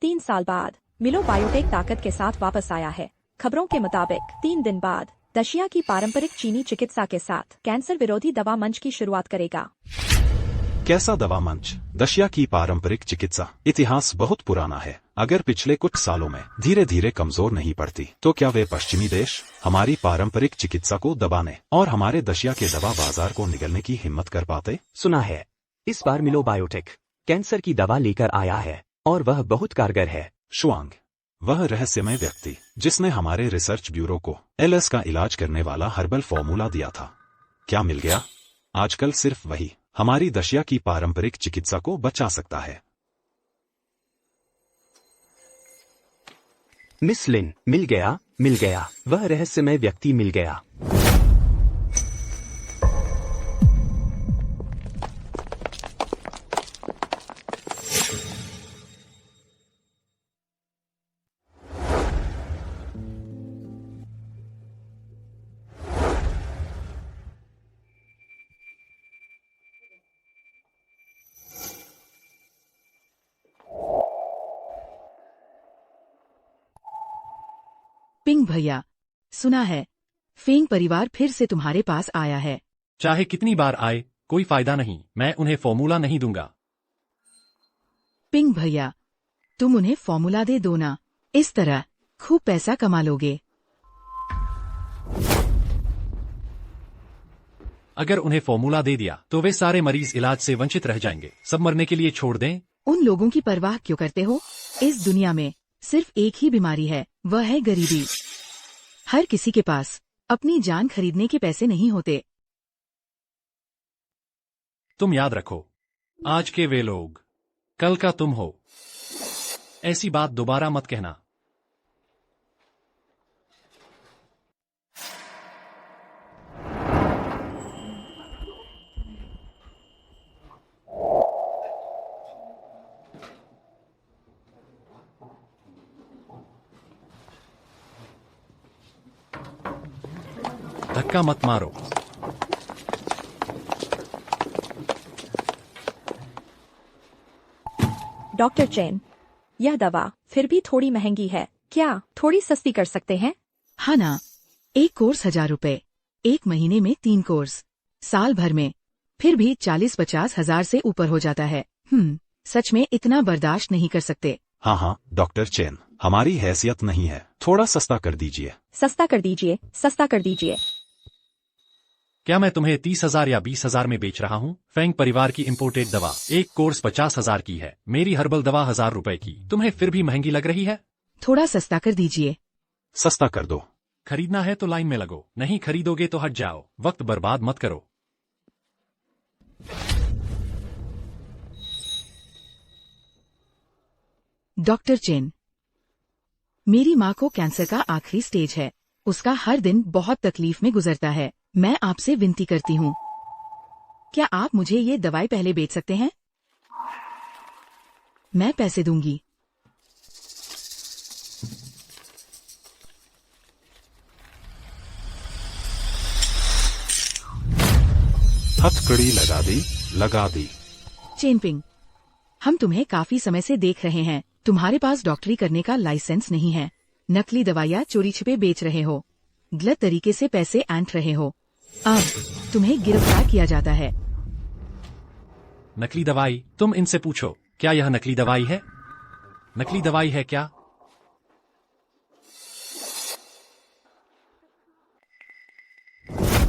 3 साल बाद मिलो बायोटेक ताकत के साथ वापस आया है। खबरों के मुताबिक 3 दिन बाद दशिया की पारंपरिक चीनी चिकित्सा के साथ कैंसर विरोधी दवा मंच की शुरुआत करेगा। कैसा दवा मंच? दशिया की पारंपरिक चिकित्सा इतिहास बहुत पुराना है। अगर पिछले कुछ सालों में धीरे धीरे कमजोर नहीं पड़ती, तो क्या वे पश्चिमी देश हमारी पारंपरिक चिकित्सा को दबाने और हमारे दशिया के दवा बाजार को निगलने की हिम्मत कर पाते? सुना है इस बार मिलो बायोटेक कैंसर की दवा लेकर आया है और वह बहुत कारगर है। शुआंग, वह रहस्यमय व्यक्ति जिसने हमारे रिसर्च ब्यूरो को एलएस का इलाज करने वाला हर्बल फॉर्मूला दिया था, क्या मिल गया? आजकल सिर्फ वही हमारी दशिया की पारंपरिक चिकित्सा को बचा सकता है। मिस लिन, मिल गया, वह रहस्यमय व्यक्ति मिल गया। पिंग भैया, सुना है फेंग परिवार फिर से तुम्हारे पास आया है। चाहे कितनी बार आए कोई फायदा नहीं, मैं उन्हें फॉर्मूला नहीं दूंगा। पिंग भैया, तुम उन्हें फॉर्मूला दे दो ना, इस तरह खूब पैसा कमा लोगे। अगर उन्हें फॉर्मूला दे दिया तो वे सारे मरीज इलाज से वंचित रह जाएंगे। सब मरने के लिए छोड़ दें। उन लोगों की परवाह क्यों करते हो? इस दुनिया में सिर्फ एक ही बीमारी है, वह है गरीबी। हर किसी के पास अपनी जान खरीदने के पैसे नहीं होते। तुम याद रखो, आज के वे लोग कल का तुम हो। ऐसी बात दोबारा मत कहना। धक्का मत मारो। डॉक्टर चेन, यह दवा फिर भी थोड़ी महंगी है, क्या थोड़ी सस्ती कर सकते हैं? हाँ ना, एक कोर्स 1000 रुपए, 1 महीने में 3 कोर्स, साल भर में फिर भी 40-50 हजार से ऊपर हो जाता है। सच में इतना बर्दाश्त नहीं कर सकते। हाँ, डॉक्टर चेन, हमारी हैसियत नहीं है, थोड़ा सस्ता कर दीजिए। सस्ता कर दीजिए, सस्ता कर दीजिए। क्या मैं तुम्हें 30,000 या 20,000 में बेच रहा हूँ? फेंग परिवार की इम्पोर्टेड दवा एक कोर्स 50,000 की है। मेरी हर्बल दवा 1000 रुपए की। तुम्हें फिर भी महंगी लग रही है? थोड़ा सस्ता कर दीजिए। सस्ता कर दो। खरीदना है तो लाइन में लगो, नहीं खरीदोगे तो हट जाओ। वक्त बर्बाद मत करो। डॉक्टर चेन, मेरी माँ को कैंसर का आखिरी स्टेज है। उसका हर दिन बहुत तकलीफ में गुजरता है। मैं आपसे विनती करती हूँ, क्या आप मुझे ये दवाई पहले बेच सकते हैं? मैं पैसे दूंगी। हथकड़ी लगा दी। चेनपिंग, हम तुम्हें काफी समय से देख रहे हैं। तुम्हारे पास डॉक्टरी करने का लाइसेंस नहीं है। नकली दवाइयाँ चोरी छिपे बेच रहे हो, गलत तरीके से पैसे ऐंठ रहे हो। अब तुम्हें गिरफ्तार किया जाता है। नकली दवाई? तुम इनसे पूछो, क्या यह नकली दवाई है? नकली दवाई है क्या?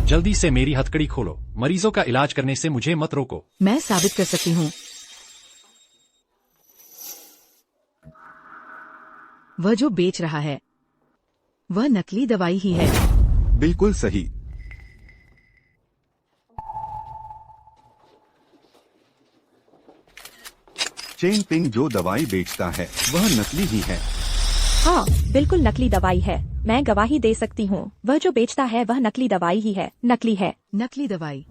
जल्दी से मेरी हथकड़ी खोलो। मरीजों का इलाज करने से मुझे मत रोको। मैं साबित कर सकती हूँ। वह जो बेच रहा है वह नकली दवाई ही है। बिल्कुल सही। चेन पिंग जो दवाई बेचता है वह नकली ही है। हाँ, बिल्कुल नकली दवाई है। मैं गवाही दे सकती हूँ, वह जो बेचता है वह नकली दवाई ही है, नकली है। नकली दवाई?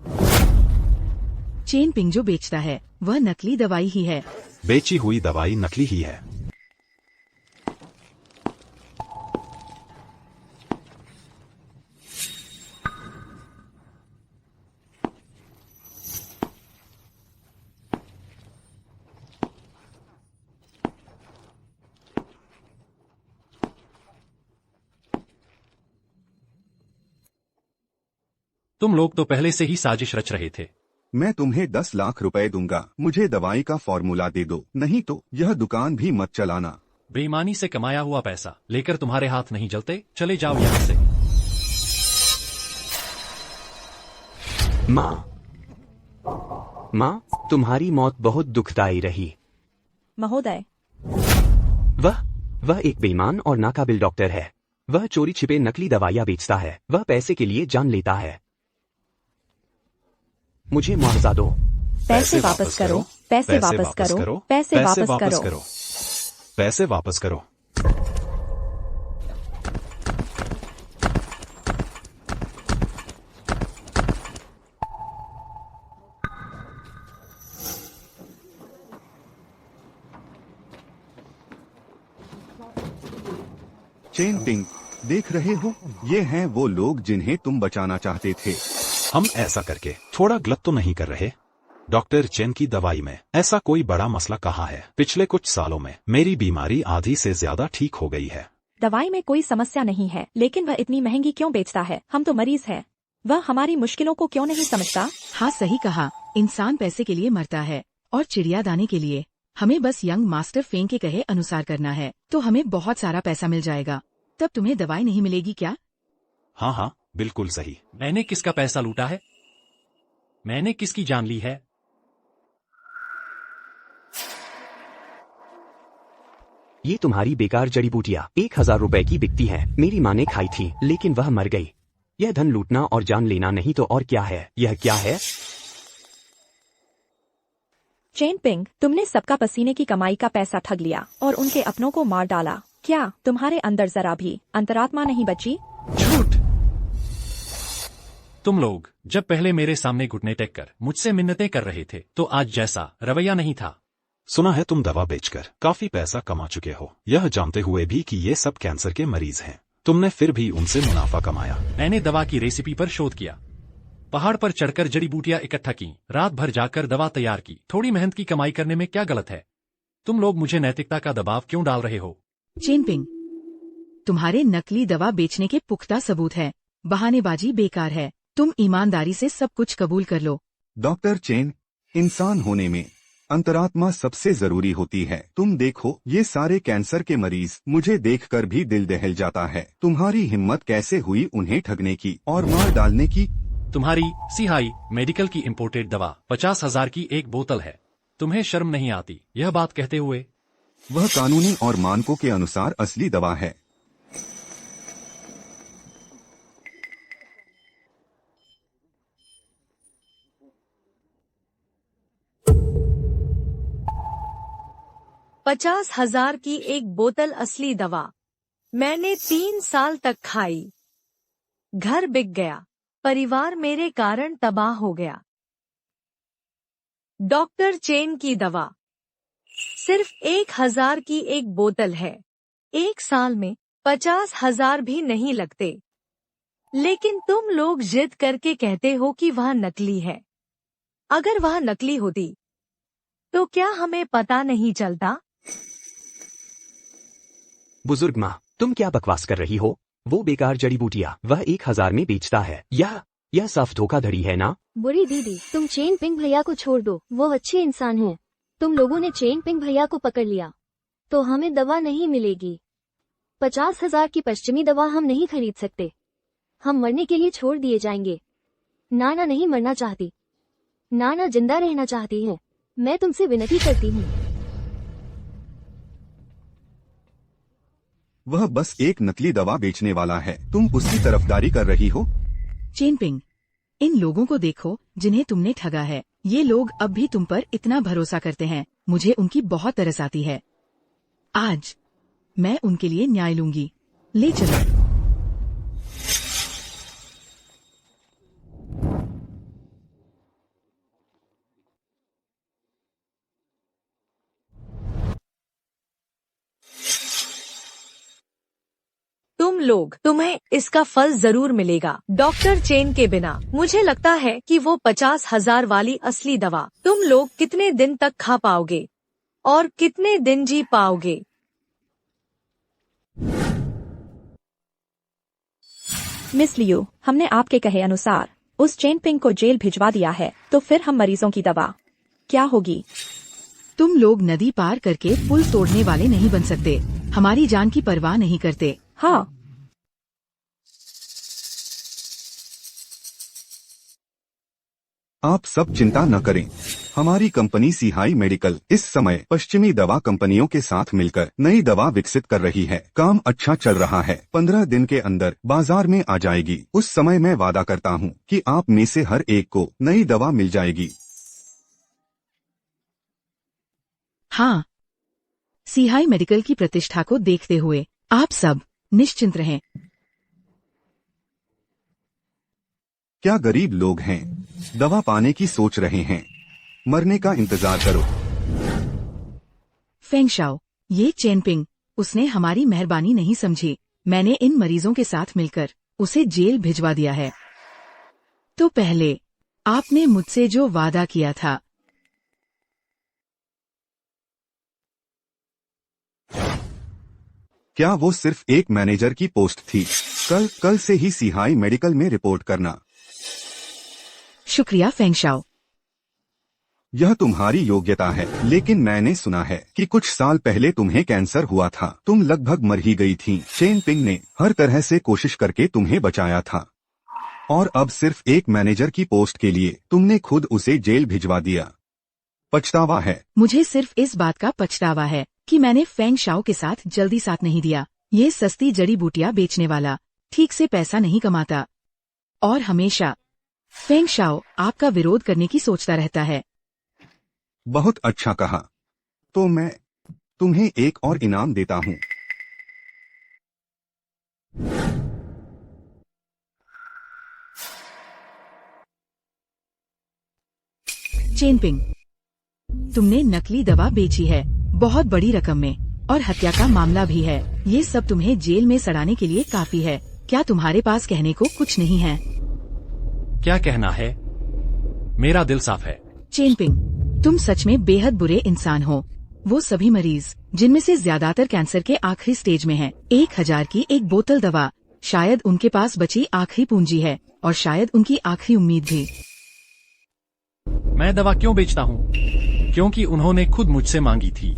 चेन पिंग जो बेचता है वह नकली दवाई ही है। बेची हुई दवाई नकली ही है। तुम लोग तो पहले से ही साजिश रच रहे थे। मैं तुम्हें 10 लाख रुपए दूंगा, मुझे दवाई का फॉर्मूला दे दो, नहीं तो यह दुकान भी मत चलाना। बेईमानी से कमाया हुआ पैसा लेकर तुम्हारे हाथ नहीं जलते, चले जाओ यहाँ से। माँ, तुम्हारी मौत बहुत दुखदाई रही। महोदय, वह एक बेईमान और नाकाबिल डॉक्टर है। वह चोरी छिपे नकली दवाइयाँ बेचता है। वह पैसे के लिए जान लेता है। मुझे मुआवजा दो। पैसे वापस करो, पैसे वापस करो, पैसे वापस करो। पैसे वापस करो। चेन पिंग, देख रहे हो, ये हैं वो लोग जिन्हें तुम बचाना चाहते थे। हम ऐसा करके थोड़ा गलत तो नहीं कर रहे? डॉक्टर चेन की दवाई में ऐसा कोई बड़ा मसला कहाँ है? पिछले कुछ सालों में मेरी बीमारी आधी से ज्यादा ठीक हो गई है। दवाई में कोई समस्या नहीं है, लेकिन वह इतनी महंगी क्यों बेचता है? हम तो मरीज हैं। वह हमारी मुश्किलों को क्यों नहीं समझता? हाँ, सही कहा। इंसान पैसे के लिए मरता है और चिड़िया दाने के लिए। हमें बस यंग मास्टर फेंग के कहे अनुसार करना है, तो हमें बहुत सारा पैसा मिल जाएगा। तब तुम्हें दवाई नहीं मिलेगी क्या? हाँ हाँ, बिल्कुल सही। मैंने किसका पैसा लूटा है? मैंने किसकी जान ली है? ये तुम्हारी बेकार जड़ी बूटियाँ 1000 रुपए की बिकती हैं। मेरी माँ ने खाई थी, लेकिन वह मर गई। यह धन लूटना और जान लेना नहीं तो और क्या है? यह क्या है? चेन पिंग, तुमने सबका पसीने की कमाई का पैसा ठग लिया और उनके अपनों को मार डाला। क्या तुम्हारे अंदर जरा भी अंतरात्मा नहीं बची? झूठ! तुम लोग जब पहले मेरे सामने घुटने टेक कर मुझसे मिन्नतें कर रहे थे, तो आज जैसा रवैया नहीं था। सुना है तुम दवा बेचकर काफी पैसा कमा चुके हो, यह जानते हुए भी कि ये सब कैंसर के मरीज हैं। तुमने फिर भी उनसे मुनाफा कमाया। मैंने दवा की रेसिपी पर शोध किया, पहाड़ पर चढ़कर जड़ी बूटियां इकट्ठा की, रात भर जाकर दवा तैयार की। थोड़ी मेहनत की कमाई करने में क्या गलत है? तुम लोग मुझे नैतिकता का दबाव क्यों डाल रहे हो? चेनपिंग, तुम्हारे नकली दवा बेचने के पुख्ता सबूत है। बहानेबाजी बेकार है। तुम ईमानदारी से सब कुछ कबूल कर लो। डॉक्टर चेन, इंसान होने में अंतरात्मा सबसे जरूरी होती है। तुम देखो, ये सारे कैंसर के मरीज, मुझे देखकर भी दिल दहल जाता है। तुम्हारी हिम्मत कैसे हुई उन्हें ठगने की और मार डालने की? तुम्हारी सिहाई मेडिकल की इंपोर्टेड दवा 50,000 की एक बोतल है। तुम्हें शर्म नहीं आती यह बात कहते हुए? वह कानूनी और मानकों के अनुसार असली दवा है। $50,000 की एक बोतल असली दवा मैंने 3 साल तक खाई। घर बिक गया, परिवार मेरे कारण तबाह हो गया। डॉक्टर चेन की दवा सिर्फ 1,000 की एक बोतल है। 1 साल में 50,000 भी नहीं लगते, लेकिन तुम लोग जिद करके कहते हो कि वह नकली है। अगर वह नकली होती तो क्या हमें पता नहीं चलता? बुजुर्ग माँ, तुम क्या बकवास कर रही हो? वो बेकार जड़ी बूटियाँ वह 1000 में बेचता है। यह साफ धोखाधड़ी है ना? बुरी दीदी, तुम चेन पिंग भैया को छोड़ दो, वो अच्छे इंसान हैं। तुम लोगों ने चेन पिंग भैया को पकड़ लिया तो हमें दवा नहीं मिलेगी। 50,000 की पश्चिमी दवा हम नहीं खरीद सकते। हम मरने के लिए छोड़ दिए जाएंगे। नाना नहीं मरना चाहती, नाना जिंदा रहना चाहती है। मैं तुमसे विनती करती हूँ। वह बस एक नकली दवा बेचने वाला है, तुम उसकी तरफदारी कर रही हो। चेनपिंग, इन लोगों को देखो जिन्हें तुमने ठगा है। ये लोग अब भी तुम पर इतना भरोसा करते हैं। मुझे उनकी बहुत तरस आती है। आज मैं उनके लिए न्याय लूंगी। ले चलो। तुम लोग, तुम्हें इसका फल जरूर मिलेगा। डॉक्टर चेन के बिना मुझे लगता है कि वो 50,000 वाली असली दवा तुम लोग कितने दिन तक खा पाओगे और कितने दिन जी पाओगे? मिस लियू, हमने आपके कहे अनुसार उस चेन पिंग को जेल भिजवा दिया है, तो फिर हम मरीजों की दवा क्या होगी? तुम लोग नदी पार करके पुल तोड़ने वाले नहीं बन सकते। हमारी जान की परवाह नहीं करते। हाँ, आप सब चिंता न करें। हमारी कंपनी सिहाई मेडिकल इस समय पश्चिमी दवा कंपनियों के साथ मिलकर नई दवा विकसित कर रही है। काम अच्छा चल रहा है। 15 दिन के अंदर बाजार में आ जाएगी। उस समय मैं वादा करता हूँ कि आप में से हर एक को नई दवा मिल जाएगी। हाँ, सिहाई मेडिकल की प्रतिष्ठा को देखते हुए आप सब निश्चिंत रहें। क्या गरीब लोग हैं, दवा पाने की सोच रहे हैं? मरने का इंतजार करो। फेंग शाओ, ये चेन पिंग, उसने हमारी मेहरबानी नहीं समझी। मैंने इन मरीजों के साथ मिलकर उसे जेल भिजवा दिया है। तो पहले आपने मुझसे जो वादा किया था, क्या वो सिर्फ एक मैनेजर की पोस्ट थी? कल से ही सिहाई मेडिकल में रिपोर्ट करना। शुक्रिया फेंग शाओ। यह तुम्हारी योग्यता है, लेकिन मैंने सुना है कि कुछ साल पहले तुम्हें कैंसर हुआ था। तुम लगभग मर ही गई थी। चेन पिंग ने हर तरह से कोशिश करके तुम्हें बचाया था, और अब सिर्फ एक मैनेजर की पोस्ट के लिए तुमने खुद उसे जेल भिजवा दिया। पछतावा है। मुझे सिर्फ इस बात का पछतावा है कि मैंने फेंग शाओ के साथ जल्दी साथ नहीं दिया। ये सस्ती जड़ी बूटियां बेचने वाला ठीक से पैसा नहीं कमाता और हमेशा फेंग शाओ आपका विरोध करने की सोचता रहता है। बहुत अच्छा कहा। तो मैं तुम्हें एक और इनाम देता हूँ। चेन पिंग, तुमने नकली दवा बेची है, बहुत बड़ी रकम में, और हत्या का मामला भी है। ये सब तुम्हें जेल में सड़ाने के लिए काफी है। क्या तुम्हारे पास कहने को कुछ नहीं है? क्या कहना है? मेरा दिल साफ है। चेन पिंग, तुम सच में बेहद बुरे इंसान हो। वो सभी मरीज जिनमें से ज्यादातर कैंसर के आखिरी स्टेज में हैं, 1000 की एक बोतल दवा शायद उनके पास बची आखिरी पूंजी है, और शायद उनकी आखिरी उम्मीद भी। मैं दवा क्यों बेचता हूँ? क्योंकि उन्होंने खुद मुझसे मांगी थी।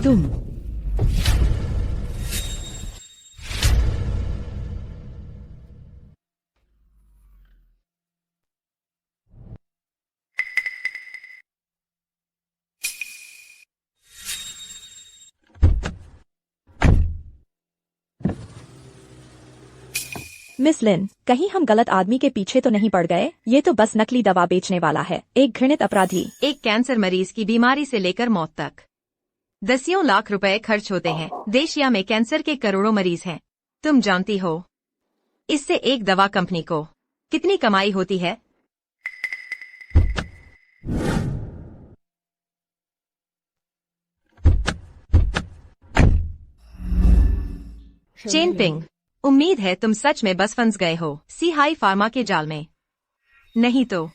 तुम मिस लिन, कहीं हम गलत आदमी के पीछे तो नहीं पड़ गए? ये तो बस नकली दवा बेचने वाला है, एक घृणित अपराधी। एक कैंसर मरीज की बीमारी से लेकर मौत तक दसियों लाख रुपए खर्च होते हैं। देशिया में कैंसर के करोड़ों मरीज हैं। तुम जानती हो इससे एक दवा कंपनी को कितनी कमाई होती है? चेन पिंग, उम्मीद है तुम सच में बस फंस गए हो सिहाई फार्मा के जाल में। नहीं तो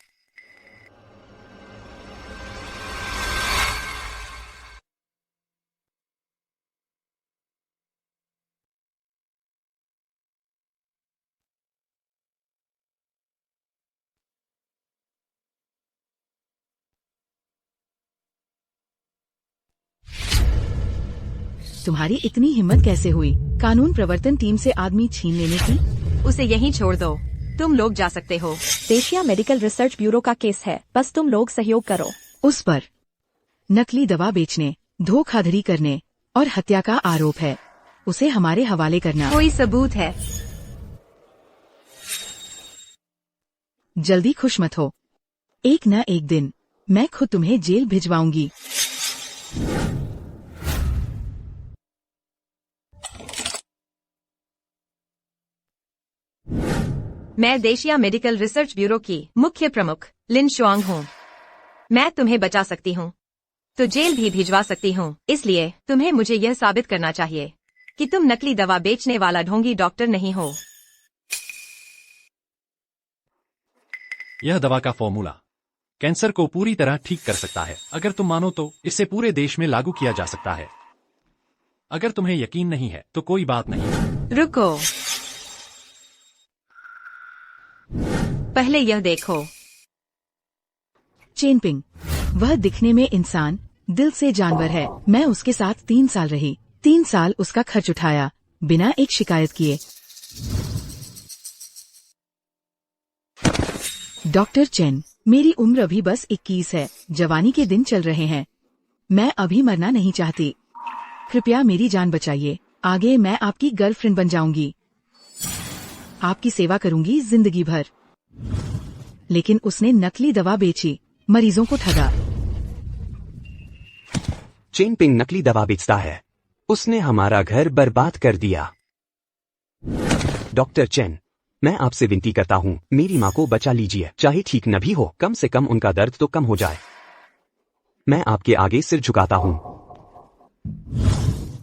तुम्हारी इतनी हिम्मत कैसे हुई कानून प्रवर्तन टीम से आदमी छीन लेने की? उसे यहीं छोड़ दो। तुम लोग जा सकते हो। देशिया मेडिकल रिसर्च ब्यूरो का केस है, बस तुम लोग सहयोग करो। उस पर नकली दवा बेचने, धोखाधड़ी करने और हत्या का आरोप है। उसे हमारे हवाले करना। कोई सबूत है? जल्दी खुश मत हो, एक न एक दिन मैं खुद तुम्हें जेल भिजवाऊंगी। मैं देशिया मेडिकल रिसर्च ब्यूरो की मुख्य प्रमुख लिन शुआंग हूँ। मैं तुम्हें बचा सकती हूँ तो जेल भी भिजवा सकती हूँ। इसलिए तुम्हें मुझे यह साबित करना चाहिए कि तुम नकली दवा बेचने वाला ढोंगी डॉक्टर नहीं हो। यह दवा का फॉर्मूला कैंसर को पूरी तरह ठीक कर सकता है। अगर तुम मानो तो इसे पूरे देश में लागू किया जा सकता है। अगर तुम्हें यकीन नहीं है तो कोई बात नहीं। रुको। पहले यह देखो। चेनपिंग, वह दिखने में इंसान, दिल से जानवर है। मैं उसके साथ 3 साल रही। 3 साल उसका खर्च उठाया, बिना एक शिकायत किए। डॉक्टर चेन, मेरी उम्र अभी बस 21 है। जवानी के दिन चल रहे हैं। मैं अभी मरना नहीं चाहती। कृपया मेरी जान बचाइए। आगे मैं आपकी गर्लफ्रेंड बन जाऊंगी। आपकी सेवा करूंगी जिंदगी भर। लेकिन उसने नकली दवा बेची, मरीजों को ठगा। चेनपिंग नकली दवा बेचता है। उसने हमारा घर बर्बाद कर दिया। डॉक्टर चेन, मैं आपसे विनती करता हूँ, मेरी माँ को बचा लीजिए। चाहे ठीक न भी हो, कम से कम उनका दर्द तो कम हो जाए। मैं आपके आगे सिर झुकाता हूँ।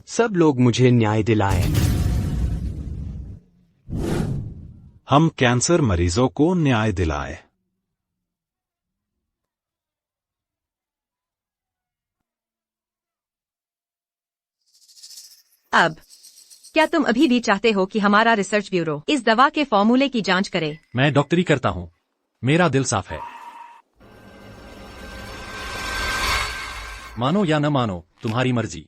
सब लोग मुझे न्याय दिलाएं। हम कैंसर मरीजों को न्याय दिलाए। अब क्या तुम अभी भी चाहते हो कि हमारा रिसर्च ब्यूरो इस दवा के फॉर्मूले की जांच करे? मैं डॉक्टरी करता हूँ, मेरा दिल साफ है। मानो या न मानो, तुम्हारी मर्जी।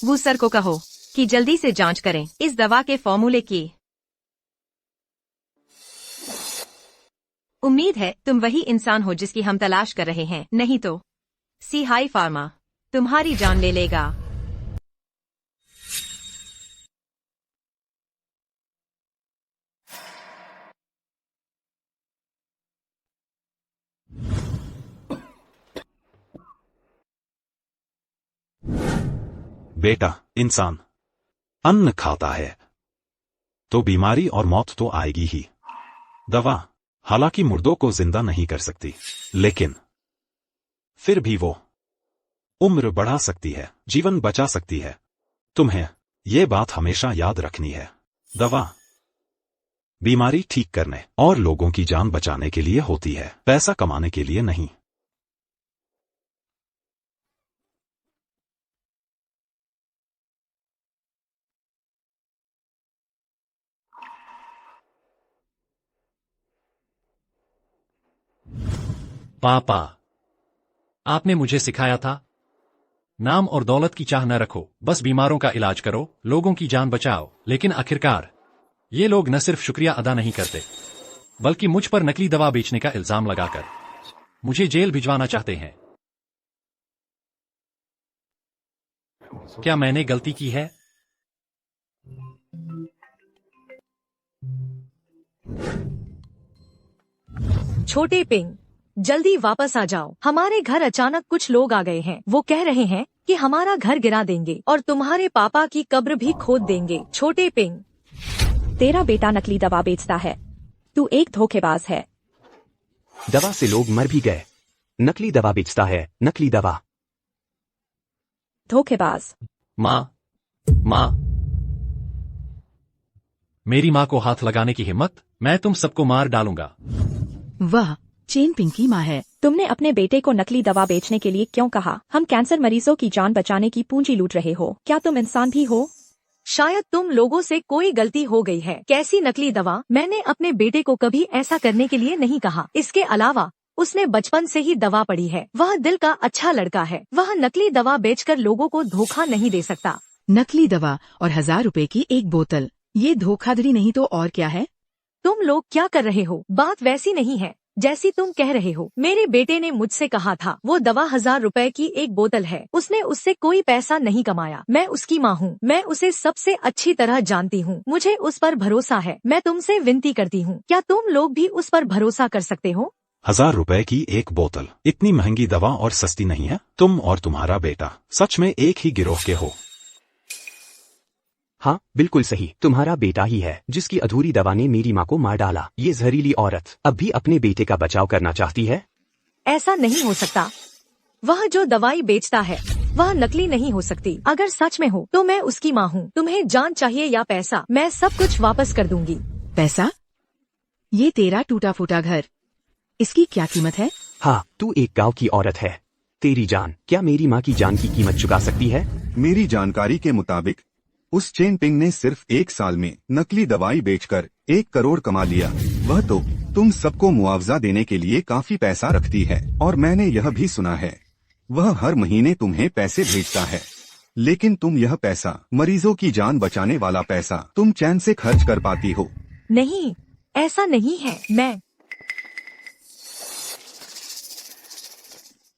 वो सर को कहो कि जल्दी से जांच करें इस दवा के फॉर्मूले की। उम्मीद है तुम वही इंसान हो जिसकी हम तलाश कर रहे हैं, नहीं तो सी हाई फार्मा तुम्हारी जान ले लेगा। बेटा, इंसान अन्न खाता है तो बीमारी और मौत तो आएगी ही। दवा हालांकि मुर्दों को जिंदा नहीं कर सकती, लेकिन फिर भी वो उम्र बढ़ा सकती है, जीवन बचा सकती है। तुम्हें ये बात हमेशा याद रखनी है। दवा बीमारी ठीक करने और लोगों की जान बचाने के लिए होती है, पैसा कमाने के लिए नहीं। पापा, आपने मुझे सिखाया था, नाम और दौलत की चाह न रखो, बस बीमारों का इलाज करो, लोगों की जान बचाओ। लेकिन आखिरकार ये लोग न सिर्फ शुक्रिया अदा नहीं करते, बल्कि मुझ पर नकली दवा बेचने का इल्जाम लगाकर मुझे जेल भिजवाना चाहते हैं। क्या मैंने गलती की है? छोटे पिंग, जल्दी वापस आ जाओ। हमारे घर अचानक कुछ लोग आ गए हैं। वो कह रहे हैं कि हमारा घर गिरा देंगे और तुम्हारे पापा की कब्र भी खोद देंगे। छोटे पिंग, तेरा बेटा नकली दवा बेचता है। तू एक धोखेबाज है। दवा से लोग मर भी गए। नकली दवा बेचता है, नकली दवा। धोखेबाज। माँ, मेरी माँ को हाथ लगाने की हिम्मत? मैं तुम सबको मार डालूंगा। वह चेनपिंग की माँ है। तुमने अपने बेटे को नकली दवा बेचने के लिए क्यों कहा? हम कैंसर मरीजों की जान बचाने की पूंजी लूट रहे हो। क्या तुम इंसान भी हो? शायद तुम लोगों से कोई गलती हो गई है। कैसी नकली दवा? मैंने अपने बेटे को कभी ऐसा करने के लिए नहीं कहा। इसके अलावा उसने बचपन से ही दवा पढ़ी है। वह दिल का अच्छा लड़का है। वह नकली दवा बेचकर लोगों को धोखा नहीं दे सकता। नकली दवा और 1000 रुपए की एक बोतल, ये धोखाधड़ी नहीं तो और क्या है? तुम लोग क्या कर रहे हो? बात वैसी नहीं है जैसी तुम कह रहे हो। मेरे बेटे ने मुझसे कहा था वो दवा 1000 रुपए की एक बोतल है। उसने उससे कोई पैसा नहीं कमाया। मैं उसकी माँ हूँ। मैं उसे सबसे अच्छी तरह जानती हूँ। मुझे उस पर भरोसा है। मैं तुमसे विनती करती हूँ, क्या तुम लोग भी उस पर भरोसा कर सकते हो? 1000 रुपए की एक बोतल इतनी महंगी दवा और सस्ती नहीं है। तुम और तुम्हारा बेटा सच में एक ही गिरोह के हो। हाँ, बिल्कुल सही। तुम्हारा बेटा ही है जिसकी अधूरी दवा ने मेरी माँ को मार डाला। ये जहरीली औरत अब भी अपने बेटे का बचाव करना चाहती है। ऐसा नहीं हो सकता। वह जो दवाई बेचता है वह नकली नहीं हो सकती। अगर सच में हो तो मैं उसकी माँ हूँ। तुम्हें जान चाहिए या पैसा? मैं सब कुछ वापस कर दूंगी। पैसा? ये तेरा टूटा फूटा घर, इसकी क्या कीमत है? हाँ, तू एक गांव की औरत है। तेरी जान, क्या मेरी माँ की जान की कीमत चुका सकती है? मेरी जानकारी के मुताबिक उस चेन पिंग ने सिर्फ 1 साल में नकली दवाई बेचकर 1 करोड़ कमा लिया। वह तो तुम सबको मुआवजा देने के लिए काफी पैसा रखती है, और मैंने यह भी सुना है वह हर महीने तुम्हें पैसे भेजता है। लेकिन तुम यह पैसा, मरीजों की जान बचाने वाला पैसा, तुम चैन से खर्च कर पाती हो? नहीं, ऐसा नहीं है। मैं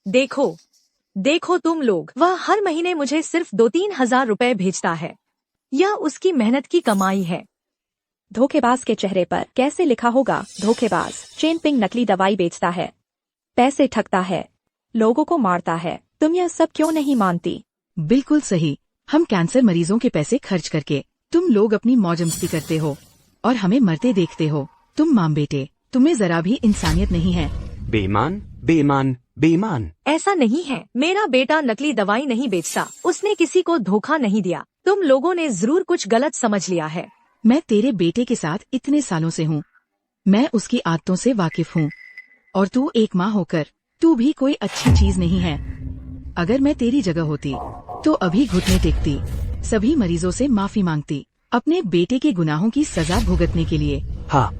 देखो तुम लोग, वह हर महीने मुझे सिर्फ 2-3 हजार रुपए भेजता है। यह उसकी मेहनत की कमाई है। धोखेबाज के चेहरे पर कैसे लिखा होगा धोखेबाज। चेन पिंग नकली दवाई बेचता है, पैसे ठगता है, लोगों को मारता है। तुम यह सब क्यों नहीं मानती? बिल्कुल सही। हम कैंसर मरीजों के पैसे खर्च करके तुम लोग अपनी मौज मस्ती करते हो और हमें मरते देखते हो। तुम माम बेटे, तुम्हें जरा भी इंसानियत नहीं है। बेईमान, बेईमान, बेईमान। ऐसा नहीं है। मेरा बेटा नकली दवाई नहीं बेचता। उसने किसी को धोखा नहीं दिया। तुम लोगों ने जरूर कुछ गलत समझ लिया है। मैं तेरे बेटे के साथ इतने सालों से हूँ, मैं उसकी आदतों से वाकिफ हूँ। और तू एक माँ होकर तू भी कोई अच्छी चीज नहीं है। अगर मैं तेरी जगह होती तो अभी घुटने टेकती, सभी मरीजों से माफी मांगती, अपने बेटे के गुनाहों की सजा भुगतने के लिए। हाँ,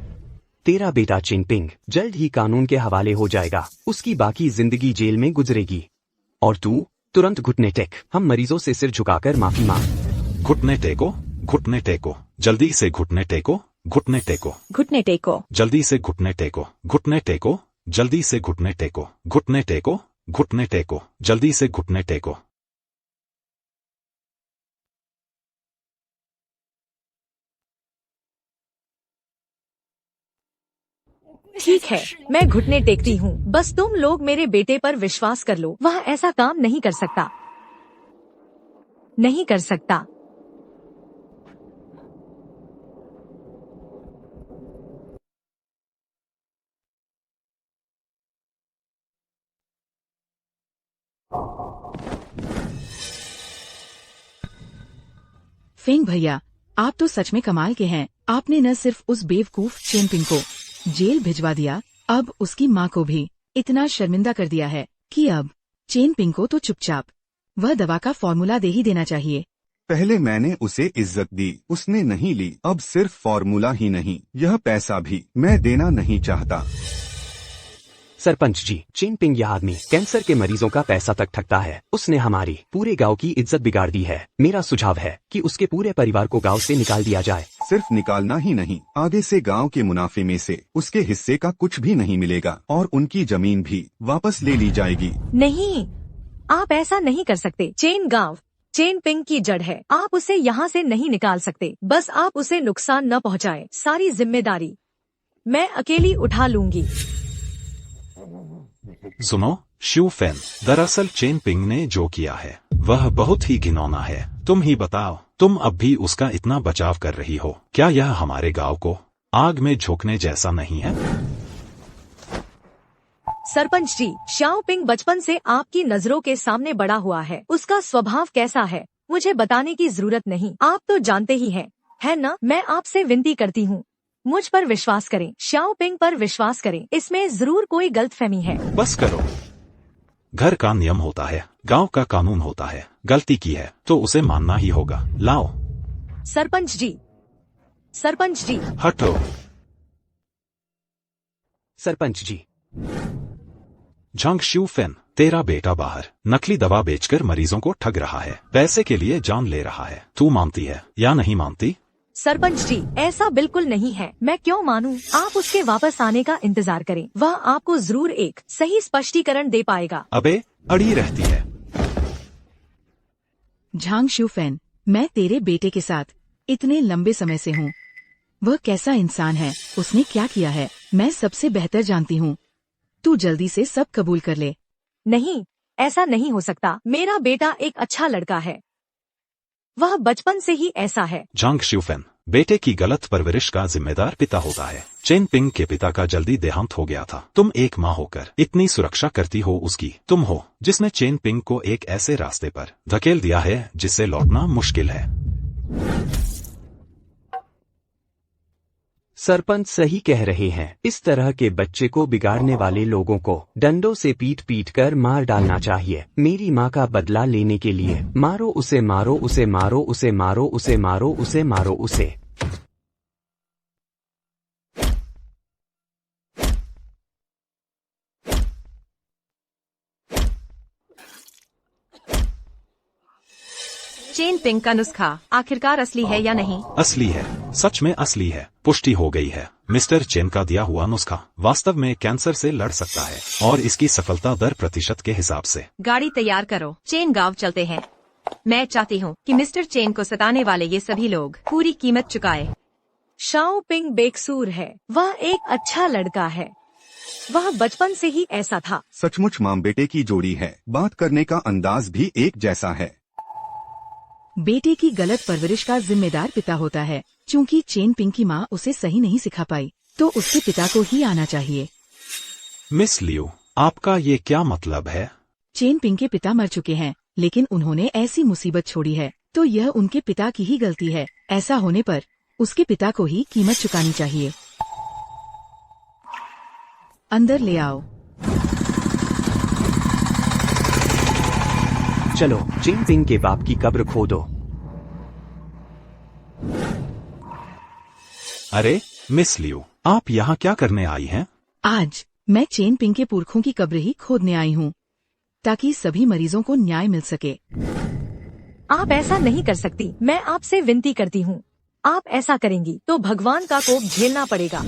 तेरा बेटा चेन पिंग जल्द ही कानून के हवाले हो जाएगा। उसकी बाकी जिंदगी जेल में गुजरेगी। और तू तुरंत घुटने टेक, हम मरीजों से सिर झुकाकर माफी मांग। घुटने टेको, घुटने टेको, जल्दी से घुटने टेको, घुटने टेको, घुटने टेको, जल्दी से घुटने टेको, घुटने टेको, जल्दी से घुटने टेको, घुटने टेको, घुटने टेको, जल्दी से घुटने टेको। ठीक है, मैं घुटने टेकती हूँ। बस तुम लोग मेरे बेटे पर विश्वास कर लो। वह ऐसा काम नहीं कर सकता, नहीं कर सकता। फेंग भैया, आप तो सच में कमाल के हैं। आपने न सिर्फ उस बेवकूफ चेन पिंग को जेल भिजवा दिया, अब उसकी माँ को भी इतना शर्मिंदा कर दिया है कि अब चेन पिंग को तो चुपचाप वह दवा का फॉर्मूला दे ही देना चाहिए। पहले मैंने उसे इज्जत दी, उसने नहीं ली। अब सिर्फ फॉर्मूला ही नहीं, यह पैसा भी मैं देना नहीं चाहता। सरपंच जी, चेन पिंग यह आदमी कैंसर के मरीजों का पैसा तक ठगता है। उसने हमारी पूरे गांव की इज्जत बिगाड़ दी है। मेरा सुझाव है कि उसके पूरे परिवार को गांव से निकाल दिया जाए। सिर्फ निकालना ही नहीं, आगे से गांव के मुनाफे में से उसके हिस्से का कुछ भी नहीं मिलेगा और उनकी जमीन भी वापस ले ली जाएगी। नहीं, आप ऐसा नहीं कर सकते। चेन पिंग की जड़ है। आप उसे यहाँ से नहीं निकाल सकते। बस आप उसे नुकसान न पहुँचाए। सारी जिम्मेदारी मैं अकेली उठा लूंगी। सुनो शिव फैन, दरअसल चेन पिंग ने जो किया है वह बहुत ही घिनौना है। तुम ही बताओ, तुम अब भी उसका इतना बचाव कर रही हो, क्या यह हमारे गांव को आग में झोंकने जैसा नहीं है? सरपंच जी, शाओ पिंग बचपन से आपकी नजरों के सामने बड़ा हुआ है। उसका स्वभाव कैसा है मुझे बताने की जरूरत नहीं, आप तो जानते ही हैं, है ना? मैं आपसे विनती करती हूँ, मुझ पर विश्वास करें, शाओ पिंग पर विश्वास करें। इसमें जरूर कोई गलतफहमी है। बस करो, घर का नियम होता है, गांव का कानून होता है। गलती की है तो उसे मानना ही होगा। लाओ। सरपंच जी, हटो। सरपंच जी, झंग शिव फैन, तेरा बेटा बाहर नकली दवा बेचकर मरीजों को ठग रहा है, पैसे के लिए जान ले रहा है। तू मानती है या नहीं मानती? सरपंच जी, ऐसा बिल्कुल नहीं है। मैं क्यों मानूं? आप उसके वापस आने का इंतजार करें, वह आपको जरूर एक सही स्पष्टीकरण दे पाएगा। अबे अड़ी रहती है। झांग शुफेन, मैं तेरे बेटे के साथ इतने लंबे समय से हूँ। वह कैसा इंसान है, उसने क्या किया है, मैं सबसे बेहतर जानती हूँ। तू जल्दी से सब कबूल कर ले। नहीं, ऐसा नहीं हो सकता। मेरा बेटा एक अच्छा लड़का है, वह बचपन से ही ऐसा है। झांग शिवफेन, बेटे की गलत परवरिश का जिम्मेदार पिता होता है। चेन पिंग के पिता का जल्दी देहांत हो गया था। तुम एक माँ होकर इतनी सुरक्षा करती हो उसकी। तुम हो जिसने चेन पिंग को एक ऐसे रास्ते पर धकेल दिया है जिससे लौटना मुश्किल है। सरपंच सही कह रहे हैं। इस तरह के बच्चे को बिगाड़ने वाले लोगों को डंडों से पीट पीट कर मार डालना चाहिए। मेरी माँ का बदला लेने के लिए मारो उसे, मारो उसे, मारो उसे, मारो उसे, मारो उसे, मारो उसे। चेन पिंग का नुस्खा आखिरकार असली है या नहीं? असली है, सच में असली है। पुष्टि हो गई है। मिस्टर चेन का दिया हुआ नुस्खा वास्तव में कैंसर से लड़ सकता है और इसकी सफलता दर प्रतिशत के हिसाब से। गाड़ी तैयार करो, चेन गांव चलते हैं। मैं चाहती हूँ कि मिस्टर चेन को सताने वाले ये सभी लोग पूरी कीमत चुकाए। शाओ पिंग बेकसूर है, वह एक अच्छा लड़का है। वह बचपन से ही ऐसा था। सचमुच माँ बेटे की जोड़ी है। बात करने का अंदाज भी एक जैसा है। बेटे की गलत परवरिश का जिम्मेदार पिता होता है। चूंकि चेन पिंग की माँ उसे सही नहीं सिखा पाई, तो उसके पिता को ही आना चाहिए। मिस लियो, आपका ये क्या मतलब है? चेन पिंग के पिता मर चुके हैं, लेकिन उन्होंने ऐसी मुसीबत छोड़ी है, तो यह उनके पिता की ही गलती है। ऐसा होने पर उसके पिता को ही कीमत चुकानी चाहिए। अंदर ले आओ। चलो, चेन पिंग के बाप की कब्र खोदो। अरे मिस लियो, आप यहाँ क्या करने आई हैं? आज मैं चेन पिंग के पुरखों की कब्र ही खोदने आई हूँ, ताकि सभी मरीजों को न्याय मिल सके। आप ऐसा नहीं कर सकती। मैं आपसे विनती करती हूँ, आप ऐसा करेंगी तो भगवान का कोप झेलना पड़ेगा।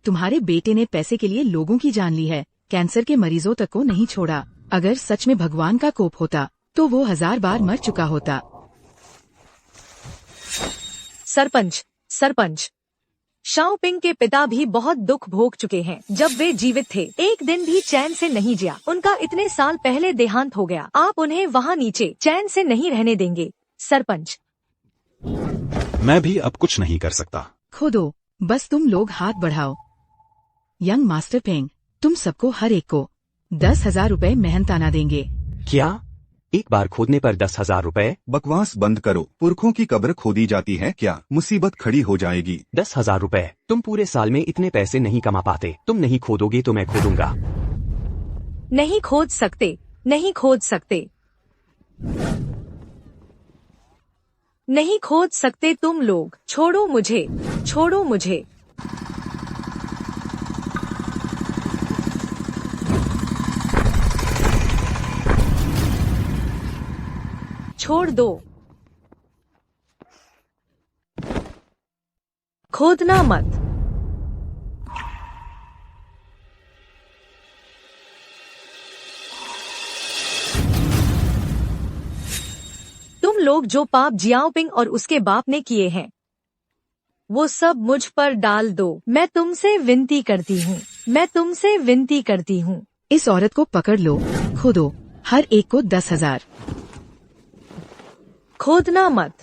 तुम्हारे बेटे ने पैसे के लिए लोगों की जान ली है, कैंसर के मरीजों तक को नहीं छोड़ा। अगर सच में भगवान का कोप होता तो वो 1000 बार मर चुका होता। सरपंच, शाओ पिंग के पिता भी बहुत दुख भोग चुके हैं। जब वे जीवित थे, एक दिन भी चैन से नहीं जिया। उनका इतने साल पहले देहांत हो गया। आप उन्हें वहाँ नीचे चैन से नहीं रहने देंगे। सरपंच, मैं भी अब कुछ नहीं कर सकता। खोदो, बस तुम लोग हाथ बढ़ाओ। यंग मास्टर पेंग, तुम सबको हर एक को 10,000 रुपए मेहनताना देंगे। क्या? एक बार खोदने पर 10,000 रुपए? बकवास बंद करो। पुरखों की कब्र खोदी जाती है क्या? मुसीबत खड़ी हो जाएगी। 10,000 रुपए? तुम पूरे साल में इतने पैसे नहीं कमा पाते। तुम नहीं खोदोगे तो मैं खोदूंगा। नहीं खोद सकते, नहीं खोद सकते, नहीं खोद सकते तुम लोग। छोड़ो मुझे, छोड़ो मुझे। छोड़ दो, खोदना मत। तुम लोग जो पाप जियाओपिंग और उसके बाप ने किए हैं, वो सब मुझ पर डाल दो। मैं तुमसे विनती करती हूँ, मैं तुमसे विनती करती हूँ। इस औरत को पकड़ लो, खोदो, हर एक को 10,000। खोदना मत।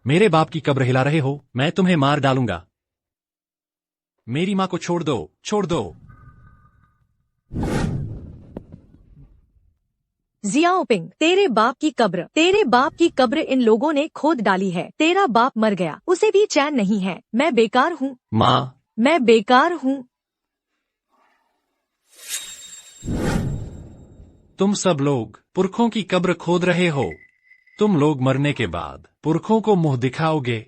मेरे बाप की कब्र हिला रहे हो? मैं तुम्हें मार डालूंगा। मेरी माँ को छोड़ दो, छोड़ दो। जियाओपिंग, तेरे बाप की कब्र इन लोगों ने खोद डाली है। तेरा बाप मर गया, उसे भी चैन नहीं है। मैं बेकार हूँ माँ, मैं बेकार हूँ। तुम सब लोग पुरखों की कब्र खोद रहे हो। तुम लोग मरने के बाद पुरखों को मुंह दिखाओगे।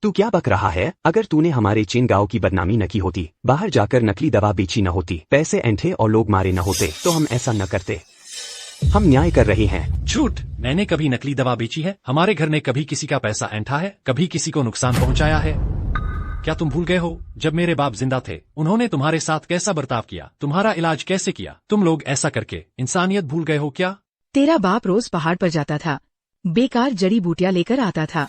तू क्या बक रहा है? अगर तूने हमारे चीन गांव की बदनामी न की होती, बाहर जाकर नकली दवा बेची न होती, पैसे ऐंठे और लोग मारे न होते, तो हम ऐसा न करते। हम न्याय कर रहे हैं। झूठ, मैंने कभी नकली दवा बेची है? हमारे घर ने कभी किसी का पैसा ऐंठा है? कभी किसी को नुकसान पहुंचाया है? क्या तुम भूल गए हो, जब मेरे बाप जिंदा थे उन्होंने तुम्हारे साथ कैसा बर्ताव किया, तुम्हारा इलाज कैसे किया? तुम लोग ऐसा करके इंसानियत भूल गए हो क्या? तेरा बाप रोज पहाड़ पर जाता था, बेकार जड़ी बूटियां लेकर आता था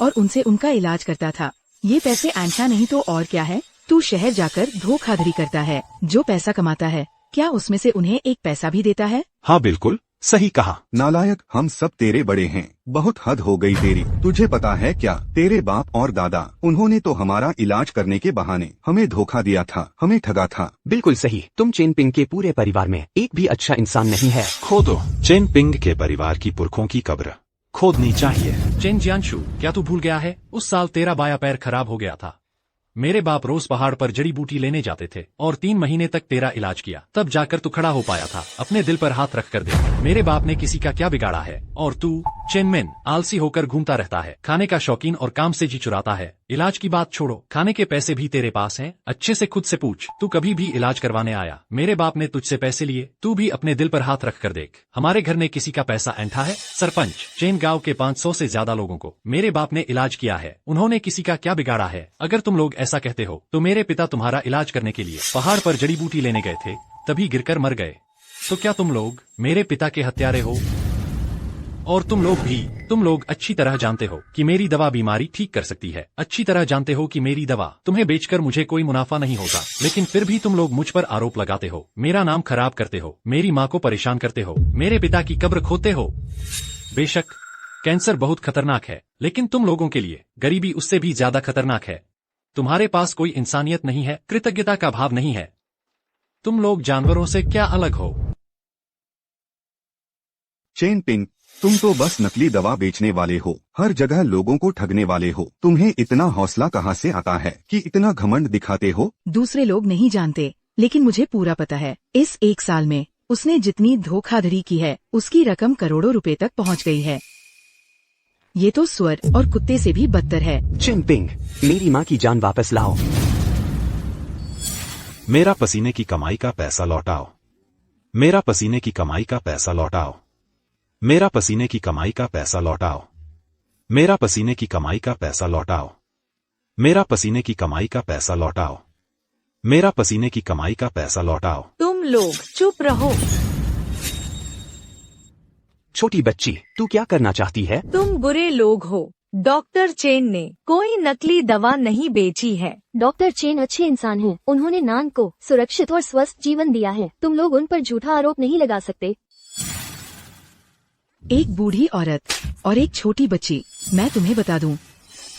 और उनसे उनका इलाज करता था। ये पैसे ऐंठा नहीं तो और क्या है? तू शहर जाकर धोखाधड़ी करता है। जो पैसा कमाता है, क्या उसमें से उन्हें एक पैसा भी देता है? हाँ बिल्कुल, सही कहा। नालायक, हम सब तेरे बड़े हैं। बहुत हद हो गई तेरी। तुझे पता है क्या, तेरे बाप और दादा, उन्होंने तो हमारा इलाज करने के बहाने हमें धोखा दिया था, हमें ठगा था। बिल्कुल सही। तुम चेन पिंग के पूरे परिवार में एक भी अच्छा इंसान नहीं है। खोदो, चेन पिंग के परिवार की पुरखों की कब्र खोदनी चाहिए। चेन जियांशु, क्या तू भूल गया है? उस साल तेरा बायां पैर खराब हो गया था। मेरे बाप रोज पहाड़ पर जड़ी बूटी लेने जाते थे और 3 महीने तक तेरा इलाज किया, तब जाकर तू खड़ा हो पाया था। अपने दिल पर हाथ रख कर दे, मेरे बाप ने किसी का क्या बिगाड़ा है? और तू चेनमेन आलसी होकर घूमता रहता है, खाने का शौकीन और काम से जी चुराता है। इलाज की बात छोड़ो, खाने के पैसे भी तेरे पास हैं। अच्छे से खुद से पूछ, तू कभी भी इलाज करवाने आया? मेरे बाप ने तुझसे पैसे लिए? तू भी अपने दिल पर हाथ रख कर देख, हमारे घर ने किसी का पैसा ऐंठा है? सरपंच, चेन गांव के 500 से ज्यादा लोगों को मेरे बाप ने इलाज किया है, उन्होंने किसी का क्या बिगाड़ा है? अगर तुम लोग ऐसा कहते हो तो मेरे पिता तुम्हारा इलाज करने के लिए पहाड़ पर जड़ी बूटी लेने गए थे, तभी गिरकर मर गए। तो क्या तुम लोग मेरे पिता के हत्यारे हो? और तुम लोग अच्छी तरह जानते हो कि मेरी दवा बीमारी ठीक कर सकती है। अच्छी तरह जानते हो कि मेरी दवा तुम्हें बेचकर मुझे कोई मुनाफा नहीं होता, लेकिन फिर भी तुम लोग मुझ पर आरोप लगाते हो, मेरा नाम खराब करते हो, मेरी माँ को परेशान करते हो, मेरे पिता की कब्र खोदते हो। बेशक कैंसर बहुत खतरनाक है, लेकिन तुम लोगों के लिए गरीबी उससे भी ज्यादा खतरनाक है। तुम्हारे पास कोई इंसानियत नहीं है, कृतज्ञता का भाव नहीं है। तुम लोग जानवरों से क्या अलग हो? चेन पिंग, तुम तो बस नकली दवा बेचने वाले हो, हर जगह लोगों को ठगने वाले हो। तुम्हें इतना हौसला कहाँ से आता है कि इतना घमंड दिखाते हो? दूसरे लोग नहीं जानते, लेकिन मुझे पूरा पता है। इस 1 साल में उसने जितनी धोखाधड़ी की है, उसकी रकम करोड़ों रुपए तक पहुंच गई है। ये तो सुअर और कुत्ते से भी बदतर है। चेन पिंग, मेरी माँ की जान वापस लाओ। मेरा पसीने की कमाई का पैसा लौटाओ। मेरा पसीने की कमाई का पैसा लौटाओ। मेरा पसीने की कमाई का पैसा लौटाओ। मेरा पसीने की कमाई का पैसा लौटाओ। मेरा पसीने की कमाई का पैसा लौटाओ। मेरा पसीने की कमाई का पैसा लौटाओ। तुम लोग चुप रहो। छोटी बच्ची, तू क्या करना चाहती है? तुम बुरे लोग हो। डॉक्टर चेन ने कोई नकली दवा नहीं बेची है। डॉक्टर चेन अच्छे इंसान हैं। उन्होंने नान को सुरक्षित और स्वस्थ जीवन दिया है। तुम लोग उन पर झूठा आरोप नहीं लगा सकते। एक बूढ़ी औरत और एक छोटी बच्ची, मैं तुम्हें बता दूं,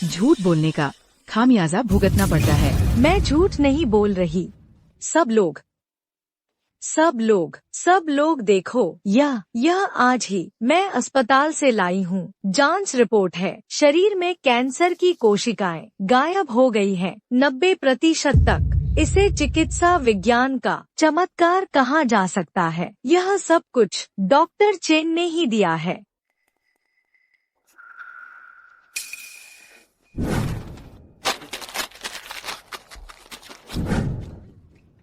झूठ बोलने का खामियाजा भुगतना पड़ता है। मैं झूठ नहीं बोल रही। सब लोग देखो, यह आज ही मैं अस्पताल से लाई हूँ। जांच रिपोर्ट है, शरीर में कैंसर की कोशिकाएं गायब हो गई हैं, 90% तक। इसे चिकित्सा विज्ञान का चमत्कार कहा जा सकता है। यह सब कुछ डॉक्टर चेन ने ही दिया है।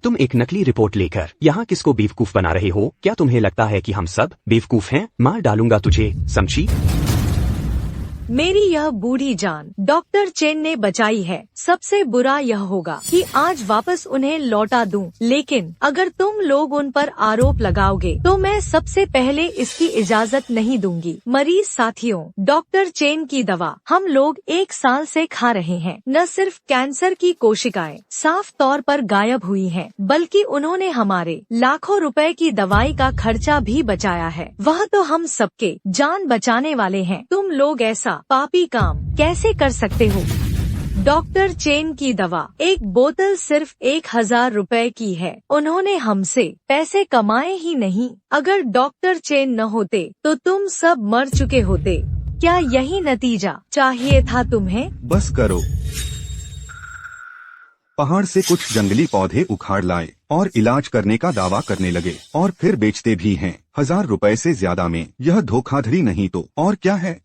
तुम एक नकली रिपोर्ट लेकर यहाँ किसको बेवकूफ बना रहे हो? क्या तुम्हें लगता है कि हम सब बेवकूफ हैं? मार डालूंगा तुझे, समझी? मेरी यह बूढ़ी जान डॉक्टर चेन ने बचाई है। सबसे बुरा यह होगा कि आज वापस उन्हें लौटा दूं, लेकिन अगर तुम लोग उन पर आरोप लगाओगे तो मैं सबसे पहले इसकी इजाजत नहीं दूंगी। मरीज साथियों, डॉक्टर चेन की दवा हम लोग 1 साल से खा रहे हैं। न सिर्फ कैंसर की कोशिकाएं साफ तौर पर गायब हुई हैं, बल्कि उन्होंने हमारे लाखों रुपए की दवाई का खर्चा भी बचाया है। वह तो हम सबके जान बचाने वाले हैं। तुम लोग ऐसा पापी काम कैसे कर सकते हो? डॉक्टर चेन की दवा एक बोतल सिर्फ 1000 रुपए की है। उन्होंने हमसे पैसे कमाए ही नहीं। अगर डॉक्टर चेन न होते तो तुम सब मर चुके होते। क्या यही नतीजा चाहिए था तुम्हें? बस करो। पहाड़ से कुछ जंगली पौधे उखाड़ लाए और इलाज करने का दावा करने लगे, और फिर बेचते भी हैं 1000 रुपए से ज्यादा में। यह धोखाधड़ी नहीं तो और क्या है?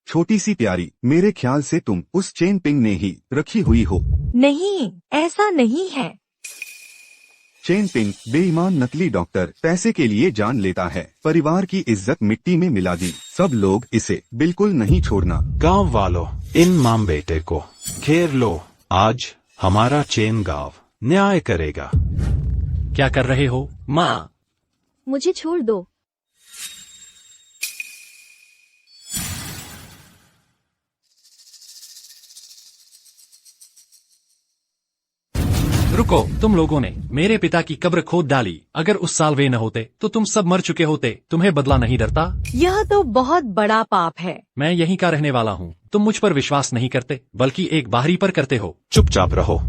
छोटी सी प्यारी, मेरे ख्याल से तुम उस चेन पिंग ने ही रखी हुई हो। नहीं, ऐसा नहीं है। चेन पिंग बेईमान नकली डॉक्टर पैसे के लिए जान लेता है। परिवार की इज्जत मिट्टी में मिला दी। सब लोग इसे बिल्कुल नहीं छोड़ना। गांव वालों, इन माम बेटे को घेर लो। आज हमारा चेन गांव न्याय करेगा। क्या कर रहे हो माँ? मुझे छोड़ दो। रुको, तुम लोगों ने मेरे पिता की कब्र खोद डाली। अगर उस साल वे न होते तो तुम सब मर चुके होते। तुम्हें बदला नहीं डरता? यह तो बहुत बड़ा पाप है। मैं यहीं का रहने वाला हूँ। तुम मुझ पर विश्वास नहीं करते, बल्कि एक बाहरी पर करते हो। चुपचाप रहो।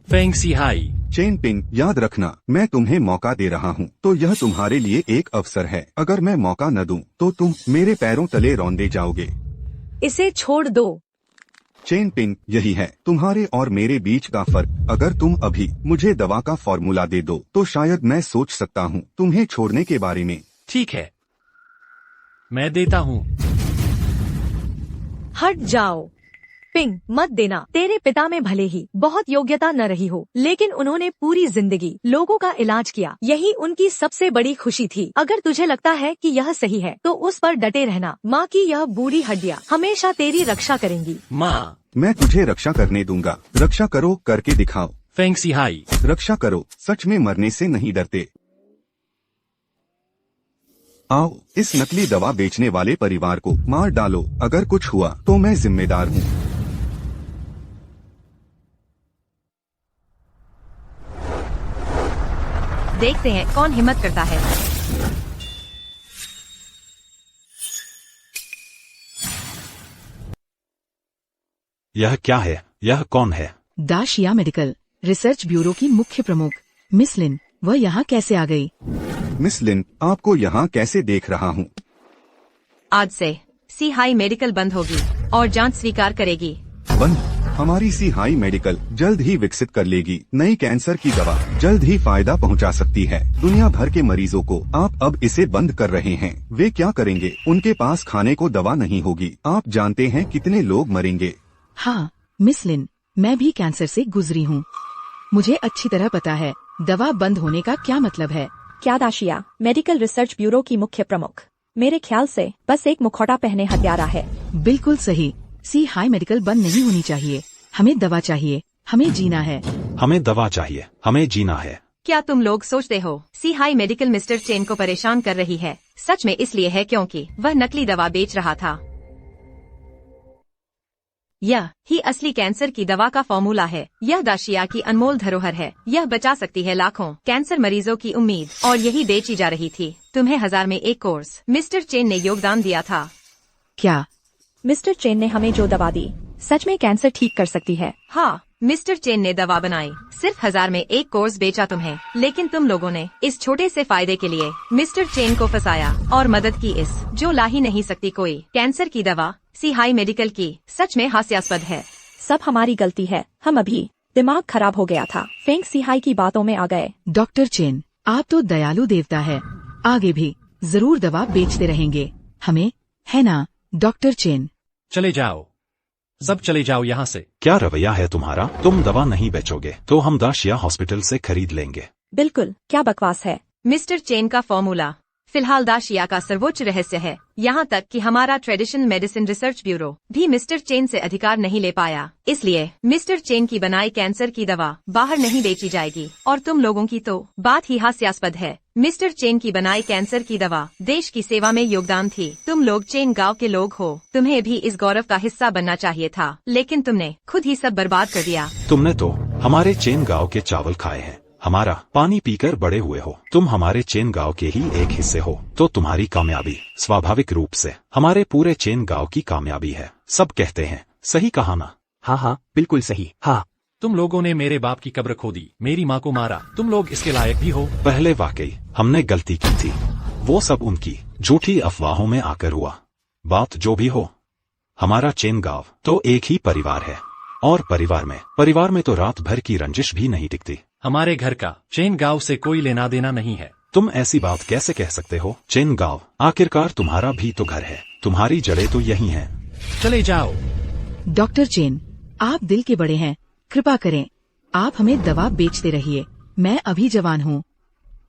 फेंग सिहाई। चेन पिंग, याद रखना, मैं तुम्हें मौका दे रहा हूँ, तो यह तुम्हारे लिए एक अवसर है। अगर मैं मौका न दूँ तो तुम मेरे पैरों तले रौंदे जाओगे। इसे छोड़ दो। चेन पिंग, यही है तुम्हारे और मेरे बीच का फर्क। अगर तुम अभी मुझे दवा का फॉर्मूला दे दो तो शायद मैं सोच सकता हूँ तुम्हें छोड़ने के बारे में। ठीक है, मैं देता हूँ। हट जाओ। पिंग, मत देना। तेरे पिता में भले ही बहुत योग्यता न रही हो, लेकिन उन्होंने पूरी जिंदगी लोगों का इलाज किया। यही उनकी सबसे बड़ी खुशी थी। अगर तुझे लगता है कि यह सही है तो उस पर डटे रहना। माँ की यह बूढ़ी हड्डियाँ हमेशा तेरी रक्षा करेंगी। माँ, मैं तुझे रक्षा करने दूंगा। रक्षा करो, करके दिखाओ। फेंग सिहाई। रक्षा करो, सच में मरने से नहीं डरते। आओ, इस नकली दवा बेचने वाले परिवार को मार डालो। अगर कुछ हुआ तो मैं जिम्मेदार हूँ। देखते हैं कौन हिम्मत करता है। यह क्या है? यह कौन है? दाशिया मेडिकल रिसर्च ब्यूरो की मुख्य प्रमुख मिस लिन। वह यहाँ कैसे आ गई? मिस लिन, आपको यहाँ कैसे देख रहा हूँ? आज से सिहाई मेडिकल बंद होगी और जांच स्वीकार करेगी। बंद? हमारी सिहाई मेडिकल जल्द ही विकसित कर लेगी नई कैंसर की दवा। जल्द ही फायदा पहुंचा सकती है दुनिया भर के मरीजों को। आप अब इसे बंद कर रहे हैं। वे क्या करेंगे? उनके पास खाने को दवा नहीं होगी। आप जानते हैं कितने लोग मरेंगे? हाँ मिस लिन, मैं भी कैंसर से गुजरी हूँ। मुझे अच्छी तरह पता है दवा बंद होने का क्या मतलब है। क्या दाशिया मेडिकल रिसर्च ब्यूरो की मुख्य प्रमुख? मेरे ख्याल से बस एक मुखौटा पहने हत्यारा है। बिल्कुल सही। सिहाई मेडिकल बंद नहीं होनी चाहिए। हमें दवा चाहिए, हमें जीना है। हमें दवा चाहिए, हमें जीना है। क्या तुम लोग सोचते हो सिहाई मेडिकल मिस्टर चेन को परेशान कर रही है? सच में इसलिए है क्योंकि वह नकली दवा बेच रहा था। यह ही असली कैंसर की दवा का फॉर्मूला है। यह दाशिया की अनमोल धरोहर है। यह बचा सकती है लाखों कैंसर मरीजों की उम्मीद, और यही बेची जा रही थी। तुम्हें 1000 में एक कोर्स मिस्टर चेन ने योगदान दिया था। क्या मिस्टर चेन ने हमें जो दवा दी सच में कैंसर ठीक कर सकती है? हाँ, मिस्टर चेन ने दवा बनाई। सिर्फ 1000 में एक कोर्स बेचा तुम्हें, लेकिन तुम लोगों ने इस छोटे से फायदे के लिए मिस्टर चेन को फंसाया और मदद की इस जो ला ही नहीं सकती कोई कैंसर की दवा सिहाई मेडिकल की। सच में हास्यास्पद है। सब हमारी गलती है। हम अभी दिमाग खराब हो गया था। फेंग सिहाई की बातों में आ गए। डॉक्टर चेन, आप तो दयालु देवता है। आगे भी जरूर दवा बेचते रहेंगे हमें, है ना डॉक्टर चेन? चले जाओ, सब चले जाओ यहाँ से। क्या रवैया है तुम्हारा? तुम दवा नहीं बेचोगे तो हम दाशिया हॉस्पिटल से खरीद लेंगे। बिल्कुल, क्या बकवास है। मिस्टर चेन का फॉर्मूला फिलहाल दाशिया का सर्वोच्च रहस्य है। यहाँ तक कि हमारा ट्रेडिशनल मेडिसिन रिसर्च ब्यूरो भी मिस्टर चेन से अधिकार नहीं ले पाया। इसलिए मिस्टर चेन की बनाई कैंसर की दवा बाहर नहीं बेची जाएगी। और तुम लोगों की तो बात ही हास्यास्पद है। मिस्टर चेन की बनाई कैंसर की दवा देश की सेवा में योगदान थी। तुम लोग चेन गांव के लोग हो, तुम्हें भी इस गौरव का हिस्सा बनना चाहिए था, लेकिन तुमने खुद ही सब बर्बाद कर दिया। तुमने तो हमारे चेन गांव के चावल खाए हैं, हमारा पानी पीकर बड़े हुए हो। तुम हमारे चेन गांव के ही एक हिस्से हो, तो तुम्हारी कामयाबी स्वाभाविक रूप से हमारे पूरे चेन गांव की कामयाबी है। सब कहते हैं, सही कहा ना? हाँ हाँ बिल्कुल सही। हाँ, तुम लोगों ने मेरे बाप की कब्र खोदी, मेरी माँ को मारा। तुम लोग इसके लायक भी हो। पहले वाकई हमने गलती की थी। वो सब उनकी झूठी अफवाहों में आकर हुआ। बात जो भी हो, हमारा चेन गांव तो एक ही परिवार है, और परिवार में तो रात भर की रंजिश भी नहीं टिकती। हमारे घर का चेन गांव से कोई लेना देना नहीं है। तुम ऐसी बात कैसे कह सकते हो? चेन गांव आखिरकार तुम्हारा भी तो घर है, तुम्हारी जड़ें तो यही हैं। चले जाओ। डॉक्टर चेन, आप दिल के बड़े हैं, कृपा करें आप हमें दवा बेचते रहिए। मैं अभी जवान हूँ,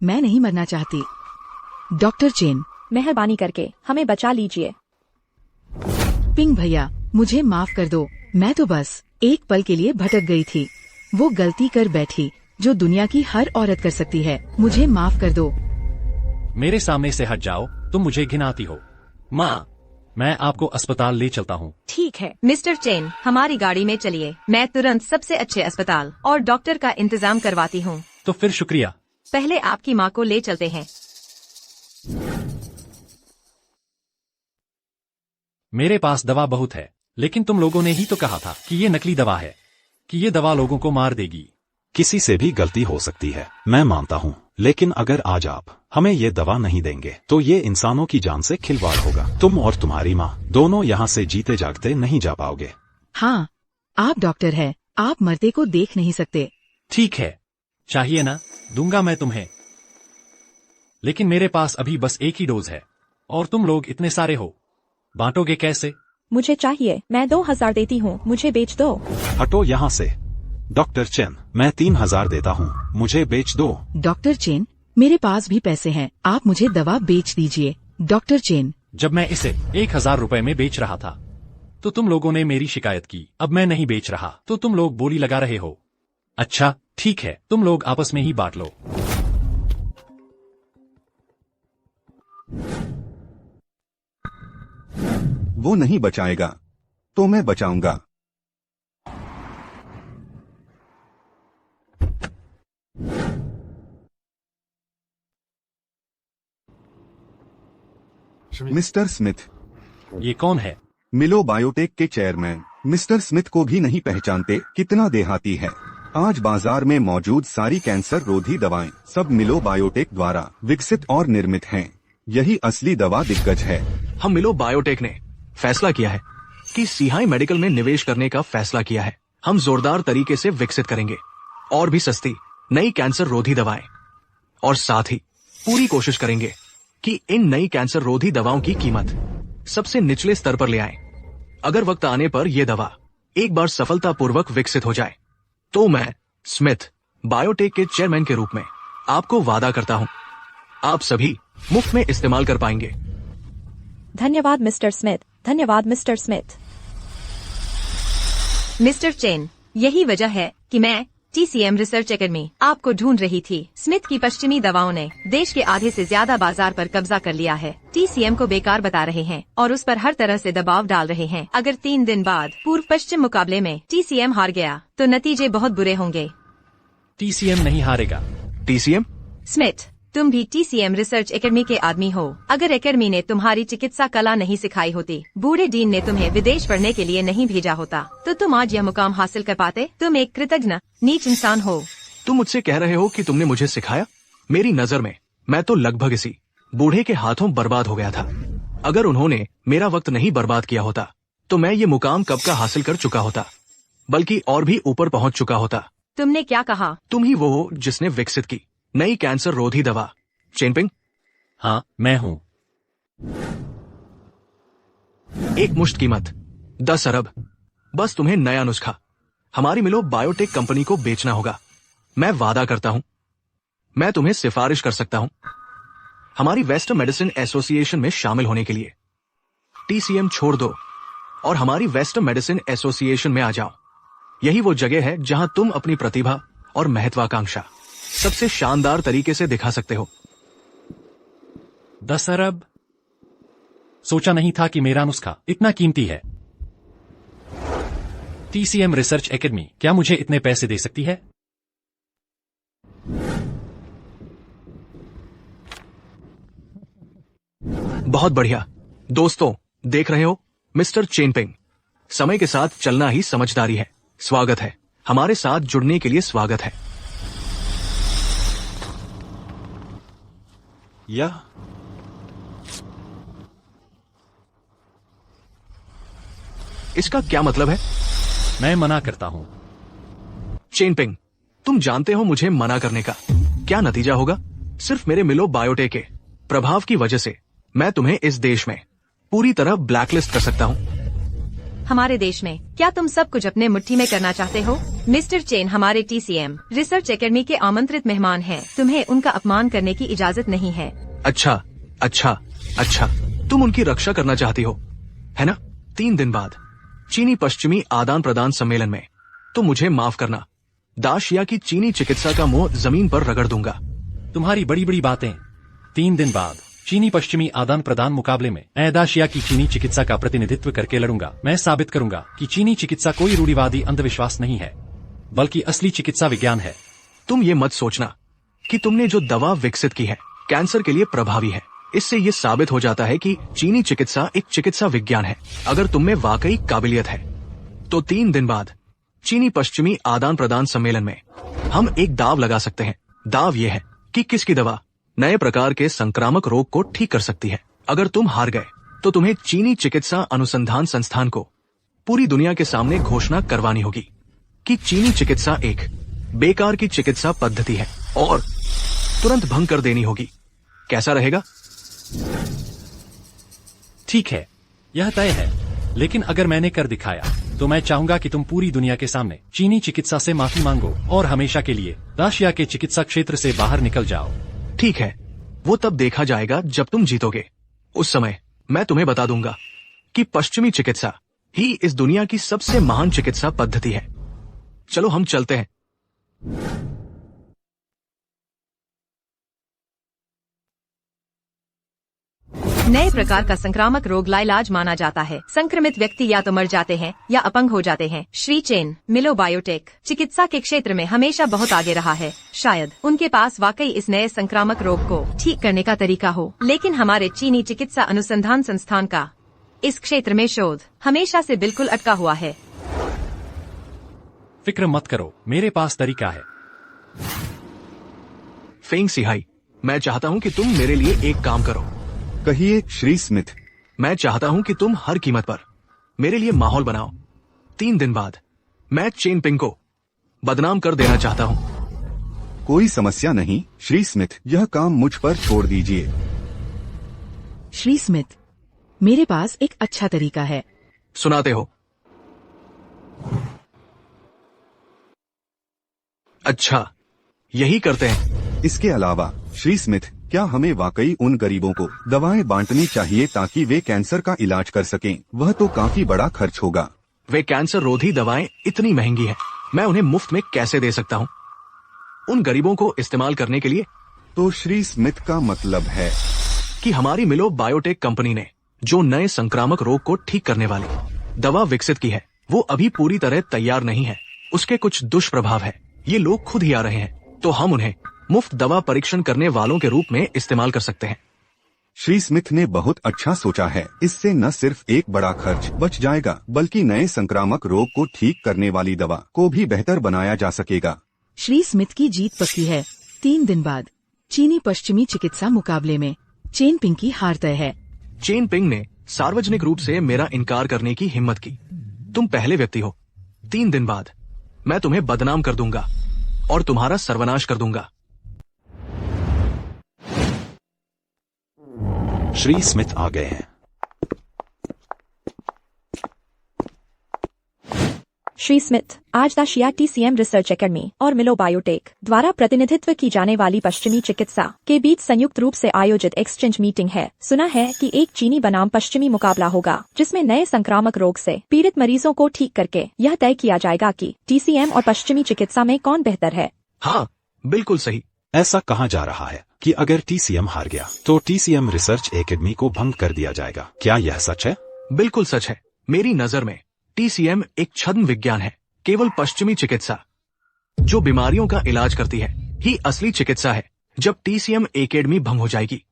मैं नहीं मरना चाहती। डॉक्टर चेन, मेहरबानी करके हमें बचा लीजिए। पिंग भैया, मुझे माफ कर दो। मैं तो बस एक पल के लिए भटक गई थी। वो गलती कर बैठी जो दुनिया की हर औरत कर सकती है। मुझे माफ कर दो। मेरे सामने से हट जाओ, तुम मुझे घिनाती हो। माँ, मैं आपको अस्पताल ले चलता हूँ। ठीक है। मिस्टर चेन, हमारी गाड़ी में चलिए। मैं तुरंत सबसे अच्छे अस्पताल और डॉक्टर का इंतजाम करवाती हूँ। तो फिर शुक्रिया। पहले आपकी माँ को ले चलते हैं। मेरे पास दवा बहुत है, लेकिन तुम लोगों ने ही तो कहा था कि ये नकली दवा है, कि ये दवा लोगों को मार देगी। किसी से भी गलती हो सकती है, मैं मानता हूँ, लेकिन अगर आज आप हमें ये दवा नहीं देंगे तो ये इंसानों की जान से खिलवाड़ होगा। तुम और तुम्हारी माँ दोनों यहाँ से जीते जागते नहीं जा पाओगे। हाँ, आप डॉक्टर हैं, आप मरते को देख नहीं सकते। ठीक है, चाहिए ना, दूंगा मैं तुम्हें, लेकिन मेरे पास अभी बस एक ही डोज है और तुम लोग इतने सारे हो, बांटोगे कैसे? मुझे चाहिए, मैं 2000 देती हूँ, मुझे बेच दो। हटो यहाँ से। डॉक्टर चेन, मैं 3000 देता हूँ, मुझे बेच दो। डॉक्टर चेन, मेरे पास भी पैसे हैं, आप मुझे दवा बेच दीजिए। डॉक्टर चेन, जब मैं इसे 1000 रुपए में बेच रहा था तो तुम लोगों ने मेरी शिकायत की। अब मैं नहीं बेच रहा तो तुम लोग बोली लगा रहे हो। अच्छा ठीक है, तुम लोग आपस में ही बांट लो। वो नहीं बचाएगा तो मैं बचाऊंगा। मिस्टर स्मिथ, ये कौन है? मिलो बायोटेक के चेयरमैन। मिस्टर स्मिथ को भी नहीं पहचानते? कितना देहाती है। आज बाजार में मौजूद सारी कैंसर रोधी दवाएं सब मिलो बायोटेक द्वारा विकसित और निर्मित हैं। यही असली दवा दिग्गज है। हम मिलो बायोटेक ने फैसला किया है कि सिहाई मेडिकल में निवेश करने का फैसला किया है। हम जोरदार तरीके से विकसित करेंगे और भी सस्ती नई कैंसर रोधी दवाएं, और साथ ही पूरी कोशिश करेंगे कि इन नई कैंसर रोधी दवाओं की कीमत सबसे निचले स्तर पर ले आएं। अगर वक्त आने पर यह दवा एक बार सफलतापूर्वक विकसित हो जाए तो मैं स्मिथ बायोटेक के चेयरमैन के रूप में आपको वादा करता हूं, आप सभी मुफ्त में इस्तेमाल कर पाएंगे। धन्यवाद मिस्टर स्मिथ, धन्यवाद मिस्टर स्मिथ। मिस्टर चेन, यही वजह है कि मैं TCM रिसर्च एकेडमी आपको ढूंढ रही थी। स्मिथ की पश्चिमी दवाओं ने देश के आधे से ज्यादा बाजार पर कब्जा कर लिया है। TCM को बेकार बता रहे हैं और उस पर हर तरह से दबाव डाल रहे हैं। अगर 3 दिन बाद पूर्व पश्चिम मुकाबले में TCM हार गया तो नतीजे बहुत बुरे होंगे। TCM नहीं हारेगा। TCM? स्मिथ, तुम भी TCM रिसर्च एकेडमी के आदमी हो। अगर एकेडमी ने तुम्हारी चिकित्सा कला नहीं सिखाई होती, बूढ़े डीन ने तुम्हें विदेश पढ़ने के लिए नहीं भेजा होता, तो तुम आज यह मुकाम हासिल कर पाते। तुम एक कृतज्ञ नीच इंसान हो। तुम मुझसे कह रहे हो कि तुमने मुझे सिखाया? मेरी नजर में मैं तो लगभग इसी बूढ़े के हाथों बर्बाद हो गया था। अगर उन्होंने मेरा वक्त नहीं बर्बाद किया होता तो मैं ये मुकाम कब का हासिल कर चुका होता, बल्कि और भी ऊपर पहुंच चुका होता। तुमने क्या कहा? तुम ही वो हो जिसने विकसित की नई कैंसर रोधी दवा। चेनपिंग? हाँ, मैं हूँ। एक मुश्त कीमत 10 अरब। बस तुम्हें नया नुस्खा हमारी मिलो बायोटेक कंपनी को बेचना होगा। मैं वादा करता हूं, मैं तुम्हें सिफारिश कर सकता हूं हमारी वेस्टर्न मेडिसिन एसोसिएशन में शामिल होने के लिए। TCM छोड़ दो और हमारी वेस्टर्न मेडिसिन एसोसिएशन में आ जाओ। यही वो जगह है जहां तुम अपनी प्रतिभा और महत्वाकांक्षा सबसे शानदार तरीके से दिखा सकते हो। 10 अरब? सोचा नहीं था कि मेरा नुस्खा इतना कीमती है। TCM रिसर्च एकेडमी क्या मुझे इतने पैसे दे सकती है? बहुत बढ़िया। दोस्तों, देख रहे हो मिस्टर चेनपिंग, समय के साथ चलना ही समझदारी है। स्वागत है, हमारे साथ जुड़ने के लिए स्वागत है। यह इसका क्या मतलब है? मैं मना करता हूँ। चेनपिंग, तुम जानते हो मुझे मना करने का क्या नतीजा होगा? सिर्फ मेरे मिलो बायोटेक के प्रभाव की वजह से मैं तुम्हें इस देश में पूरी तरह ब्लैकलिस्ट कर सकता हूँ। हमारे देश में क्या तुम सब कुछ अपने मुट्ठी में करना चाहते हो? मिस्टर चेन हमारे TCM रिसर्च एकेडमी के आमंत्रित मेहमान हैं। तुम्हें उनका अपमान करने की इजाजत नहीं है। अच्छा अच्छा अच्छा, तुम उनकी रक्षा करना चाहती हो, है ना? 3 दिन बाद चीनी पश्चिमी आदान प्रदान सम्मेलन में तो मुझे माफ करना, दाशिया की चीनी चिकित्सा का मुंह जमीन पर रगड़ दूंगा। तुम्हारी बड़ी बड़ी बातें। 3 दिन बाद चीनी पश्चिमी आदान प्रदान मुकाबले में मैं एदाशिया की चीनी चिकित्सा का प्रतिनिधित्व करके लड़ूंगा। मैं साबित करूंगा कि चीनी चिकित्सा कोई रूढ़िवादी अंधविश्वास नहीं है, बल्कि असली चिकित्सा विज्ञान है। तुम ये मत सोचना कि तुमने जो दवा विकसित की है कैंसर के लिए प्रभावी है। इससे ये साबित हो जाता है कि चीनी चिकित्सा एक चिकित्सा विज्ञान है। अगर तुम में वाकई काबिलियत है तो 3 दिन बाद चीनी पश्चिमी आदान प्रदान सम्मेलन में हम एक दाव लगा सकते हैं। दाव यह है कि किसकी दवा नए प्रकार के संक्रामक रोग को ठीक कर सकती है। अगर तुम हार गए तो तुम्हें चीनी चिकित्सा अनुसंधान संस्थान को पूरी दुनिया के सामने घोषणा करवानी होगी कि चीनी चिकित्सा एक बेकार की चिकित्सा पद्धति है और तुरंत भंग कर देनी होगी। कैसा रहेगा? ठीक है, यह तय है। लेकिन अगर मैंने कर दिखाया तो मैं चाहूंगा कि तुम पूरी दुनिया के सामने चीनी चिकित्सा से माफी मांगो और हमेशा के लिए रशिया के चिकित्सा क्षेत्र से बाहर निकल जाओ। ठीक है, वो तब देखा जाएगा जब तुम जीतोगे। उस समय मैं तुम्हें बता दूंगा कि पश्चिमी चिकित्सा ही इस दुनिया की सबसे महान चिकित्सा पद्धति है। चलो हम चलते हैं। नए प्रकार का संक्रामक रोग लाइलाज माना जाता है। संक्रमित व्यक्ति या तो मर जाते हैं या अपंग हो जाते हैं। श्री चेन मिलो बायोटेक चिकित्सा के क्षेत्र में हमेशा बहुत आगे रहा है। शायद उनके पास वाकई इस नए संक्रामक रोग को ठीक करने का तरीका हो, लेकिन हमारे चीनी चिकित्सा अनुसंधान संस्थान का इस क्षेत्र में शोध हमेशा से बिल्कुल अटका हुआ है। फिक्र मत करो, मेरे पास तरीका है। फेंग सिहाई, मैं चाहता हूँ कि तुम मेरे लिए एक काम करो। कहिए श्री स्मिथ। मैं चाहता हूं कि तुम हर कीमत पर मेरे लिए माहौल बनाओ। 3 दिन बाद मैं चेन पिंग को बदनाम कर देना चाहता हूं। कोई समस्या नहीं श्री स्मिथ, यह काम मुझ पर छोड़ दीजिए। श्री स्मिथ, मेरे पास एक अच्छा तरीका है। सुनाते हो? अच्छा, यही करते हैं। इसके अलावा श्री स्मिथ, क्या हमें वाकई उन गरीबों को दवाएं बांटनी चाहिए ताकि वे कैंसर का इलाज कर सकें? वह तो काफी बड़ा खर्च होगा। वे कैंसर रोधी दवाएं इतनी महंगी हैं, मैं उन्हें मुफ्त में कैसे दे सकता हूं? उन गरीबों को इस्तेमाल करने के लिए तो श्री स्मिथ का मतलब है कि हमारी मिलो बायोटेक कंपनी ने जो नए संक्रामक रोग को ठीक करने वाली दवा विकसित की है वो अभी पूरी तरह तैयार नहीं है। उसके कुछ दुष्प्रभाव है। ये लोग खुद ही आ रहे हैं, तो हम उन्हें मुफ्त दवा परीक्षण करने वालों के रूप में इस्तेमाल कर सकते हैं। श्री स्मिथ ने बहुत अच्छा सोचा है। इससे न सिर्फ एक बड़ा खर्च बच जाएगा, बल्कि नए संक्रामक रोग को ठीक करने वाली दवा को भी बेहतर बनाया जा सकेगा। श्री स्मिथ की जीत पक्की है। 3 दिन बाद चीनी पश्चिमी चिकित्सा मुकाबले में चेन पिंग की हार तय है। चेन पिंग ने सार्वजनिक रूप से मेरा इनकार करने की हिम्मत की। तुम पहले व्यक्ति हो। 3 दिन बाद मैं तुम्हें बदनाम कर दूंगा और तुम्हारा सर्वनाश कर दूंगा। श्री स्मिथ आ गए हैं। श्री स्मिथ, आज रशिया TCM रिसर्च एकेडमी और मिलो बायोटेक द्वारा प्रतिनिधित्व की जाने वाली पश्चिमी चिकित्सा के बीच संयुक्त रूप से आयोजित एक्सचेंज मीटिंग है। सुना है कि एक चीनी बनाम पश्चिमी मुकाबला होगा, जिसमें नए संक्रामक रोग से पीड़ित मरीजों को ठीक करके यह तय किया जाएगा कि TCM और पश्चिमी चिकित्सा में कौन बेहतर है। हाँ, बिल्कुल सही। ऐसा कहा जा रहा है कि अगर TCM हार गया तो TCM रिसर्च एकेडमी को भंग कर दिया जाएगा। क्या यह सच है? बिल्कुल सच है। मेरी नजर में TCM एक छद्म विज्ञान है। केवल पश्चिमी चिकित्सा जो बीमारियों का इलाज करती है ही असली चिकित्सा है। जब TCM एकेडमी भंग हो जाएगी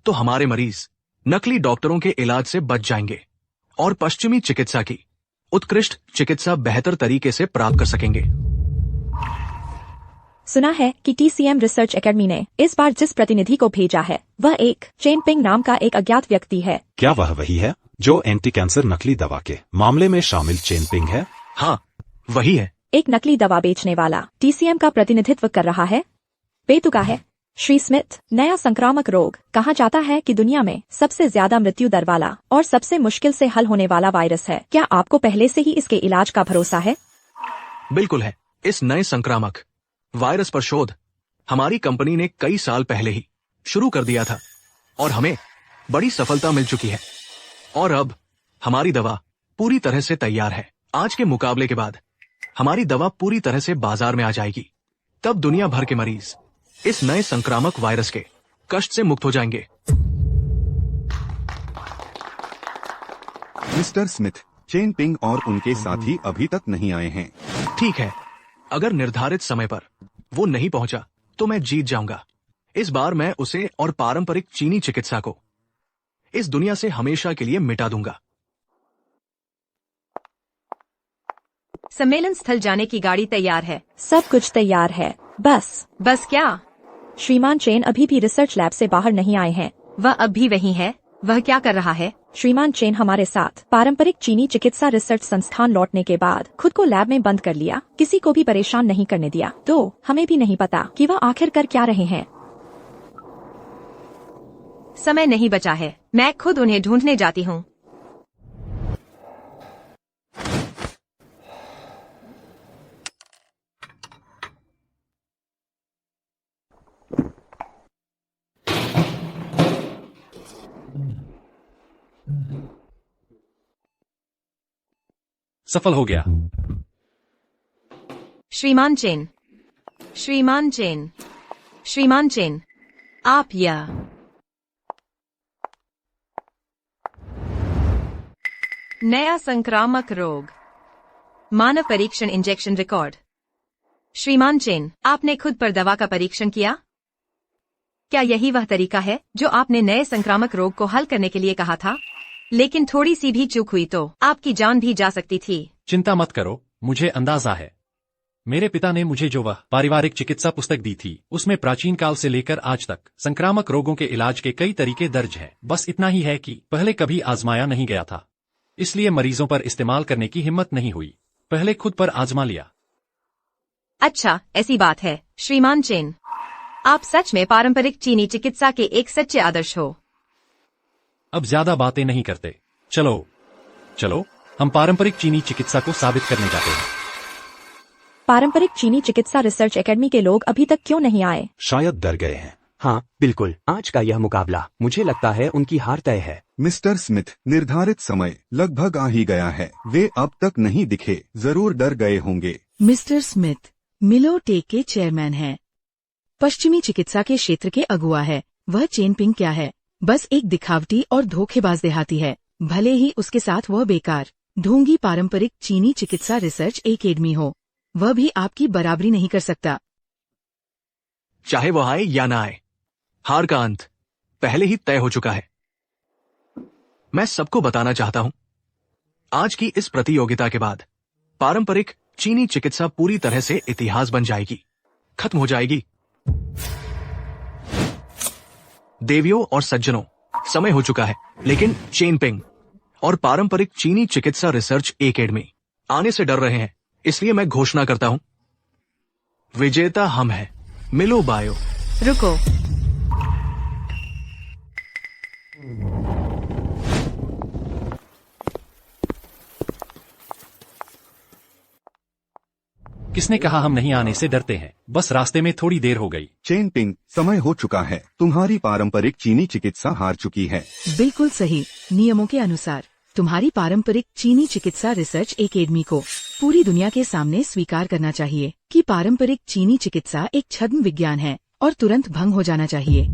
तो हमारे मरीज नकली डॉक्टरों के इलाज से बच जाएंगे और पश्चिमी चिकित्सा की उत्कृष्ट चिकित्सा बेहतर तरीके से प्राप्त कर सकेंगे। सुना है कि TCM रिसर्च एकेडमी ने इस बार जिस प्रतिनिधि को भेजा है वह एक चेन पिंग नाम का एक अज्ञात व्यक्ति है। क्या वह वही है जो एंटी कैंसर नकली दवा के मामले में शामिल चेन पिंग है? हाँ, वही है। एक नकली दवा बेचने वाला TCM का प्रतिनिधित्व कर रहा है। बेतुका है। श्री स्मिथ, नया संक्रामक रोग कहा जाता है कि दुनिया में सबसे ज्यादा मृत्यु दर वाला और सबसे मुश्किल से हल होने वाला वायरस है। क्या आपको पहले से ही इसके इलाज का भरोसा है? बिल्कुल है। इस नए संक्रामक वायरस पर शोध हमारी कंपनी ने कई साल पहले ही शुरू कर दिया था और हमें बड़ी सफलता मिल चुकी है और अब हमारी दवा पूरी तरह से तैयार है। आज के मुकाबले के बाद हमारी दवा पूरी तरह से बाजार में आ जाएगी। तब दुनिया भर के मरीज इस नए संक्रामक वायरस के कष्ट से मुक्त हो जाएंगे। मिस्टर स्मिथ, चेन पिंग और उनके साथी अभी तक नहीं आए हैं। ठीक है, अगर निर्धारित समय पर वो नहीं पहुंचा तो मैं जीत जाऊंगा। इस बार मैं उसे और पारंपरिक चीनी चिकित्सा को इस दुनिया से हमेशा के लिए मिटा दूंगा। सम्मेलन स्थल जाने की गाड़ी तैयार है। सब कुछ तैयार है, बस क्या? श्रीमान चेन अभी भी रिसर्च लैब से बाहर नहीं आए हैं। वह अब भी वही है। वह क्या कर रहा है? श्रीमान चेन हमारे साथ पारंपरिक चीनी चिकित्सा रिसर्च संस्थान लौटने के बाद खुद को लैब में बंद कर लिया, किसी को भी परेशान नहीं करने दिया। तो हमें भी नहीं पता कि वह आखिर कर क्या रहे हैं। समय नहीं बचा है, मैं खुद उन्हें ढूंढने जाती हूँ। सफल हो गया। श्रीमान चेन, श्रीमान चेन, श्रीमान चेन, आप यह नया संक्रामक रोग मानव परीक्षण इंजेक्शन रिकॉर्ड। श्रीमान चेन, आपने खुद पर दवा का परीक्षण किया? क्या यही वह तरीका है जो आपने नए संक्रामक रोग को हल करने के लिए कहा था? लेकिन थोड़ी सी भी चूक हुई तो आपकी जान भी जा सकती थी। चिंता मत करो, मुझे अंदाजा है। मेरे पिता ने मुझे जो वह पारिवारिक चिकित्सा पुस्तक दी थी उसमें प्राचीन काल से लेकर आज तक संक्रामक रोगों के इलाज के कई तरीके दर्ज हैं। बस इतना ही है कि पहले कभी आजमाया नहीं गया था, इसलिए मरीजों पर इस्तेमाल करने की हिम्मत नहीं हुई। पहले खुद पर आजमा लिया। अच्छा, ऐसी बात है। श्रीमान चेन, आप सच में पारंपरिक चीनी चिकित्सा के एक सच्चे आदर्श हो। अब ज्यादा बातें नहीं करते, चलो चलो हम पारंपरिक चीनी चिकित्सा को साबित करने जाते हैं। पारंपरिक चीनी चिकित्सा रिसर्च एकेडमी के लोग अभी तक क्यों नहीं आए? शायद डर गए हैं। हाँ बिल्कुल, आज का यह मुकाबला मुझे लगता है उनकी हार तय है। मिस्टर स्मिथ, निर्धारित समय लगभग आ ही गया है। वे अब तक नहीं दिखे, जरूर डर गए होंगे। मिस्टर स्मिथ मिलोटेक के चेयरमैन हैं। पश्चिमी चिकित्सा के क्षेत्र के अगुआ है। वह चेन पिंग क्या है? बस एक दिखावटी और धोखेबाज देहाती है। भले ही उसके साथ वह बेकार ढोंगी पारंपरिक चीनी चिकित्सा रिसर्च एकेडमी हो, वह भी आपकी बराबरी नहीं कर सकता। चाहे वो आए या ना आए, हार का अंत पहले ही तय हो चुका है। मैं सबको बताना चाहता हूं, आज की इस प्रतियोगिता के बाद पारंपरिक चीनी चिकित्सा पूरी तरह से इतिहास बन जाएगी, खत्म हो जाएगी। देवियों और सज्जनों, समय हो चुका है, लेकिन चेन पिंग और पारंपरिक चीनी चिकित्सा रिसर्च एकेडमी आने से डर रहे हैं, इसलिए मैं घोषणा करता हूं, विजेता हम हैं, मिलो बायो। रुको, किसने कहा हम नहीं आने से डरते हैं? बस रास्ते में थोड़ी देर हो गई। चेन पिंग, समय हो चुका है। तुम्हारी पारंपरिक चीनी चिकित्सा हार चुकी है। बिल्कुल सही। नियमों के अनुसार तुम्हारी पारंपरिक चीनी चिकित्सा रिसर्च एकेडमी को पूरी दुनिया के सामने स्वीकार करना चाहिए कि पारंपरिक चीनी चिकित्सा एक छद्म विज्ञान है और तुरंत भंग हो जाना चाहिए।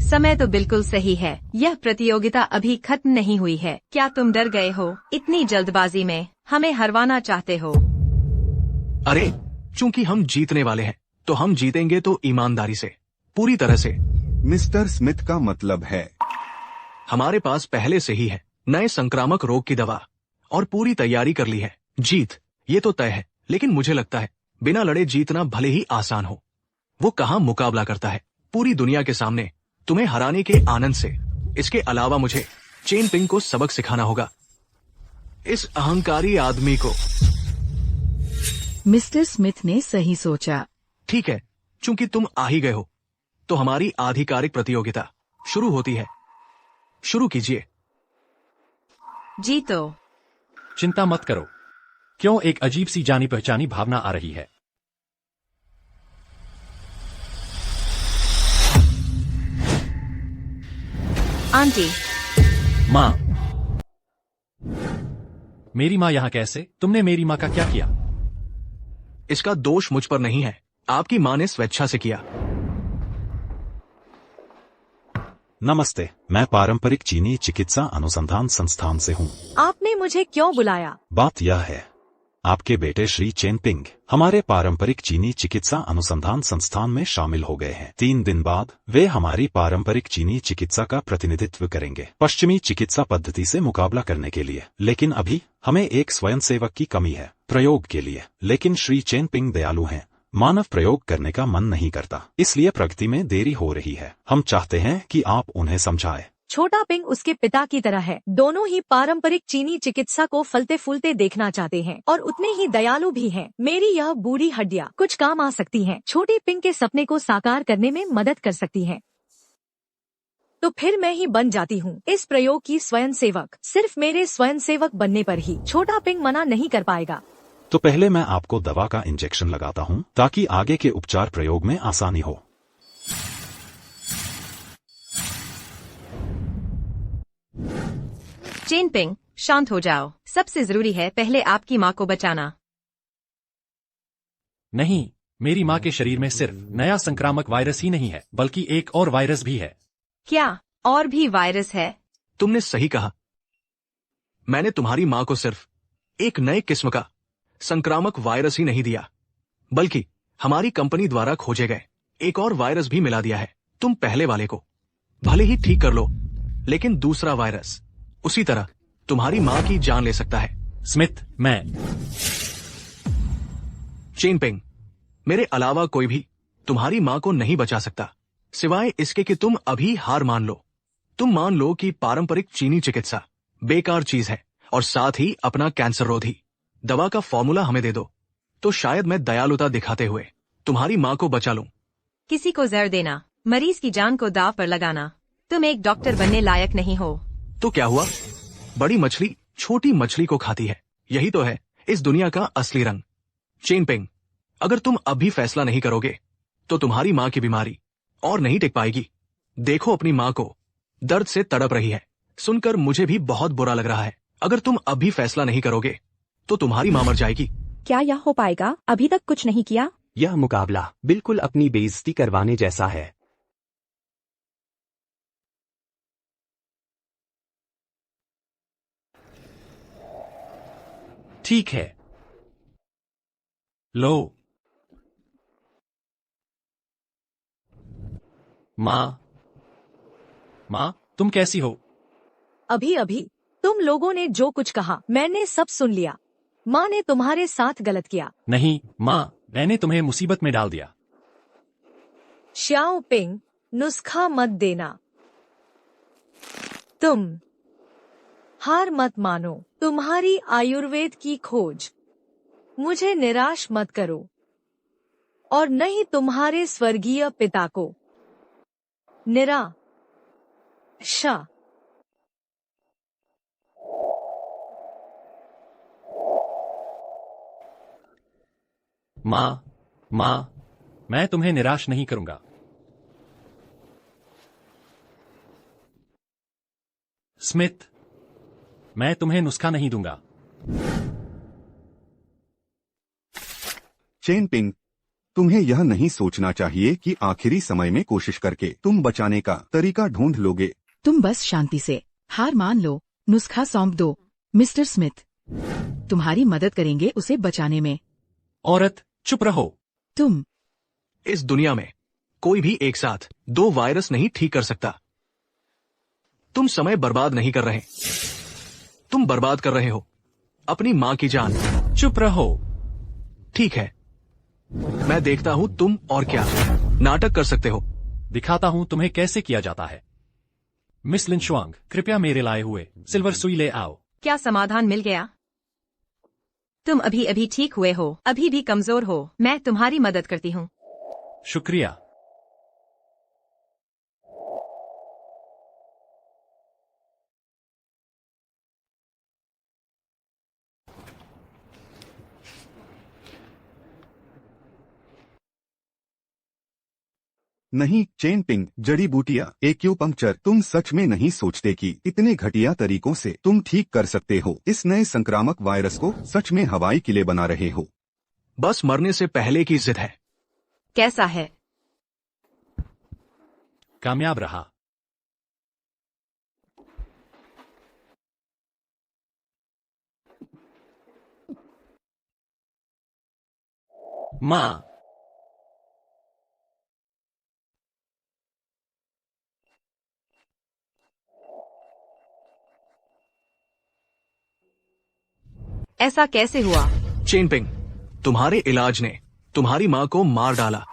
समय तो बिल्कुल सही है। यह प्रतियोगिता अभी खत्म नहीं हुई है। क्या तुम डर गए हो? इतनी जल्दबाजी में हमें हरवाना चाहते हो? अरे, चूंकि हम जीतने वाले हैं, तो हम जीतेंगे तो ईमानदारी से, पूरी तरह से। मिस्टर स्मिथ का मतलब है हमारे पास पहले से ही है नए संक्रामक रोग की दवा और पूरी तैयारी कर ली है। जीत ये तो तय है, लेकिन मुझे लगता है बिना लड़े जीतना भले ही आसान हो, वो कहाँ मुकाबला करता है पूरी दुनिया के सामने तुम्हें हराने के आनंद से। इसके अलावा मुझे चेन पिंग को सबक सिखाना होगा, इस अहंकारी आदमी को। मिस्टर स्मिथ ने सही सोचा। ठीक है, चूंकि तुम आ ही गए हो, तो हमारी आधिकारिक प्रतियोगिता शुरू होती है। शुरू कीजिए। जीतो। चिंता मत करो, क्यों एक अजीब सी जानी पहचानी भावना आ रही है। आंटी। माँ। मेरी माँ यहाँ कैसे? तुमने मेरी माँ का क्या किया? इसका दोष मुझ पर नहीं है, आपकी माँ ने स्वेच्छा से किया। नमस्ते, मैं पारंपरिक चीनी चिकित्सा अनुसंधान संस्थान से हूँ। आपने मुझे क्यों बुलाया? बात यह है, आपके बेटे श्री चेनपिंग हमारे पारंपरिक चीनी चिकित्सा अनुसंधान संस्थान में शामिल हो गए हैं। 3 दिन बाद वे हमारी पारंपरिक चीनी चिकित्सा का प्रतिनिधित्व करेंगे पश्चिमी चिकित्सा पद्धति से मुकाबला करने के लिए। लेकिन अभी हमें एक स्वयंसेवक की कमी है प्रयोग के लिए। लेकिन श्री चेनपिंग दयालु हैं, मानव प्रयोग करने का मन नहीं करता, इसलिए प्रगति में देरी हो रही है। हम चाहते हैं कि आप उन्हें समझाएं। छोटा पिंग उसके पिता की तरह है। दोनों ही पारंपरिक चीनी चिकित्सा को फलते फूलते देखना चाहते हैं और उतने ही दयालु भी हैं। मेरी यह बूढ़ी हड्डियां कुछ काम आ सकती हैं। छोटी पिंग के सपने को साकार करने में मदद कर सकती हैं। तो फिर मैं ही बन जाती हूँ इस प्रयोग की स्वयंसेवक। सिर्फ मेरे स्वयंसेवक बनने पर ही छोटा पिंग मना नहीं कर पाएगा। तो पहले मैं आपको दवा का इंजेक्शन लगाता हूँ ताकि आगे के उपचार प्रयोग में आसानी हो। चेनपिंग, शांत हो जाओ। सबसे जरूरी है पहले आपकी माँ को बचाना। नहीं, मेरी माँ के शरीर में सिर्फ नया संक्रामक वायरस ही नहीं है, बल्कि एक और वायरस भी है। क्या और भी वायरस है? तुमने सही कहा। मैंने तुम्हारी माँ को सिर्फ एक नए किस्म का संक्रामक वायरस ही नहीं दिया, बल्कि हमारी कंपनी द्वारा खोजे गए एक और वायरस भी मिला दिया है। तुम पहले वाले को भले ही ठीक कर लो, लेकिन दूसरा वायरस उसी तरह तुम्हारी माँ की जान ले सकता है। स्मिथ, मैं चेनपिंग, मेरे अलावा कोई भी तुम्हारी माँ को नहीं बचा सकता, सिवाय इसके कि तुम अभी हार मान लो। तुम मान लो कि पारंपरिक चीनी चिकित्सा बेकार चीज है और साथ ही अपना कैंसर रोधी दवा का फॉर्मूला हमें दे दो, तो शायद मैं दयालुता दिखाते हुए तुम्हारी माँ को बचा लूं। किसी को जहर देना, मरीज की जान को दांव पर लगाना, तुम एक डॉक्टर बनने लायक नहीं हो। तो क्या हुआ? बड़ी मछली छोटी मछली को खाती है। यही तो है इस दुनिया का असली रंग। चेनपिंग, अगर तुम अब भी फैसला नहीं करोगे तो तुम्हारी माँ की बीमारी और नहीं टिक पाएगी। देखो अपनी माँ को दर्द से तड़प रही है, सुनकर मुझे भी बहुत बुरा लग रहा है। अगर तुम अब भी फैसला नहीं करोगे तो तुम्हारी माँ मर जाएगी। क्या यह हो पाएगा? अभी तक कुछ नहीं किया। यह मुकाबला बिल्कुल अपनी बेइज्जती करवाने जैसा है। ठीक है, लो। माँ, तुम कैसी हो? अभी तुम लोगों ने जो कुछ कहा मैंने सब सुन लिया। माँ ने तुम्हारे साथ गलत किया। नहीं माँ, मैंने तुम्हें मुसीबत में डाल दिया। श्याओ पिंग, नुस्खा मत देना। तुम हार मत मानो। तुम्हारी आयुर्वेद की खोज मुझे निराश मत करो, और न ही तुम्हारे स्वर्गीय पिता को निराशा। माँ, मैं तुम्हें निराश नहीं करूंगा। स्मिथ, मैं तुम्हें नुस्खा नहीं दूंगा। चेनपिंग, तुम्हें यह नहीं सोचना चाहिए कि आखिरी समय में कोशिश करके तुम बचाने का तरीका ढूंढ लोगे। तुम बस शांति से हार मान लो, नुस्खा सौंप दो। मिस्टर स्मिथ, तुम्हारी मदद करेंगे उसे बचाने में। औरत, चुप रहो। तुम इस दुनिया में कोई भी एक साथ 2 वायरस नहीं ठीक कर सकता। तुम समय बर्बाद नहीं कर रहे, तुम बर्बाद कर रहे हो अपनी माँ की जान। चुप रहो। ठीक है, मैं देखता हूँ तुम और क्या नाटक कर सकते हो। दिखाता हूँ तुम्हें कैसे किया जाता है। मिस लिन शुआंग, कृपया मेरे लाए हुए सिल्वर सुई ले आओ। क्या समाधान मिल गया? तुम अभी ठीक हुए हो, अभी भी कमजोर हो। मैं तुम्हारी मदद करती हूँ। शुक्रिया। नहीं चेनपिंग, जड़ी बूटियाँ, एक्यूपंक्चर, तुम सच में नहीं सोचते कि इतने घटिया तरीकों से तुम ठीक कर सकते हो। इस नए संक्रामक वायरस को सच में हवाई किले बना रहे हो। बस मरने से पहले की जिद है। कैसा है? कामयाब रहा। माँ, ऐसा कैसे हुआ? चेनपिंग, तुम्हारे इलाज ने तुम्हारी माँ को मार डाला।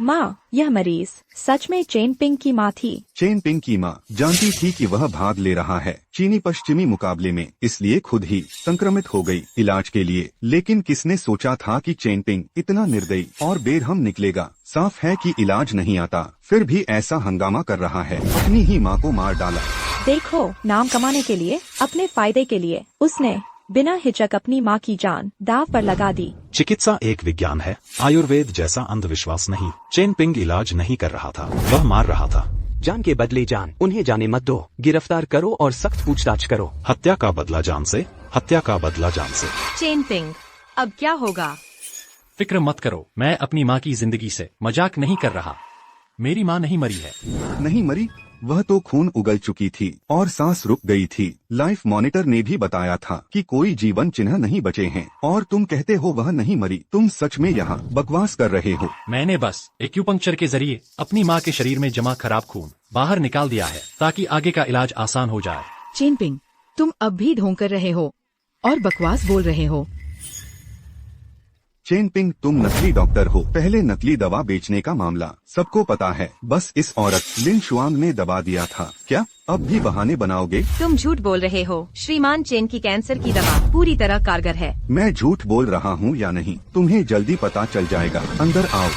माँ, यह मरीज सच में चेन पिंग की माँ थी। चेन पिंग की माँ जानती थी कि वह भाग ले रहा है चीनी पश्चिमी मुकाबले में, इसलिए खुद ही संक्रमित हो गई इलाज के लिए। लेकिन किसने सोचा था कि चेन पिंग इतना निर्दयी और बेरहम निकलेगा। साफ है कि इलाज नहीं आता, फिर भी ऐसा हंगामा कर रहा है, अपनी ही माँ को मार डाला। देखो, नाम कमाने के लिए, अपने फायदे के लिए उसने बिना हिचक अपनी माँ की जान दाव पर लगा दी। चिकित्सा एक विज्ञान है, आयुर्वेद जैसा अंधविश्वास नहीं। चेन पिंग इलाज नहीं कर रहा था, वह मार रहा था। जान के बदले जान, उन्हें जाने मत दो, गिरफ्तार करो और सख्त पूछताछ करो। हत्या का बदला जान से, हत्या का बदला जान से। चेन पिंग, अब क्या होगा? फिक्र मत करो, मैं अपनी माँ की जिंदगी से मजाक नहीं कर रहा। मेरी माँ नहीं मरी है। नहीं मरी? वह तो खून उगल चुकी थी और सांस रुक गई थी। लाइफ मॉनिटर ने भी बताया था कि कोई जीवन चिन्ह नहीं बचे हैं, और तुम कहते हो वह नहीं मरी। तुम सच में यहाँ बकवास कर रहे हो। मैंने बस एक्यूपंक्चर के जरिए अपनी माँ के शरीर में जमा खराब खून बाहर निकाल दिया है, ताकि आगे का इलाज आसान हो जाए। चेनपिंग, तुम अब भी ढोंग कर रहे हो और बकवास बोल रहे हो। चेन पिंग, तुम नकली डॉक्टर हो। पहले नकली दवा बेचने का मामला सबको पता है, बस इस औरत लिन शुआंग ने दबा दिया था। क्या अब भी बहाने बनाओगे? तुम झूठ बोल रहे हो। श्रीमान चेन की कैंसर की दवा पूरी तरह कारगर है। मैं झूठ बोल रहा हूँ या नहीं, तुम्हें जल्दी पता चल जाएगा। अंदर आओ।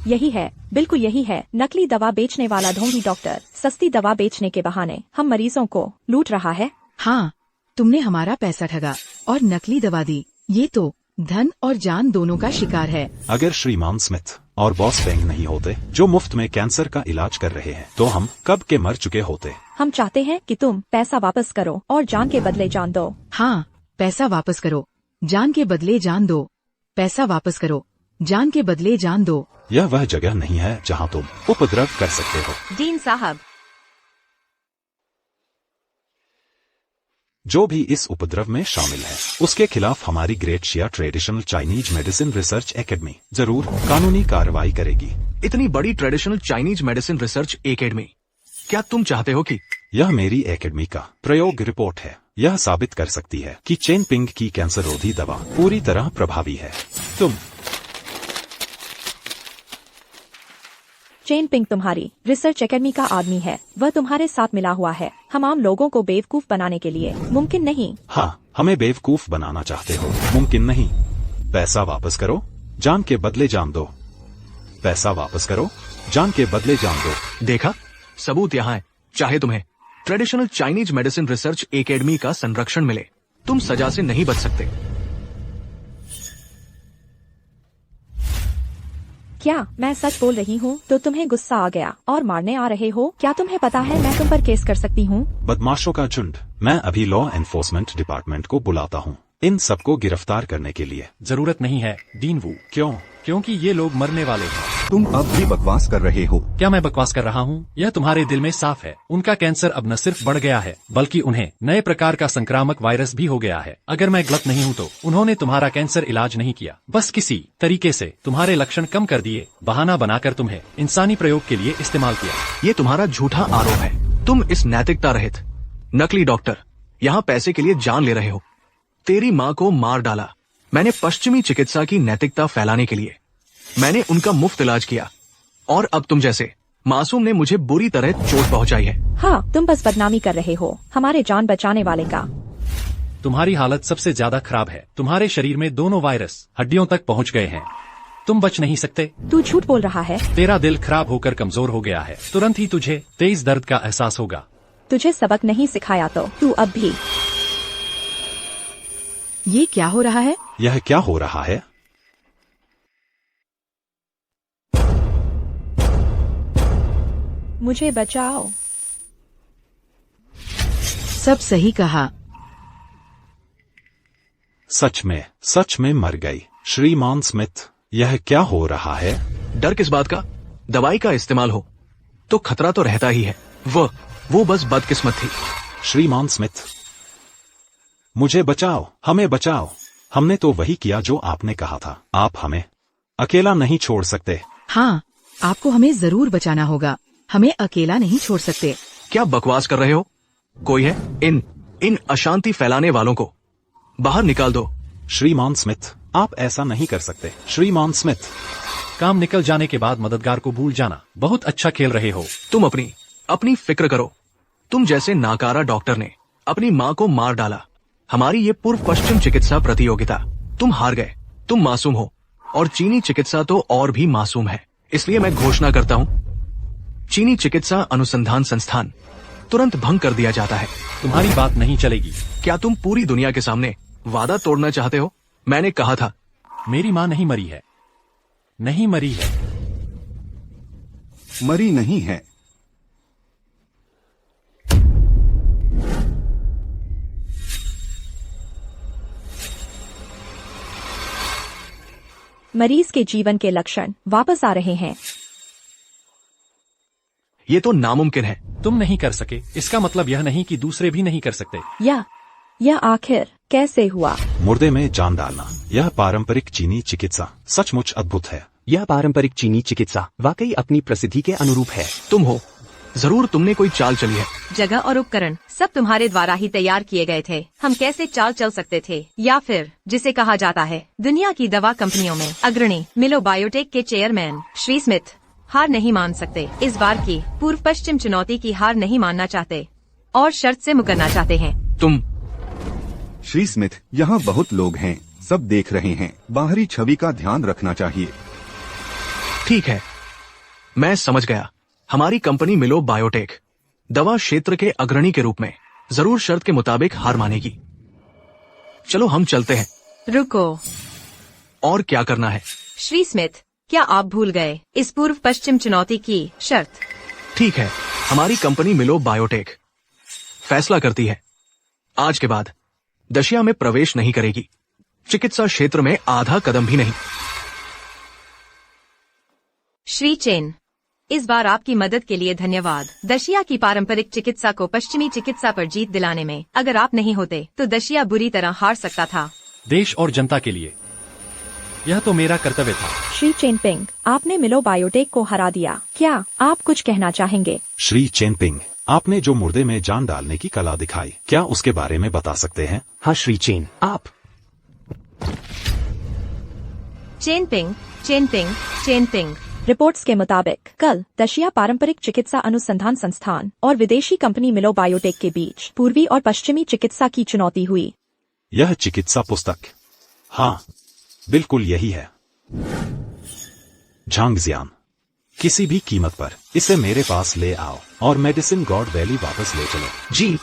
यही है, बिल्कुल यही है, नकली दवा बेचने वाला ढोंगी डॉक्टर। सस्ती दवा बेचने के बहाने हम मरीजों को लूट रहा है। हाँ, तुमने हमारा पैसा ठगा और नकली दवा दी। ये तो धन और जान दोनों का शिकार है। अगर श्रीमान स्मिथ और बॉस पेंग नहीं होते, जो मुफ्त में कैंसर का इलाज कर रहे हैं, तो हम कब के मर चुके होते। हम चाहते हैं कि तुम पैसा वापस करो और जान के बदले जान दो। हाँ, पैसा वापस करो, जान के बदले जान दो। पैसा वापस करो, जान के बदले जान दो। यह वह जगह नहीं है जहाँ तुम उपद्रव कर सकते हो। डीन साहब, जो भी इस उपद्रव में शामिल है, उसके खिलाफ हमारी great Xia traditional Chinese medicine research academy जरूर कानूनी कार्रवाई करेगी। इतनी बड़ी traditional Chinese medicine research academy, क्या तुम चाहते हो कि? यह मेरी एकेडमी का प्रयोग रिपोर्ट है। यह साबित कर सकती है कि चेन पिंग की कैंसर रोधी दवा पूरी तरह प्रभावी है। तुम चेन पिंग तुम्हारी रिसर्च एकेडमी का आदमी है, वह तुम्हारे साथ मिला हुआ है हम आम लोगों को बेवकूफ बनाने के लिए। मुमकिन नहीं। हाँ, हमें बेवकूफ बनाना चाहते हो, मुमकिन नहीं। पैसा वापस करो, जान के बदले जान दो। पैसा वापस करो, जान के बदले जान दो। देखा, सबूत यहाँ है। चाहे तुम्हें traditional Chinese medicine research academy का संरक्षण मिले, तुम सजा से नहीं बच सकते। क्या मैं सच बोल रही हूँ तो तुम्हें गुस्सा आ गया और मारने आ रहे हो? क्या तुम्हें पता है मैं तुम पर केस कर सकती हूँ? बदमाशों का झुंड। मैं अभी लॉ एनफोर्समेंट डिपार्टमेंट को बुलाता हूँ इन सबको गिरफ्तार करने के लिए। जरूरत नहीं है डीन वू। क्यों? क्योंकि ये लोग मरने वाले हैं। तुम अब भी बकवास कर रहे हो। क्या मैं बकवास कर रहा हूँ? यह तुम्हारे दिल में साफ है। उनका कैंसर अब न सिर्फ बढ़ गया है, बल्कि उन्हें नए प्रकार का संक्रामक वायरस भी हो गया है। अगर मैं गलत नहीं हूँ तो उन्होंने तुम्हारा कैंसर इलाज नहीं किया, बस किसी तरीके से तुम्हारे लक्षण कम कर दिए, बहाना बनाकर तुम्हें इंसानी प्रयोग के लिए इस्तेमाल किया। ये तुम्हारा झूठा आरोप है। तुम इस नैतिकता रहित नकली डॉक्टर यहाँ पैसे के लिए जान ले रहे हो। तेरी माँ को मार डाला मैंने पश्चिमी चिकित्सा की नैतिकता फैलाने के लिए। मैंने उनका मुफ्त इलाज किया और अब तुम जैसे मासूम ने मुझे बुरी तरह चोट पहुंचाई है। हाँ, तुम बस बदनामी कर रहे हो हमारे जान बचाने वाले का। तुम्हारी हालत सबसे ज्यादा खराब है। तुम्हारे शरीर में दोनों वायरस हड्डियों तक पहुंच गए हैं, तुम बच नहीं सकते। तू झूठ बोल रहा है। तेरा दिल खराब होकर कमजोर हो गया है, तुरंत ही तुझे तेज दर्द का एहसास होगा। तुझे सबक नहीं सिखाया तो तू अब भी। ये क्या हो रहा है? यह क्या हो रहा है? मुझे बचाओ। सब सही कहा। सच में मर गई। श्रीमान स्मिथ, यह क्या हो रहा है? डर किस बात का? दवाई का इस्तेमाल हो तो खतरा तो रहता ही है। वो बस बदकिस्मत थी। श्रीमान स्मिथ, मुझे बचाओ, हमें बचाओ। हमने तो वही किया जो आपने कहा था। आप हमें अकेला नहीं छोड़ सकते। हाँ, आपको हमें जरूर बचाना होगा। हमें अकेला नहीं छोड़ सकते। क्या बकवास कर रहे हो? कोई है? इन अशांति फैलाने वालों को बाहर निकाल दो। श्रीमान स्मिथ, आप ऐसा नहीं कर सकते। श्रीमान स्मिथ, काम निकल जाने के बाद मददगार को भूल जाना। बहुत अच्छा खेल रहे हो। तुम अपनी फिक्र करो। तुम जैसे नाकारा डॉक्टर ने अपनी माँ को मार डाला। हमारी ये पूर्व पश्चिम चिकित्सा प्रतियोगिता तुम हार गए। तुम मासूम हो और चीनी चिकित्सा तो और भी मासूम है। इसलिए मैं घोषणा करता हूँ, चीनी चिकित्सा अनुसंधान संस्थान तुरंत भंग कर दिया जाता है। तुम्हारी बात नहीं चलेगी। क्या तुम पूरी दुनिया के सामने वादा तोड़ना चाहते हो? मैंने कहा था। मेरी माँ नहीं मरी है। नहीं मरी है। मरी नहीं है। मरीज के जीवन के लक्षण वापस आ रहे हैं। ये तो नामुमकिन है। तुम नहीं कर सके, इसका मतलब यह नहीं कि दूसरे भी नहीं कर सकते। यह आखिर कैसे हुआ? मुर्दे में जान डालना, यह पारंपरिक चीनी चिकित्सा सचमुच अद्भुत है। यह पारंपरिक चीनी चिकित्सा वाकई अपनी प्रसिद्धि के अनुरूप है। तुम हो, जरूर तुमने कोई चाल चली है। जगह और उपकरण सब तुम्हारे द्वारा ही तैयार किए गए थे। हम कैसे चाल चल सकते थे? या फिर जिसे कहा जाता है दुनिया की दवा कंपनियों में अग्रणी मिलो बायोटेक के चेयरमैन श्री स्मिथ हार नहीं मान सकते। इस बार की पूर्व पश्चिम चुनौती की हार नहीं मानना चाहते और शर्त से मुकरना चाहते हैं। तुम श्री स्मिथ, यहाँ बहुत लोग हैं, सब देख रहे हैं। बाहरी छवि का ध्यान रखना चाहिए। ठीक है, मैं समझ गया। हमारी कंपनी मिलो बायोटेक दवा क्षेत्र के अग्रणी के रूप में जरूर शर्त के मुताबिक हार मानेगी। चलो हम चलते हैं। रुको, और क्या करना है? श्री स्मिथ, क्या आप भूल गए इस पूर्व पश्चिम चुनौती की शर्त? ठीक है, हमारी कंपनी मिलो बायोटेक फैसला करती है, आज के बाद दशिया में प्रवेश नहीं करेगी। चिकित्सा क्षेत्र में आधा कदम भी नहीं। श्री चेन, इस बार आपकी मदद के लिए धन्यवाद। दशिया की पारंपरिक चिकित्सा को पश्चिमी चिकित्सा पर जीत दिलाने में अगर आप नहीं होते तो दशिया बुरी तरह हार सकता था। देश और जनता के लिए यह तो मेरा कर्तव्य था। श्री चेनपिंग, आपने मिलो बायोटेक को हरा दिया। क्या आप कुछ कहना चाहेंगे? श्री चेनपिंग, आपने जो मुर्दे में जान डालने की कला दिखाई, क्या उसके बारे में बता सकते हैं? हाँ श्री चेन, आप चेनपिंग। रिपोर्ट्स के मुताबिक कल दशिया पारंपरिक चिकित्सा अनुसंधान संस्थान और विदेशी कंपनी मिलो बायोटेक के बीच पूर्वी और पश्चिमी चिकित्सा की चुनौती हुई। यह चिकित्सा पुस्तक, हाँ बिल्कुल यही है। झांगजियान, किसी भी कीमत पर इसे मेरे पास ले आओ और मेडिसिन गॉड वैली वापस ले चलो। जी।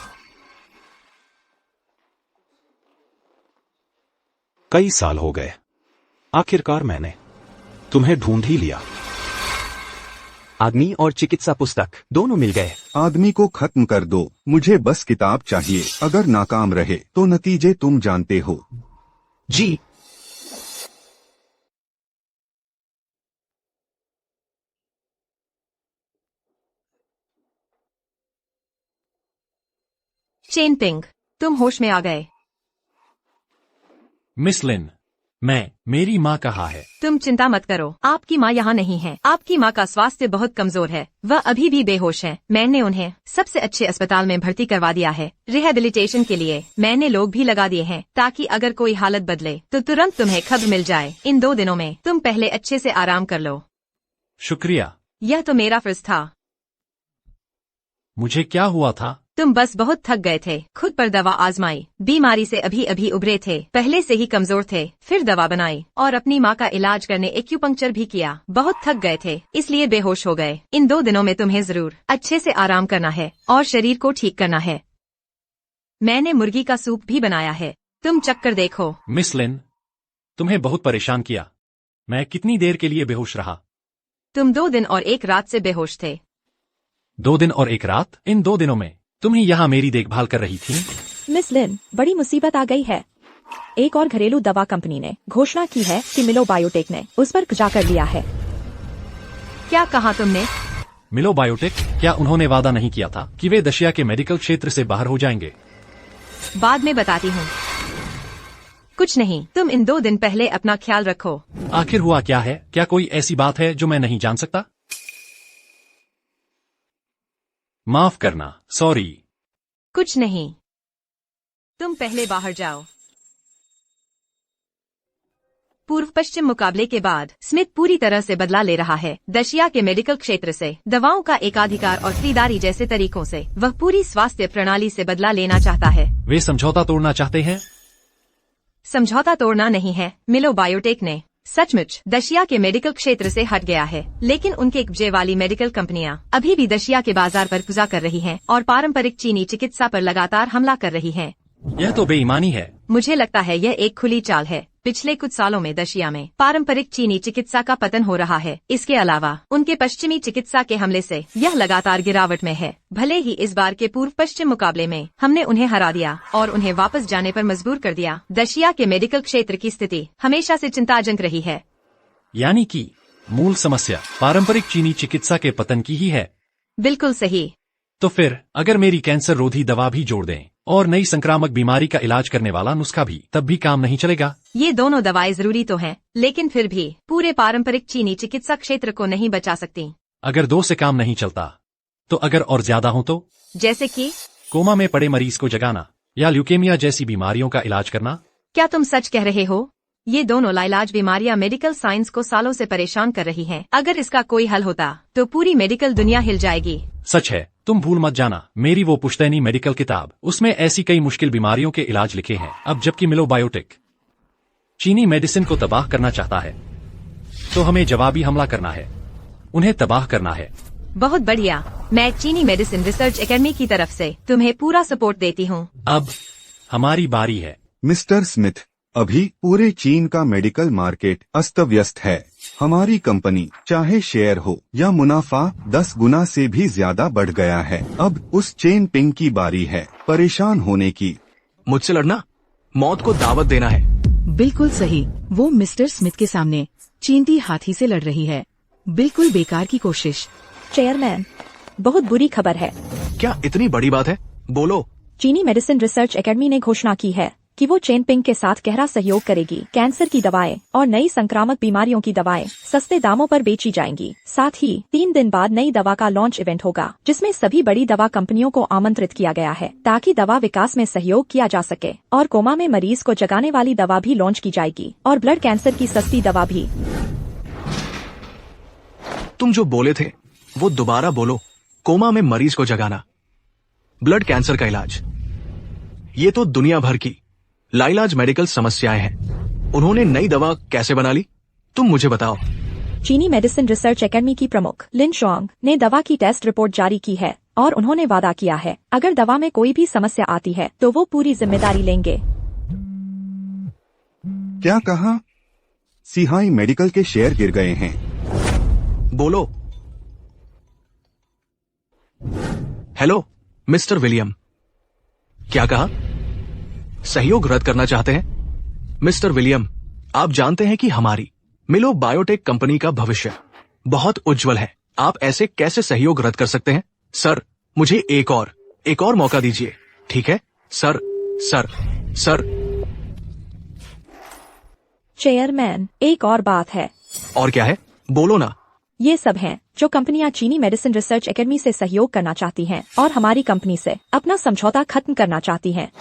कई साल हो गए, आखिरकार मैंने तुम्हें ढूंढ ही लिया। आदमी और चिकित्सा पुस्तक दोनों मिल गए। आदमी को खत्म कर दो, मुझे बस किताब चाहिए। अगर नाकाम रहे तो नतीजे तुम जानते हो। जी। चेनपिंग, तुम होश में आ गए। मिस लिन, मेरी माँ कहाँ है? तुम चिंता मत करो, आपकी माँ यहाँ नहीं है। आपकी माँ का स्वास्थ्य बहुत कमजोर है, वह अभी भी बेहोश है। मैंने उन्हें सबसे अच्छे अस्पताल में भर्ती करवा दिया है। रिहेबिलिटेशन के लिए मैंने लोग भी लगा दिए हैं, ताकि अगर कोई हालत बदले तो तुरंत तुम्हें खबर मिल जाए। इन 2 दिनों में तुम पहले अच्छे से आराम कर लो। शुक्रिया। यह तो मेरा फर्ज था। मुझे क्या हुआ था? तुम बस बहुत थक गए थे, खुद पर दवा आजमाई, बीमारी से अभी अभी उभरे थे, पहले से ही कमजोर थे, फिर दवा बनाई और अपनी माँ का इलाज करने एक्यूपंक्चर भी किया। बहुत थक गए थे, इसलिए बेहोश हो गए। इन 2 दिनों में तुम्हें जरूर अच्छे से आराम करना है और शरीर को ठीक करना है। मैंने मुर्गी का सूप भी बनाया है, तुम चक्कर देखो। मिस लिन, तुम्हें बहुत परेशान किया। मैं कितनी देर के लिए बेहोश रहा? तुम 2 दिन और 1 रात से बेहोश थे। 2 दिन और 1 रात? इन 2 दिनों में तुम ही यहाँ मेरी देखभाल कर रही थी। मिस लिन, बड़ी मुसीबत आ गई है। एक और घरेलू दवा कंपनी ने घोषणा की है कि मिलो बायोटेक ने उस पर कब्जा कर लिया है। क्या कहा तुमने? मिलो बायोटेक? क्या उन्होंने वादा नहीं किया था कि वे दशिया के मेडिकल क्षेत्र से बाहर हो जाएंगे? बाद में बताती हूँ। कुछ नहीं, तुम इन 2 दिन पहले अपना ख्याल रखो। आखिर हुआ क्या है? क्या कोई ऐसी बात है जो मैं नहीं जान सकता? माफ करना, सॉरी। कुछ नहीं, तुम पहले बाहर जाओ। पूर्व पश्चिम मुकाबले के बाद स्मिथ पूरी तरह से बदला ले रहा है। दशिया के मेडिकल क्षेत्र से, दवाओं का एकाधिकार और खरीदारी जैसे तरीकों से वह पूरी स्वास्थ्य प्रणाली से बदला लेना चाहता है। वे समझौता तोड़ना चाहते हैं? समझौता तोड़ना नहीं है, मिलो बायोटेक ने सचमुच दशिया के मेडिकल क्षेत्र से हट गया है, लेकिन उनके कब्जे वाली मेडिकल कंपनियां अभी भी दशिया के बाजार पर कब्जा कर रही हैं और पारंपरिक चीनी चिकित्सा पर लगातार हमला कर रही हैं। यह तो बेईमानी है। मुझे लगता है यह एक खुली चाल है। पिछले कुछ सालों में दशिया में पारंपरिक चीनी चिकित्सा का पतन हो रहा है। इसके अलावा उनके पश्चिमी चिकित्सा के हमले से यह लगातार गिरावट में है। भले ही इस बार के पूर्व पश्चिम मुकाबले में हमने उन्हें हरा दिया और उन्हें वापस जाने पर मजबूर कर दिया, दशिया के मेडिकल क्षेत्र की स्थिति हमेशा से चिंताजनक रही है। यानी कि मूल समस्या पारंपरिक चीनी चिकित्सा के पतन की ही है। बिल्कुल सही। तो फिर अगर मेरी कैंसर रोधी दवा भी जोड़ दें और नई संक्रामक बीमारी का इलाज करने वाला नुस्खा भी, तब भी काम नहीं चलेगा? ये दोनों दवाएं जरूरी तो हैं, लेकिन फिर भी पूरे पारंपरिक चीनी चिकित्सा क्षेत्र को नहीं बचा सकती। अगर 2 से काम नहीं चलता तो अगर और ज्यादा हो तो? जैसे कि कोमा में पड़े मरीज को जगाना या ल्यूकेमिया जैसी बीमारियों का इलाज करना। क्या तुम सच कह रहे हो? ये दोनों लाइलाज बीमारियां मेडिकल साइंस को सालों से परेशान कर रही हैं। अगर इसका कोई हल होता तो पूरी मेडिकल दुनिया हिल जाएगी। सच है, तुम भूल मत जाना मेरी वो पुश्तैनी मेडिकल किताब, उसमें ऐसी कई मुश्किल बीमारियों के इलाज लिखे हैं। अब जबकि मिलो बायोटेक चीनी मेडिसिन को तबाह करना चाहता है, तो हमें जवाबी हमला करना है, उन्हें तबाह करना है। बहुत बढ़िया, मैं चीनी मेडिसिन रिसर्च एकेडमी की तरफ से तुम्हें पूरा सपोर्ट देती हूँ। अब हमारी बारी है। मिस्टर स्मिथ, अभी पूरे चीन का मेडिकल मार्केट अस्त व्यस्त है। हमारी कंपनी चाहे शेयर हो या मुनाफा 10 गुना से भी ज्यादा बढ़ गया है। अब उस चेन पिंग की बारी है परेशान होने की। मुझसे लड़ना, मौत को दावत देना है। बिल्कुल सही। वो मिस्टर स्मिथ के सामने चींटी हाथी से लड़ रही है। बिल्कुल बेकार की कोशिश। चेयरमैन, बहुत बुरी खबर है। क्या इतनी बड़ी बात है? बोलो। चीनी मेडिसिन रिसर्च एकेडमी ने घोषणा की है कि वो चेनपिंग के साथ गहरा सहयोग करेगी। कैंसर की दवाएं और नई संक्रामक बीमारियों की दवाएं सस्ते दामों पर बेची जाएंगी। साथ ही 3 दिन बाद नई दवा का लॉन्च इवेंट होगा, जिसमें सभी बड़ी दवा कंपनियों को आमंत्रित किया गया है ताकि दवा विकास में सहयोग किया जा सके। और कोमा में मरीज को जगाने वाली दवा भी लॉन्च की जाएगी और ब्लड कैंसर की सस्ती दवा भी। तुम जो बोले थे वो दोबारा बोलो। कोमा में मरीज को जगाना, ब्लड कैंसर का इलाज, ये तो दुनिया भर की लाइलाज मेडिकल समस्याएं हैं। उन्होंने नई दवा कैसे बना ली? तुम मुझे बताओ। चीनी मेडिसिन रिसर्च एकेडमी की प्रमुख लिन शुआंग ने दवा की टेस्ट रिपोर्ट जारी की है और उन्होंने वादा किया है अगर दवा में कोई भी समस्या आती है तो वो पूरी जिम्मेदारी लेंगे। क्या कहा? सिहाई मेडिकल के शेयर गिर गए हैं। बोलो। हेलो मिस्टर विलियम, क्या कहा? सहयोग रद्द करना चाहते हैं? मिस्टर विलियम, आप जानते हैं कि हमारी मिलो बायोटेक कंपनी का भविष्य बहुत उज्जवल है। आप ऐसे कैसे सहयोग रद्द कर सकते हैं? सर, मुझे एक और मौका दीजिए, ठीक है? सर। चेयरमैन, एक और बात है। और क्या है? बोलो ना। ये सब हैं जो कंपनियां चीनी मेडिसिन रिसर्च एकेडमी से सहयोग करना चाहती हैं और हमारी कंपनी से अपना समझौता खत्म करना चाहती हैं।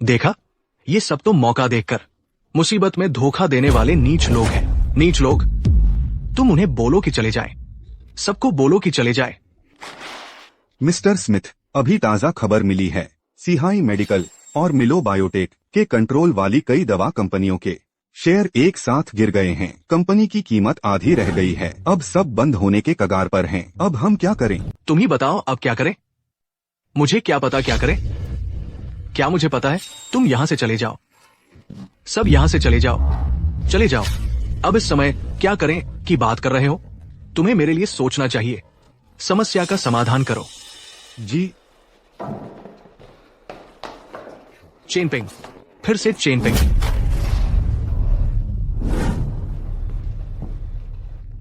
देखा, ये सब तो मौका देखकर मुसीबत में धोखा देने वाले नीच लोग हैं। नीच लोग। तुम उन्हें बोलो कि चले जाएं। सबको बोलो कि चले जाएं। मिस्टर स्मिथ, अभी ताज़ा खबर मिली है। सिहाई मेडिकल और मिलो बायोटेक के कंट्रोल वाली कई दवा कंपनियों के शेयर एक साथ गिर गए हैं। कंपनी की कीमत आधी रह गई है। अब सब बंद होने के कगार पर हैं। अब हम क्या करें? तुम ही बताओ अब क्या करें? मुझे क्या पता क्या करें? क्या मुझे पता है? तुम यहां से चले जाओ। सब यहां से चले जाओ। चले जाओ। अब इस समय क्या करें की बात कर रहे हो? तुम्हें मेरे लिए सोचना चाहिए। समस्या का समाधान करो। जी। चेन पिंग, फिर से चेन पिंग।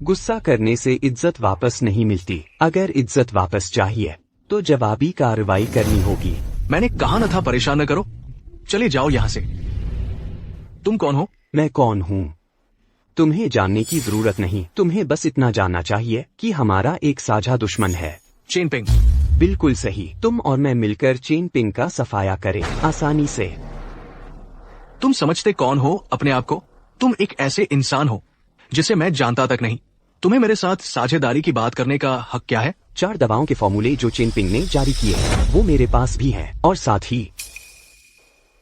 गुस्सा करने से इज्जत वापस नहीं मिलती। अगर इज्जत वापस चाहिए तो जवाबी कार्रवाई करनी होगी। मैंने कहा न था परेशान न करो। चले जाओ यहाँ से। तुम कौन हो? मैं कौन हूँ तुम्हें जानने की जरूरत नहीं। तुम्हें बस इतना जानना चाहिए कि हमारा एक साझा दुश्मन है। चेनपिंग। बिल्कुल सही। तुम और मैं मिलकर चेनपिंग का सफाया करें आसानी से। तुम समझते कौन हो अपने आप को? तुम एक ऐसे इंसान हो जिसे मैं जानता तक नहीं। तुम्हें मेरे साथ साझेदारी की बात करने का हक क्या है? 4 दवाओं के फॉर्मूले जो चेनपिंग ने जारी किए हैं वो मेरे पास भी हैं और साथ ही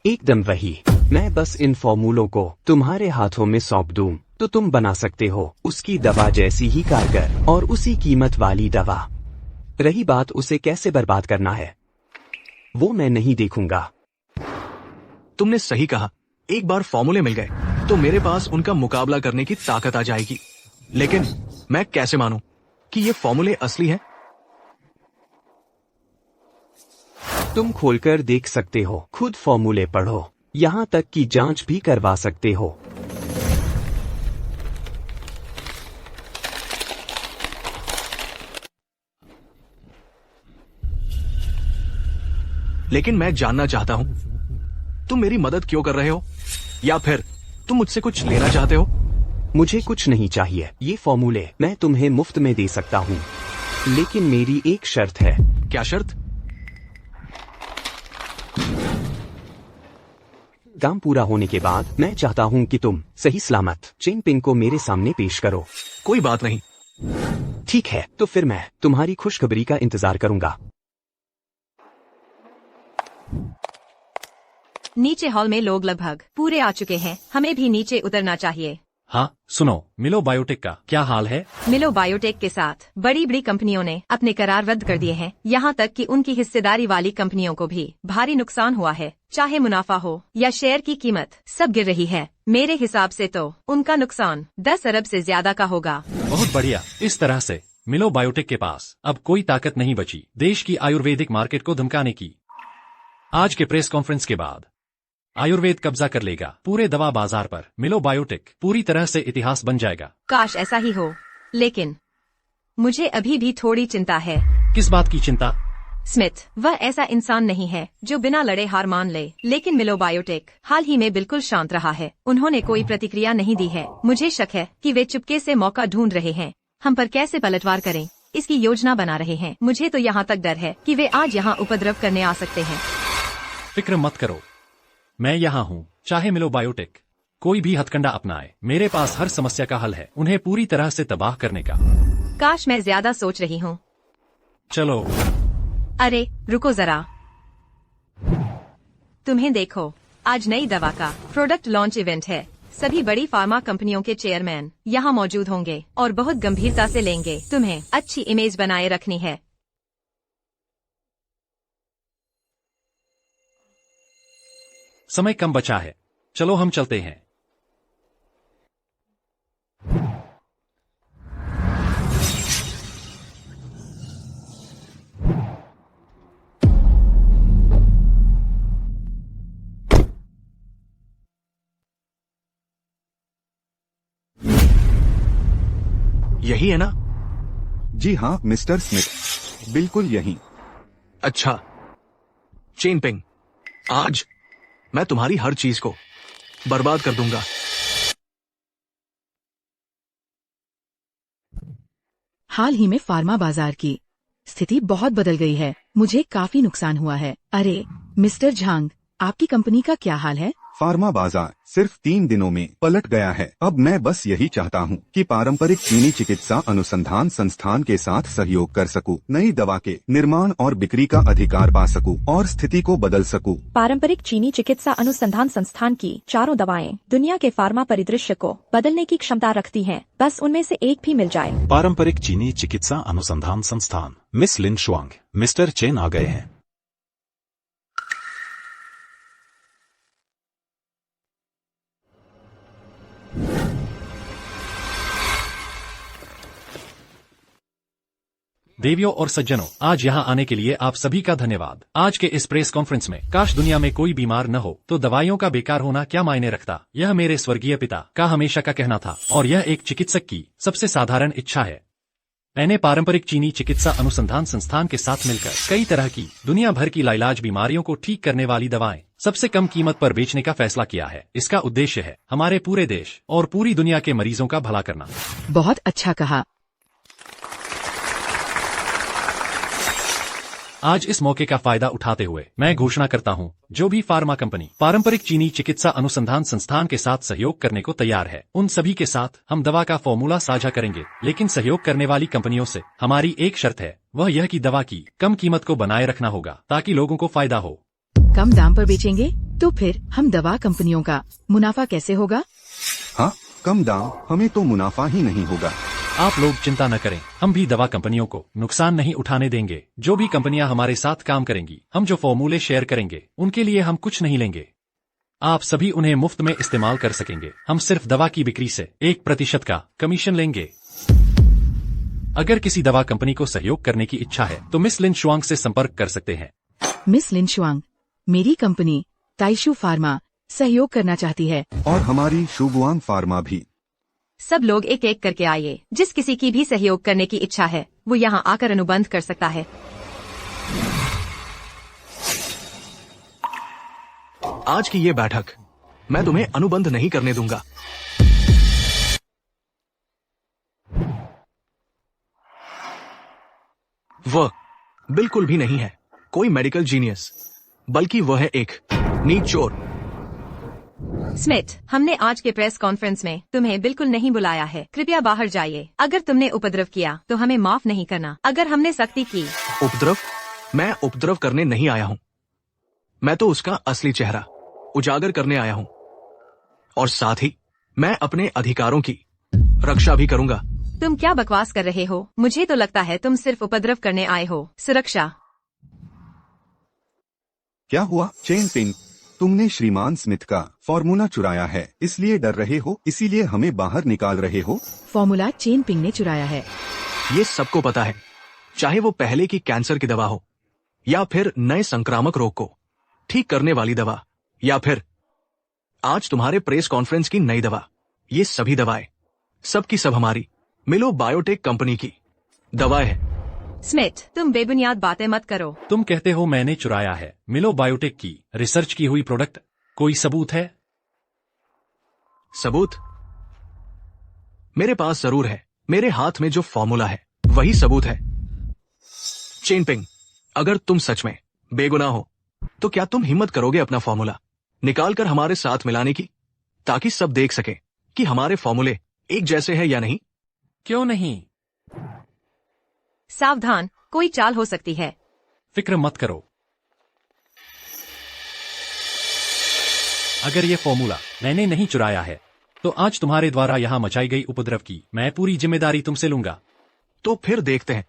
एकदम वही। मैं बस इन फॉर्मूलों को तुम्हारे हाथों में सौंप दूं तो तुम बना सकते हो उसकी दवा जैसी ही कारगर और उसी कीमत वाली दवा। रही बात उसे कैसे बर्बाद करना है वो मैं नहीं देखूंगा। तुमने सही कहा। एक बार फॉर्मूले मिल गए तो मेरे पास उनका मुकाबला करने की ताकत आ जाएगी। लेकिन मैं कैसे मानूं कि ये फॉर्मूले असली हैं? तुम खोलकर देख सकते हो, खुद फॉर्मूले पढ़ो, यहाँ तक कि जांच भी करवा सकते हो। लेकिन मैं जानना चाहता हूं तुम मेरी मदद क्यों कर रहे हो, या फिर तुम मुझसे कुछ लेना चाहते हो? मुझे कुछ नहीं चाहिए। ये फॉर्मूले मैं तुम्हें मुफ्त में दे सकता हूँ, लेकिन मेरी एक शर्त है। क्या शर्त? काम पूरा होने के बाद मैं चाहता हूँ कि तुम सही सलामत चेनपिंग को मेरे सामने पेश करो। कोई बात नहीं। ठीक है, तो फिर मैं तुम्हारी खुशखबरी का इंतजार करूंगा। नीचे हॉल में लोग लगभग पूरे आ चुके हैं। हमें भी नीचे उतरना चाहिए। हाँ सुनो, मिलो बायोटेक का क्या हाल है? मिलो बायोटेक के साथ बड़ी बड़ी कंपनियों ने अपने करार रद्द कर दिए हैं। यहाँ तक कि उनकी हिस्सेदारी वाली कंपनियों को भी भारी नुकसान हुआ है। चाहे मुनाफा हो या शेयर की कीमत, सब गिर रही है। मेरे हिसाब से तो उनका नुकसान 10 अरब से ज्यादा का होगा। बहुत बढ़िया। इस तरह से मिलो बायोटेक के पास अब कोई ताकत नहीं बची देश की आयुर्वेदिक मार्केट को धमकाने की। आज के प्रेस कॉन्फ्रेंस के बाद आयुर्वेद कब्जा कर लेगा पूरे दवा बाजार पर। मिलो बायोटेक पूरी तरह से इतिहास बन जाएगा। काश ऐसा ही हो, लेकिन मुझे अभी भी थोड़ी चिंता है। किस बात की चिंता? स्मिथ वह ऐसा इंसान नहीं है जो बिना लड़े हार मान ले। लेकिन मिलो बायोटेक हाल ही में बिल्कुल शांत रहा है। उन्होंने कोई प्रतिक्रिया नहीं दी है। मुझे शक है कि वे चुपके से मौका ढूंढ रहे हैं। हम पर कैसे पलटवार करें इसकी योजना बना रहे हैं। मुझे तो यहाँ तक डर है कि वे आज यहाँ उपद्रव करने आ सकते हैं। फिक्र मत करो, मैं यहाँ हूँ। चाहे मिलो बायोटेक कोई भी हथकंडा अपनाए, मेरे पास हर समस्या का हल है उन्हें पूरी तरह से तबाह करने का। काश मैं ज्यादा सोच रही हूँ। चलो। अरे रुको जरा, तुम्हें देखो, आज नई दवा का प्रोडक्ट लॉन्च इवेंट है। सभी बड़ी फार्मा कंपनियों के चेयरमैन यहाँ मौजूद होंगे और बहुत गंभीरता से लेंगे। तुम्हें अच्छी इमेज बनाए रखनी है। समय कम बचा है, चलो हम चलते हैं। यही है ना? जी हाँ मिस्टर स्मिथ, बिल्कुल यही। अच्छा चेनपिंग, आज मैं तुम्हारी हर चीज को बर्बाद कर दूंगा। हाल ही में फार्मा बाजार की स्थिति बहुत बदल गई है। मुझे काफी नुकसान हुआ है। अरे मिस्टर झांग, आपकी कंपनी का क्या हाल है? फार्मा बाजार सिर्फ 3 दिनों में पलट गया है। अब मैं बस यही चाहता हूँ कि पारंपरिक चीनी चिकित्सा अनुसंधान संस्थान के साथ सहयोग कर सकूं, नई दवा के निर्माण और बिक्री का अधिकार पा सकूं और स्थिति को बदल सकूं। पारंपरिक चीनी चिकित्सा अनुसंधान संस्थान की 4 दवाएं दुनिया के फार्मा परिदृश्य को बदलने की क्षमता रखती हैं। बस उनमें से एक भी मिल जाए। पारंपरिक चीनी चिकित्सा अनुसंधान संस्थान। मिस लिन शुआंग, मिस्टर चेन आ गए हैं। देवियों और सज्जनों, आज यहाँ आने के लिए आप सभी का धन्यवाद। आज के इस प्रेस कॉन्फ्रेंस में काश दुनिया में कोई बीमार न हो तो दवाइयों का बेकार होना क्या मायने रखता। यह मेरे स्वर्गीय पिता का हमेशा का कहना था और यह एक चिकित्सक की सबसे साधारण इच्छा है। मैंने पारंपरिक चीनी चिकित्सा अनुसंधान संस्थान के साथ मिलकर कई तरह की दुनिया भर की लाइलाज बीमारियों को ठीक करने वाली दवाएं सबसे कम कीमत पर बेचने का फैसला किया है। इसका उद्देश्य है हमारे पूरे देश और पूरी दुनिया के मरीजों का भला करना। बहुत अच्छा कहा। आज इस मौके का फायदा उठाते हुए मैं घोषणा करता हूं, जो भी फार्मा कंपनी पारंपरिक चीनी चिकित्सा अनुसंधान संस्थान के साथ सहयोग करने को तैयार है, उन सभी के साथ हम दवा का फॉर्मूला साझा करेंगे। लेकिन सहयोग करने वाली कंपनियों से हमारी एक शर्त है, वह यह कि दवा की कम कीमत को बनाए रखना होगा ताकि लोगों को फायदा हो। कम दाम पर बेचेंगे तो फिर हम दवा कंपनियों का मुनाफा कैसे होगा? हाँ, कम दाम, हमें तो मुनाफा ही नहीं होगा। आप लोग चिंता न करें, हम भी दवा कंपनियों को नुकसान नहीं उठाने देंगे। जो भी कंपनियां हमारे साथ काम करेंगी, हम जो फॉर्मूले शेयर करेंगे उनके लिए हम कुछ नहीं लेंगे। आप सभी उन्हें मुफ्त में इस्तेमाल कर सकेंगे। हम सिर्फ दवा की बिक्री से 1% का कमीशन लेंगे। अगर किसी दवा कंपनी को सहयोग करने की इच्छा है तो मिस लिन शुआंग से संपर्क कर सकते हैं। मिस लिन शुआंग, मेरी कंपनी ताइशु फार्मा सहयोग करना चाहती है। और हमारी शुगुआंग फार्मा भी। सब लोग एक एक करके आइए। जिस किसी की भी सहयोग करने की इच्छा है वो यहाँ आकर अनुबंध कर सकता है। आज की ये बैठक मैं तुम्हें अनुबंध नहीं करने दूंगा। वह बिल्कुल भी नहीं है कोई मेडिकल जीनियस, बल्कि वह है एक नीच चोर। स्मिथ, हमने आज के प्रेस कॉन्फ्रेंस में तुम्हें बिल्कुल नहीं बुलाया है। कृपया बाहर जाइए। अगर तुमने उपद्रव किया तो हमें माफ नहीं करना। अगर हमने सख्ती की। उपद्रव? मैं उपद्रव करने नहीं आया हूँ। मैं तो उसका असली चेहरा उजागर करने आया हूँ, और साथ ही मैं अपने अधिकारों की रक्षा भी करूंगा। तुम क्या बकवास कर रहे हो? मुझे तो लगता है तुम सिर्फ उपद्रव करने आए हो। सुरक्षा। क्या हुआ चेन पिंग? तुमने श्रीमान स्मिथ का फॉर्मूला चुराया है, इसलिए डर रहे हो, इसीलिए हमें बाहर निकाल रहे हो? फॉर्मूला चेन पिंग ने चुराया है। ये सबको पता है, चाहे वो पहले की कैंसर की दवा हो, या फिर नए संक्रामक रोग को ठीक करने वाली दवा, या फिर आज तुम्हारे प्रेस कॉन्फ्रेंस की नई दवा। ये सभी दवाएं सब की सब हमारी मिलो बायोटेक कंपनी की दवाएं है। स्मिथ, तुम बेबुनियाद बातें मत करो। तुम कहते हो मैंने चुराया है मिलो बायोटेक की रिसर्च की हुई प्रोडक्ट। कोई सबूत है? सबूत मेरे पास जरूर है। मेरे हाथ में जो फॉर्मूला है वही सबूत है। चेन पिंग, अगर तुम सच में बेगुनाह हो तो क्या तुम हिम्मत करोगे अपना फॉर्मूला निकालकर हमारे साथ मिलाने की, ताकि सब देख सके कि हमारे फॉर्मूले एक जैसे हैं या नहीं? क्यों नहीं? सावधान, कोई चाल हो सकती है। फिक्र मत करो। अगर ये फॉर्मूला मैंने नहीं चुराया है तो आज तुम्हारे द्वारा यहाँ मचाई गई उपद्रव की मैं पूरी जिम्मेदारी तुमसे लूंगा। तो फिर देखते हैं।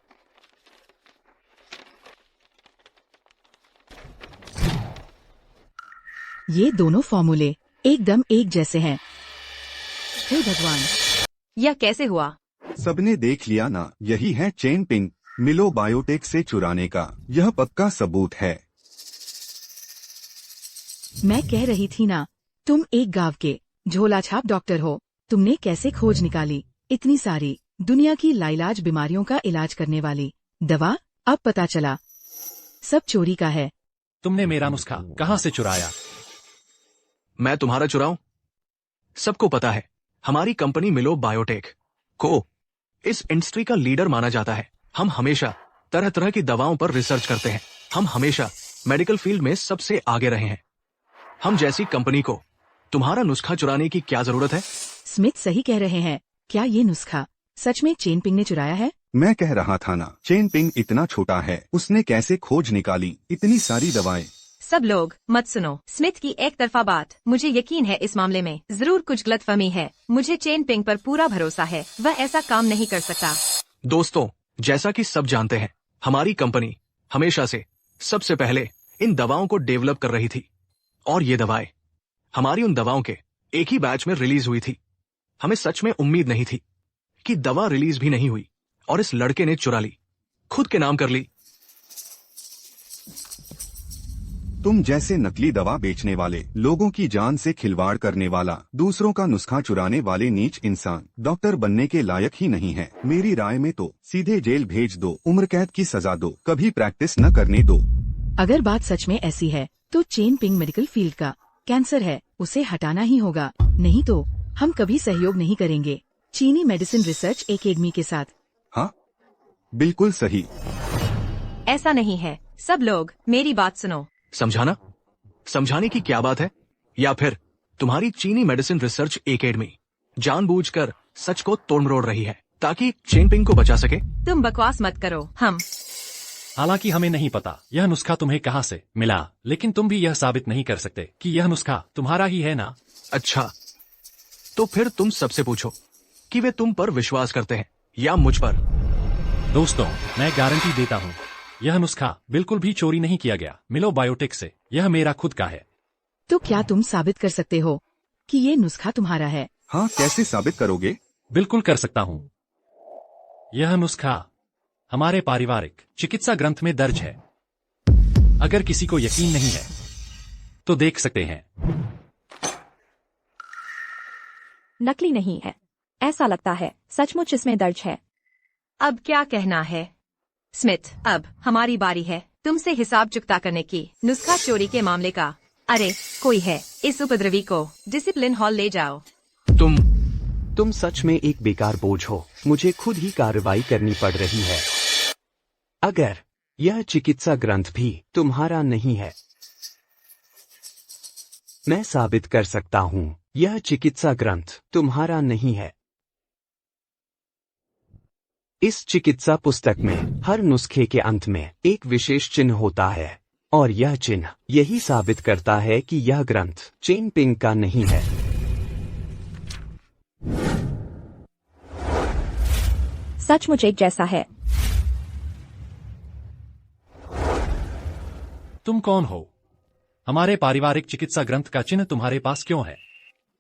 ये दोनों फॉर्मूले एकदम एक जैसे हैं। हे भगवान, यह कैसे हुआ? सबने देख लिया ना, यही है चेन पिंग मिलो बायोटेक से चुराने का। यह पक्का सबूत है। मैं कह रही थी ना, तुम एक गांव के झोलाछाप डॉक्टर हो। तुमने कैसे खोज निकाली इतनी सारी दुनिया की लाइलाज बीमारियों का इलाज करने वाली दवा? अब पता चला सब चोरी का है। तुमने मेरा नुस्खा कहाँ से चुराया? मैं तुम्हारा चुराऊं? सबको पता है, हमारी कंपनी मिलो बायोटेक को इस इंडस्ट्री का लीडर माना जाता है। हम हमेशा तरह तरह की दवाओं पर रिसर्च करते हैं। हम हमेशा मेडिकल फील्ड में सबसे आगे रहे हैं। हम जैसी कंपनी को तुम्हारा नुस्खा चुराने की क्या जरूरत है? स्मिथ सही कह रहे हैं। क्या ये नुस्खा सच में चेन पिंग ने चुराया है? मैं कह रहा था ना, चेन पिंग इतना छोटा है, उसने कैसे खोज निकाली इतनी सारी दवाएं? सब लोग मत सुनो स्मिथ की एक तरफा बात। मुझे यकीन है इस मामले में जरूर कुछ गलतफहमी है। मुझे चेन पिंग पर पूरा भरोसा है, वह ऐसा काम नहीं कर सकता। दोस्तों, जैसा कि सब जानते हैं, हमारी कंपनी हमेशा से सबसे पहले इन दवाओं को डेवलप कर रही थी, और ये दवाएं हमारी उन दवाओं के एक ही बैच में रिलीज हुई थी। हमें सच में उम्मीद नहीं थी कि दवा रिलीज भी नहीं हुई और इस लड़के ने चुरा ली, खुद के नाम कर ली। तुम जैसे नकली दवा बेचने वाले, लोगों की जान से खिलवाड़ करने वाला, दूसरों का नुस्खा चुराने वाले नीच इंसान डॉक्टर बनने के लायक ही नहीं है। मेरी राय में तो सीधे जेल भेज दो, उम्र कैद की सजा दो, कभी प्रैक्टिस न करने दो। अगर बात सच में ऐसी है तो चेन पिंग मेडिकल फील्ड का कैंसर है, उसे हटाना ही होगा, नहीं तो हम कभी सहयोग नहीं करेंगे चीनी मेडिसिन रिसर्च एकेडमी के साथ। हाँ, बिल्कुल सही। ऐसा नहीं है। सब लोग मेरी बात सुनो। समझाना? समझाने की क्या बात है? या फिर तुम्हारी चीनी मेडिसिन रिसर्च एकेडमी जानबूझकर सच को तोड़ मरोड़ रही है ताकि चेन पिंग को बचा सके? तुम बकवास मत करो। हालांकि हमें नहीं पता यह नुस्खा तुम्हें कहां से मिला, लेकिन तुम भी यह साबित नहीं कर सकते कि यह नुस्खा तुम्हारा ही है ना। अच्छा, तो फिर तुम सबसे पूछो कि वे तुम पर विश्वास करते हैं या मुझ पर। दोस्तों, मैं गारंटी देता हूँ यह नुस्खा बिल्कुल भी चोरी नहीं किया गया मिलो बायोटेक से, यह मेरा खुद का है। तो क्या तुम साबित कर सकते हो कि ये नुस्खा तुम्हारा है? हाँ, कैसे साबित करोगे? बिल्कुल कर सकता हूँ। यह नुस्खा हमारे पारिवारिक चिकित्सा ग्रंथ में दर्ज है। अगर किसी को यकीन नहीं है तो देख सकते हैं। नकली नहीं है, ऐसा लगता है सचमुच इसमें दर्ज है। अब क्या कहना है स्मिथ? अब हमारी बारी है तुमसे हिसाब चुकता करने की नुस्खा चोरी के मामले का। अरे कोई है, इस उपद्रवी को डिसिप्लिन हॉल ले जाओ। तुम सच में एक बेकार बोझ हो, मुझे खुद ही कार्रवाई करनी पड़ रही है। अगर यह चिकित्सा ग्रंथ भी तुम्हारा नहीं है, मैं साबित कर सकता हूँ यह चिकित्सा ग्रंथ तुम्हारा नहीं है। इस चिकित्सा पुस्तक में हर नुस्खे के अंत में एक विशेष चिन्ह होता है और यह चिन्ह यही साबित करता है कि यह ग्रंथ चेन पिंग का नहीं है। सचमुच एक जैसा है। तुम कौन हो? हमारे पारिवारिक चिकित्सा ग्रंथ का चिन्ह तुम्हारे पास क्यों है?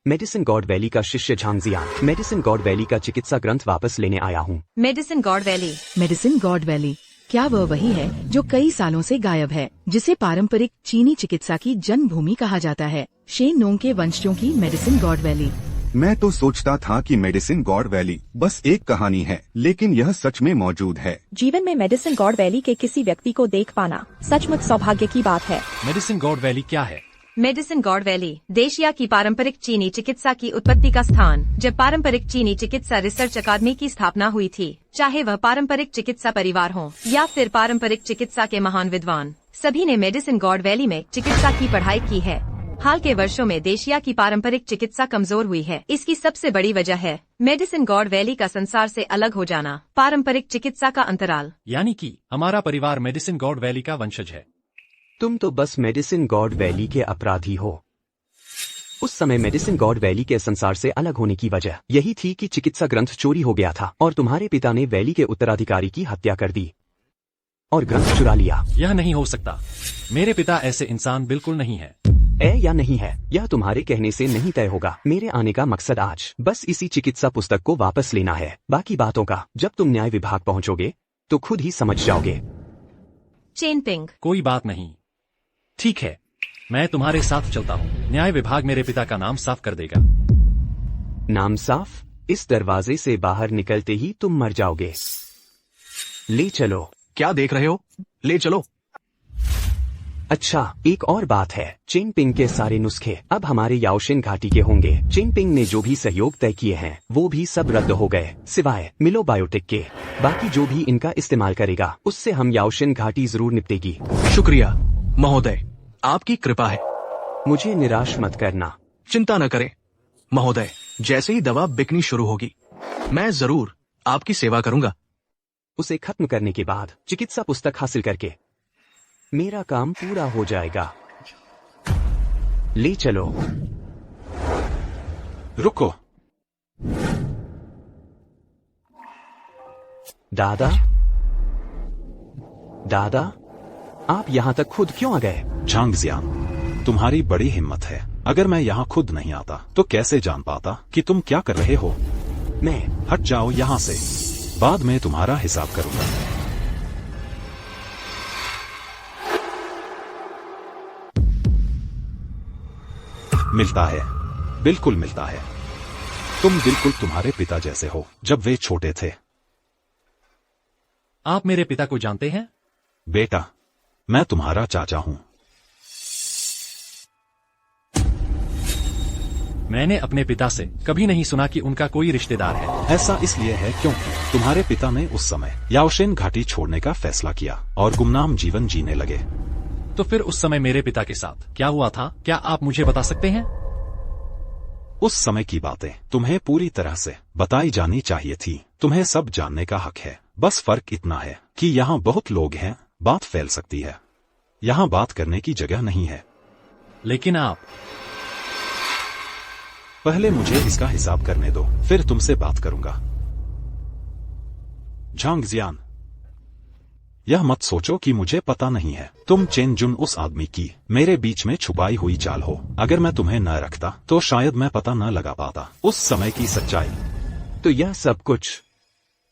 मेडिसिन गॉड वैली का शिष्य झांगजियान, मेडिसिन गॉड वैली का चिकित्सा ग्रंथ वापस लेने आया हूँ। Medicine God valley? Medicine God valley क्या वह वही है जो कई सालों से गायब है, जिसे पारंपरिक चीनी चिकित्सा की जन्मभूमि कहा जाता है? शेन नोंग के वंशजों की मेडिसिन गॉड वैली। मैं तो सोचता था कि मेडिसिन गॉड वैली बस एक कहानी है, लेकिन यह सच में मौजूद है। जीवन में मेडिसिन गॉड वैली के किसी व्यक्ति को देख पाना सचमुच सौभाग्य की बात है। मेडिसिन गॉड वैली क्या है? मेडिसिन गॉड वैली देशिया की पारंपरिक चीनी चिकित्सा की उत्पत्ति का स्थान, जब पारंपरिक चीनी चिकित्सा रिसर्च अकादमी की स्थापना हुई थी। चाहे वह पारंपरिक चिकित्सा परिवार हो या फिर पारंपरिक चिकित्सा के महान विद्वान, सभी ने मेडिसिन गॉड वैली में चिकित्सा की पढ़ाई की है। हाल के वर्षों में देशिया की पारंपरिक चिकित्सा कमजोर हुई है। इसकी सबसे बड़ी वजह है मेडिसिन गॉड वैली का संसार से अलग हो जाना, पारंपरिक चिकित्सा का अंतराल। यानी कि हमारा परिवार मेडिसिन गॉड वैली का वंशज है। तुम तो बस मेडिसिन गॉड वैली के अपराधी हो। उस समय मेडिसिन गॉड वैली के संसार से अलग होने की वजह यही थी कि चिकित्सा ग्रंथ चोरी हो गया था और तुम्हारे पिता ने वैली के उत्तराधिकारी की हत्या कर दी और ग्रंथ चुरा लिया। यह नहीं हो सकता। मेरे पिता ऐसे इंसान बिल्कुल नहीं है। या नहीं है, यह तुम्हारे कहने से नहीं तय होगा। मेरे आने का मकसद आज बस इसी चिकित्सा पुस्तक को वापस लेना है। बाकी बातों का जब तुम न्याय विभाग पहुंचोगे तो खुद ही समझ जाओगे। Chain ping? कोई बात नहीं, ठीक है, मैं तुम्हारे साथ चलता हूँ। न्याय विभाग मेरे पिता का नाम साफ कर देगा। नाम साफ? इस दरवाजे से बाहर निकलते ही तुम मर जाओगे। ले चलो। क्या देख रहे हो? ले चलो। अच्छा, एक और बात है, चेन पिंग के सारे नुस्खे अब हमारे याओशिन घाटी के होंगे। चेन पिंग ने जो भी सहयोग तय किए हैं वो भी सब रद्द हो गए, सिवाय मिलो बायोटेक के। बाकी जो भी इनका इस्तेमाल करेगा उससे हम याओशिन घाटी जरूर निपटेगी। शुक्रिया महोदय, आपकी कृपा है। मुझे निराश मत करना। चिंता न करें महोदय, जैसे ही दवा बिकनी शुरू होगी मैं जरूर आपकी सेवा करूंगा। उसे खत्म करने के बाद चिकित्सा पुस्तक हासिल करके मेरा काम पूरा हो जाएगा। ले चलो। रुको। दादा, दादा, आप यहाँ तक खुद क्यों आ गए? झांगजियान, तुम्हारी बड़ी हिम्मत है। अगर मैं यहाँ खुद नहीं आता तो कैसे जान पाता कि तुम क्या कर रहे हो? मैं हट जाओ यहाँ से, बाद में तुम्हारा हिसाब करूंगा। मिलता है, बिल्कुल मिलता है। तुम बिल्कुल तुम्हारे पिता जैसे हो जब वे छोटे थे। आप मेरे पिता को जानते हैं? बेटा, मैं तुम्हारा चाचा हूं। मैंने अपने पिता से कभी नहीं सुना कि उनका कोई रिश्तेदार है। ऐसा इसलिए है क्योंकि तुम्हारे पिता ने उस समय याओशेन घाटी छोड़ने का फैसला किया और गुमनाम जीवन जीने लगे। तो फिर उस समय मेरे पिता के साथ क्या हुआ था, क्या आप मुझे बता सकते हैं? उस समय की बातें तुम्हें पूरी तरह से बताई जानी चाहिए थी। तुम्हें सब जानने का हक है। बस फर्क इतना है कि यहाँ बहुत लोग हैं, बात फैल सकती है। यहाँ बात करने की जगह नहीं है। लेकिन आप पहले मुझे इसका हिसाब करने दो, फिर तुमसे बात करूंगा। झांग जियान, यह मत सोचो कि मुझे पता नहीं है। तुम चेन जुन उस आदमी की मेरे बीच में छुपाई हुई चाल हो। अगर मैं तुम्हें न रखता तो शायद मैं पता न लगा पाता उस समय की सच्चाई। तो यह सब कुछ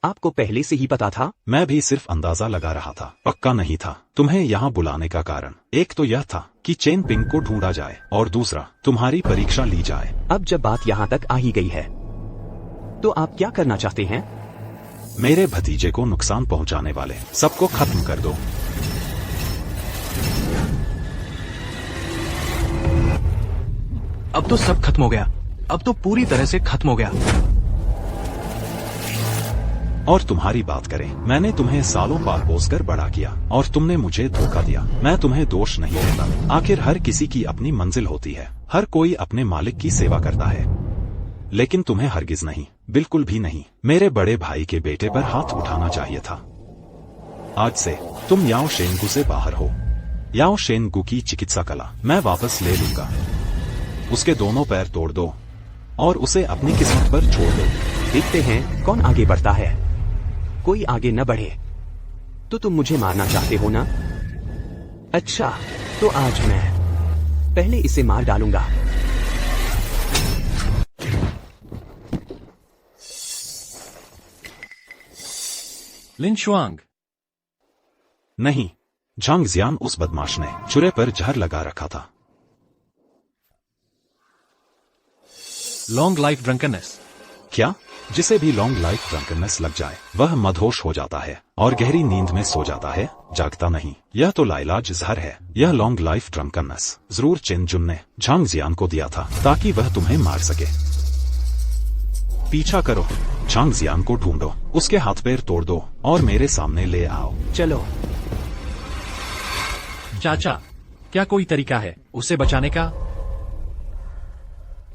आपको पहले से ही पता था? मैं भी सिर्फ अंदाजा लगा रहा था, पक्का नहीं था। तुम्हें यहाँ बुलाने का कारण एक तो यह था कि चेन पिंग को ढूंढा जाए और दूसरा तुम्हारी परीक्षा ली जाए। अब जब बात यहाँ तक आ ही गई है तो आप क्या करना चाहते हैं? मेरे भतीजे को नुकसान पहुंचाने वाले सबको खत्म कर दो। अब तो सब खत्म हो गया। अब तो पूरी तरह से खत्म हो गया। और तुम्हारी बात करें, मैंने तुम्हें सालों पाल पोस कर बड़ा किया और तुमने मुझे धोखा दिया। मैं तुम्हें दोष नहीं देता। आखिर हर किसी की अपनी मंजिल होती है। हर कोई अपने मालिक की सेवा करता है, लेकिन तुम्हें हरगिज नहीं, बिल्कुल भी नहीं, मेरे बड़े भाई के बेटे पर हाथ उठाना चाहिए था। आज से तुम याओ शेनगु से बाहर हो। याओ शेनगु की चिकित्सा कला मैं वापस ले लूंगा। उसके दोनों पैर तोड़ दो और उसे अपनी किस्मत पर छोड़ दो। देखते हैं कौन आगे बढ़ता है। कोई आगे न बढ़े तो तुम मुझे मारना चाहते हो ना? अच्छा, तो आज मैं पहले इसे मार डालूंगा। लिन शुआंग, नहीं, झांग जियान उस बदमाश ने चुरे पर जहर लगा रखा था। Long life drunkenness. क्या? जिसे भी लॉन्ग लाइफ ड्रंकननेस लग जाए वह मदहोश हो जाता है और गहरी नींद में सो जाता है, जागता नहीं। यह तो लाइलाज जहर है। यह लॉन्ग लाइफ ड्रंकननेस जरूर चेन जुन ने झांग जियान को दिया था ताकि वह तुम्हें मार सके। पीछा करो, झांग जियान को ढूंढो, उसके हाथ पैर तोड़ दो और मेरे सामने ले आओ। चलो। चाचा, क्या कोई तरीका है उसे बचाने का?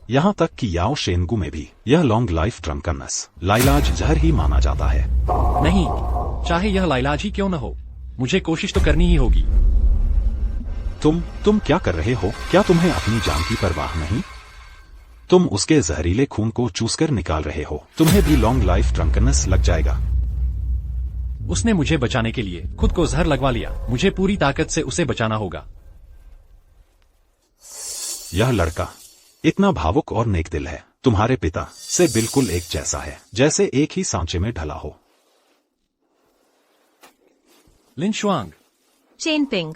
यहाँ तक कि याओ शेनगु में भी यह लॉन्ग लाइफ ड्रंकननेस लाइलाज जहर ही माना जाता है। नहीं, चाहे यह लाइलाज ही क्यों न हो, मुझे कोशिश तो करनी ही होगी। तुम क्या कर रहे हो? क्या तुम्हें अपनी जान की परवाह नहीं? तुम उसके जहरीले खून को चूसकर निकाल रहे हो। तुम्हें भी लॉन्ग लाइफ ड्रंकननेस लग जाएगा। उसने मुझे बचाने के लिए खुद को जहर लगवा लिया। मुझे पूरी ताकत से उसे बचाना होगा। यह लड़का इतना भावुक और नेक दिल है। तुम्हारे पिता से बिल्कुल एक जैसा है, जैसे एक ही सांचे में ढला हो। लिन शुआंग, चेन पिंग,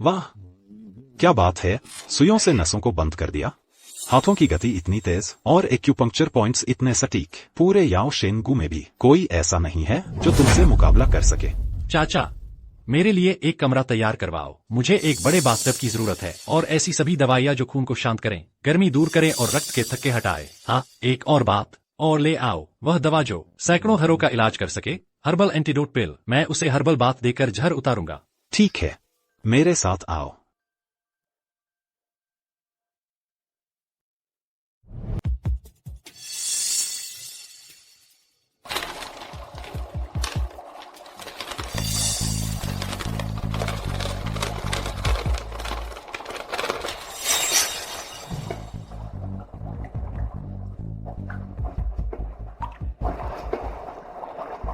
वाह, क्या बात है। सुइयों से नसों को बंद कर दिया। हाथों की गति इतनी तेज और एक्यूपंक्चर पॉइंट्स इतने सटीक। पूरे याओ शेनगु में भी कोई ऐसा नहीं है जो तुमसे मुकाबला कर सके। चाचा, मेरे लिए एक कमरा तैयार करवाओ। मुझे एक बड़े बाथटब की जरूरत है और ऐसी सभी दवाइयाँ जो खून को शांत करें, गर्मी दूर करें और रक्त के थक्के हटाए। हाँ, एक और बात और ले आओ, वह दवा जो सैकड़ों हरों का इलाज कर सके, हर्बल एंटीडोट पिल। मैं उसे हर्बल बात देकर जहर उतारूंगा। ठीक है, मेरे साथ आओ।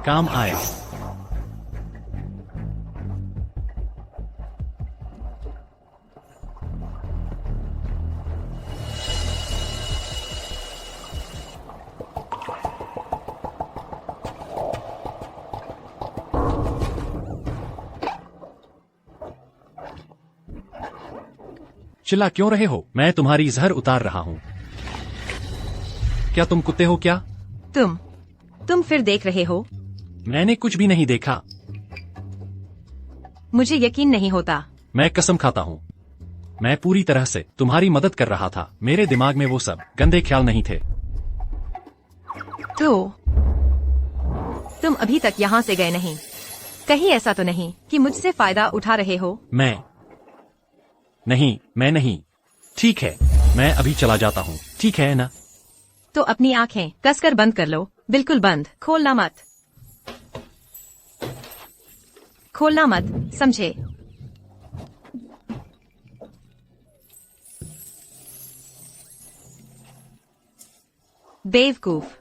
काम आया। चिल्ला क्यों रहे हो? मैं तुम्हारी जहर उतार रहा हूँ। क्या तुम कुत्ते हो क्या? तुम फिर देख रहे हो? मैंने कुछ भी नहीं देखा। मुझे यकीन नहीं होता। मैं कसम खाता हूँ, मैं पूरी तरह से तुम्हारी मदद कर रहा था। मेरे दिमाग में वो सब गंदे ख्याल नहीं थे। तो तुम अभी तक यहाँ से गए नहीं? कहीं ऐसा तो नहीं कि मुझसे फायदा उठा रहे हो? मैं नहीं। ठीक है, मैं अभी चला जाता हूँ, ठीक है ना? तो अपनी आंखें कसकर बंद कर लो। बिल्कुल बंद, खोलना मत, समझे? बेवकूफ।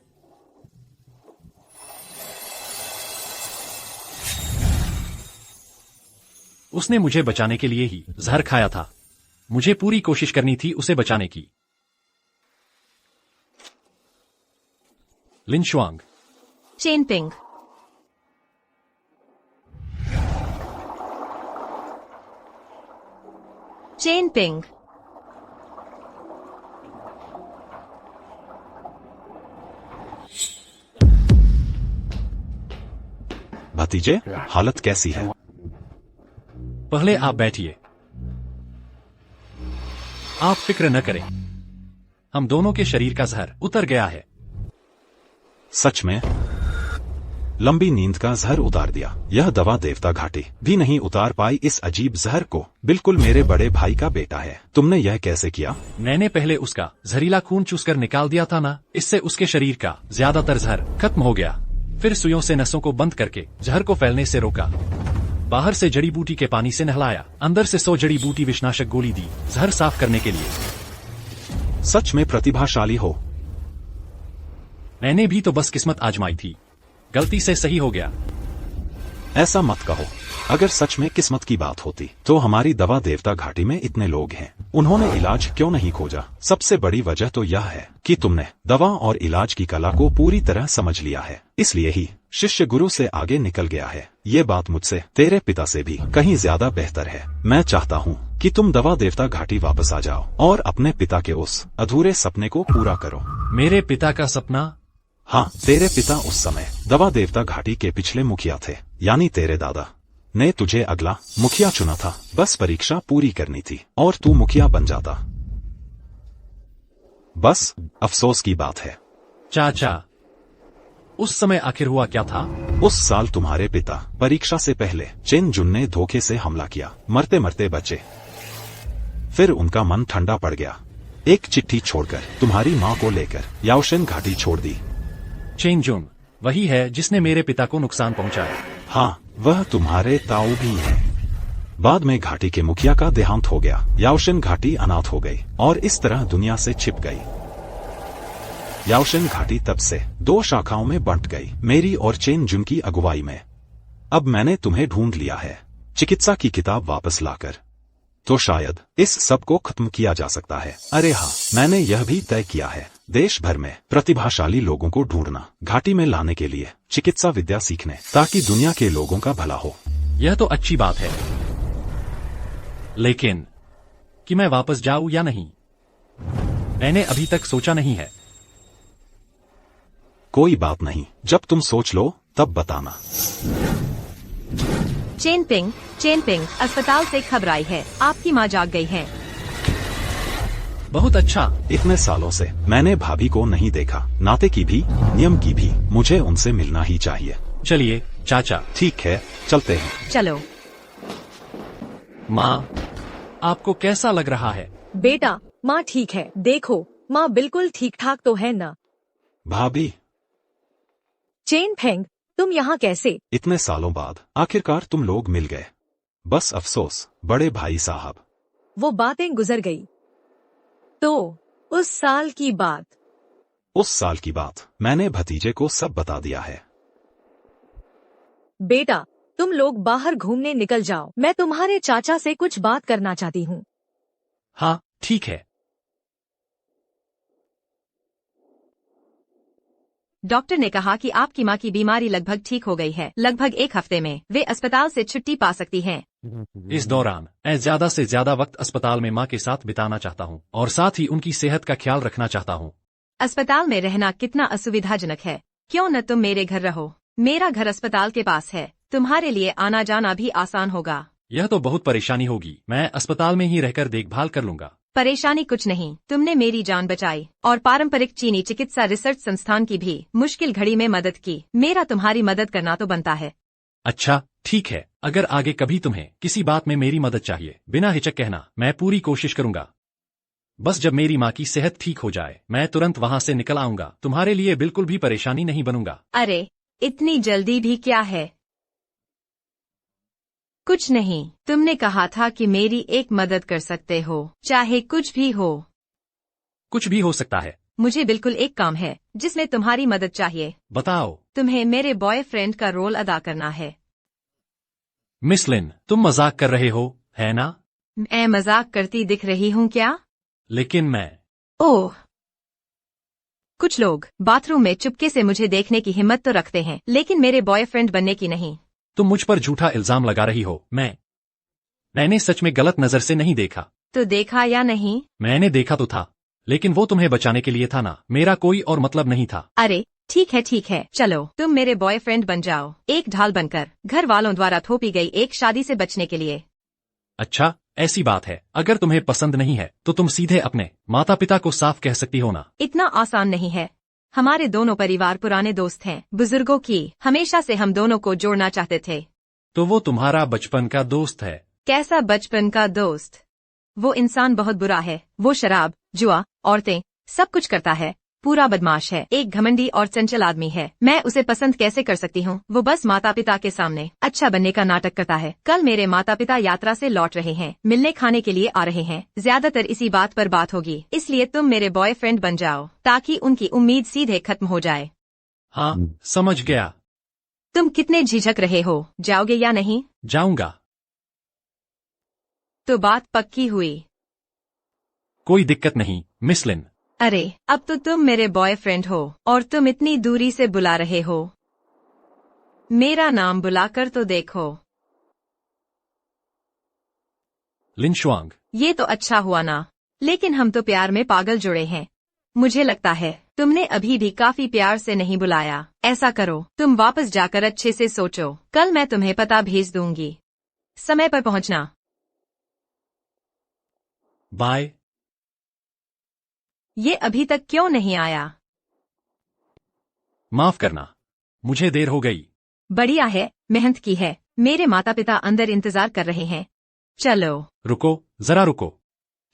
उसने मुझे बचाने के लिए ही जहर खाया था। मुझे पूरी कोशिश करनी थी उसे बचाने की। Lin Shuang. Chen Ping. Chen Ping. भतीजे, हालत कैसी है? पहले आप बैठिए। आप फिक्र न करें, हम दोनों के शरीर का जहर उतर गया है। सच में? लंबी नींद का जहर उतार दिया। यह दवा देवता घाटी भी नहीं उतार पाई इस अजीब जहर को। बिल्कुल मेरे बड़े भाई का बेटा है। तुमने यह कैसे किया? मैंने पहले उसका जहरीला खून चूसकर निकाल दिया था ना, इससे उसके शरीर का ज्यादातर जहर खत्म हो गया। फिर सुइयों से नसों को बंद करके जहर को फैलने से रोका। बाहर से जड़ी बूटी के पानी से नहलाया, अंदर से 100 जड़ी बूटी विषनाशक गोली दी जहर साफ करने के लिए। सच में प्रतिभाशाली हो। मैंने भी तो बस किस्मत आजमाई थी, गलती से सही हो गया। ऐसा मत कहो। अगर सच में किस्मत की बात होती तो हमारी दवा देवता घाटी में इतने लोग हैं, उन्होंने इलाज क्यों नहीं खोजा? सबसे बड़ी वजह तो यह है कि तुमने दवा और इलाज की कला को पूरी तरह समझ लिया है, इसलिए ही शिष्य गुरु से आगे निकल गया है। ये बात मुझसे तेरे पिता से भी कहीं ज्यादा बेहतर है। मैं चाहता हूँ कि तुम दवा देवता घाटी वापस आ जाओ और अपने पिता के उस अधूरे सपने को पूरा करो। मेरे पिता का सपना? हाँ, तेरे पिता उस समय दवा देवता घाटी के पिछले मुखिया थे, यानी तेरे दादा ने तुझे अगला मुखिया चुना था। बस परीक्षा पूरी करनी थी और तू मुखिया बन जाता। बस अफसोस की बात है। चाचा, उस समय आखिर हुआ क्या था? उस साल तुम्हारे पिता परीक्षा से पहले चेन जुन ने धोखे से हमला किया, मरते मरते बचे। फिर उनका मन ठंडा पड़ गया। एक चिट्ठी छोड़कर तुम्हारी माँ को लेकर याओशिन घाटी छोड़ दी। चेन जुन वही है जिसने मेरे पिता को नुकसान पहुंचाया? हाँ, वह तुम्हारे ताऊ भी है। बाद में घाटी के मुखिया का देहांत हो गया, याओशिन घाटी अनाथ हो गई और इस तरह दुनिया से छिप गई। याओशिन घाटी तब से 2 शाखाओं में बंट गई, मेरी और चेन जुन की अगुवाई में। अब मैंने तुम्हें ढूंढ लिया है, चिकित्सा की किताब वापस लाकर, तो शायद इस सब को खत्म किया जा सकता है। अरे हाँ, मैंने यह भी तय किया है देश भर में प्रतिभाशाली लोगों को ढूंढना, घाटी में लाने के लिए चिकित्सा विद्या सीखने, ताकि दुनिया के लोगों का भला हो। यह तो अच्छी बात है, लेकिन कि मैं वापस जाऊं या नहीं, मैंने अभी तक सोचा नहीं है। कोई बात नहीं, जब तुम सोच लो तब बताना। चेन पिंग, अस्पताल से खबर आई है, आपकी माँ जाग गई है। बहुत अच्छा। इतने सालों से मैंने भाभी को नहीं देखा, नाते की भी नियम की भी, मुझे उनसे मिलना ही चाहिए। चलिए चाचा। ठीक है, चलते हैं। चलो। माँ, आपको कैसा लग रहा है? बेटा, माँ ठीक है। देखो, माँ बिल्कुल ठीक ठाक तो है ना? भाभी। चेन फेंग, तुम यहाँ कैसे? इतने सालों बाद आखिरकार तुम लोग मिल गए। बस अफसोस, बड़े भाई साहब। वो बातें गुजर गई। तो उस साल की बात मैंने भतीजे को सब बता दिया है। बेटा, तुम लोग बाहर घूमने निकल जाओ, मैं तुम्हारे चाचा से कुछ बात करना चाहती हूँ। हाँ ठीक है। डॉक्टर ने कहा कि आपकी माँ की बीमारी लगभग ठीक हो गई है। लगभग 1 हफ्ते में वे अस्पताल से छुट्टी पा सकती हैं। इस दौरान मैं ज्यादा से ज्यादा वक्त अस्पताल में माँ के साथ बिताना चाहता हूँ और साथ ही उनकी सेहत का ख्याल रखना चाहता हूँ। अस्पताल में रहना कितना असुविधाजनक है। क्यों न तुम मेरे घर रहो। मेरा घर अस्पताल के पास है। तुम्हारे लिए आना जाना भी आसान होगा। यह तो बहुत परेशानी होगी। मैं अस्पताल में ही रहकर देखभाल कर लूंगा। परेशानी कुछ नहीं, तुमने मेरी जान बचाई और पारंपरिक चीनी चिकित्सा रिसर्च संस्थान की भी मुश्किल घड़ी में मदद की। मेरा तुम्हारी मदद करना तो बनता है। अच्छा ठीक है, अगर आगे कभी तुम्हें किसी बात में मेरी मदद चाहिए बिना हिचक कहना, मैं पूरी कोशिश करूंगा। बस जब मेरी माँ की सेहत ठीक हो जाए मैं तुरंत वहाँ से निकल आऊंगा। तुम्हारे लिए बिल्कुल भी परेशानी नहीं बनूंगा। अरे इतनी जल्दी भी क्या है? कुछ नहीं, तुमने कहा था कि मेरी एक मदद कर सकते हो, चाहे कुछ भी हो। कुछ भी हो सकता है। मुझे बिल्कुल एक काम है जिसमें तुम्हारी मदद चाहिए। बताओ। तुम्हें मेरे बॉयफ्रेंड का रोल अदा करना है। मिस लिन, तुम मजाक कर रहे हो, है ना? मैं मजाक करती दिख रही हूँ क्या? लेकिन मैं। ओह, कुछ लोग बाथरूम में चुपके से मुझे देखने की हिम्मत तो रखते हैं, लेकिन मेरे बॉयफ्रेंड बनने की नहीं। तुम मुझ पर झूठा इल्जाम लगा रही हो। मैंने सच में गलत नजर से नहीं देखा। तो देखा या नहीं? मैंने देखा तो था, लेकिन वो तुम्हें बचाने के लिए था ना, मेरा कोई और मतलब नहीं था। अरे ठीक है, चलो तुम मेरे बॉयफ्रेंड बन जाओ, एक ढाल बनकर घर वालों द्वारा थोपी गई एक शादी से बचने के लिए। अच्छा ऐसी बात है। अगर तुम्हें पसंद नहीं है तो तुम सीधे अपने माता पिता को साफ कह सकती हो ना। इतना आसान नहीं है। हमारे दोनों परिवार पुराने दोस्त हैं, बुजुर्गों की। हमेशा से हम दोनों को जोड़ना चाहते थे। तो वो तुम्हारा बचपन का दोस्त है? कैसा बचपन का दोस्त? वो इंसान बहुत बुरा है। वो शराब, जुआ, औरतें, सब कुछ करता है। पूरा बदमाश है, एक घमंडी और चंचल आदमी है। मैं उसे पसंद कैसे कर सकती हूँ? वो बस माता पिता के सामने अच्छा बनने का नाटक करता है। कल मेरे माता पिता यात्रा से लौट रहे हैं, मिलने खाने के लिए आ रहे हैं। ज्यादातर इसी बात पर बात होगी, इसलिए तुम मेरे बॉयफ्रेंड बन जाओ ताकि उनकी उम्मीद सीधे खत्म हो जाए। हाँ समझ गया। तुम कितने झिझक रहे हो, जाओगे या नहीं? जाऊंगा। तो बात पक्की हुई। कोई दिक्कत नहीं मिस लिन। अरे अब तो तुम मेरे बॉयफ्रेंड हो और तुम इतनी दूरी से बुला रहे हो। मेरा नाम बुलाकर तो देखो। लिन शुआंग। ये तो अच्छा हुआ ना, लेकिन हम तो प्यार में पागल जुड़े हैं। मुझे लगता है तुमने अभी भी काफी प्यार से नहीं बुलाया। ऐसा करो, तुम वापस जाकर अच्छे से सोचो। कल मैं तुम्हें पता भेज दूंगी। समय पर पहुंचना। बाय। ये अभी तक क्यों नहीं आया? माफ करना, मुझे देर हो गई। बढ़िया है, मेहनत की है। मेरे माता पिता अंदर इंतजार कर रहे हैं। चलो। रुको, जरा रुको।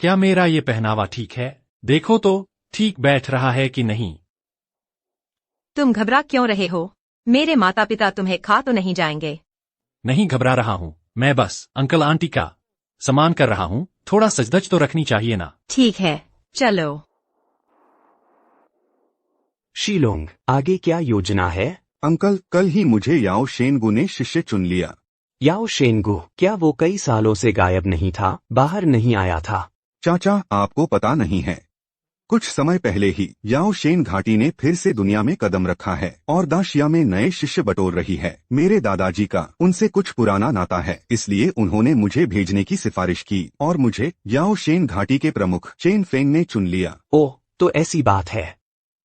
क्या मेरा ये पहनावा ठीक है? देखो तो ठीक बैठ रहा है कि नहीं। तुम घबरा क्यों रहे हो? मेरे माता पिता तुम्हें खा तो नहीं जाएंगे। नहीं घबरा रहा हूँ, मैं बस अंकल आंटी का सम्मान कर रहा हूँ। थोड़ा सजधज तो रखनी चाहिए ना। ठीक है, चलो। शीलोंग, आगे क्या योजना है? अंकल, कल ही मुझे याओ शेनगु ने शिष्य चुन लिया। याओ शेनगु, क्या वो कई सालों से गायब नहीं था, बाहर नहीं आया था? चाचा, आपको पता नहीं है, कुछ समय पहले ही याओ शेन घाटी ने फिर से दुनिया में कदम रखा है और दाशिया में नए शिष्य बटोर रही है। मेरे दादाजी का उनसे कुछ पुराना नाता है, इसलिए उन्होंने मुझे भेजने की सिफारिश की और मुझे याओ शेन घाटी के प्रमुख चेन फेंग ने चुन लिया। ओह, तो ऐसी बात है।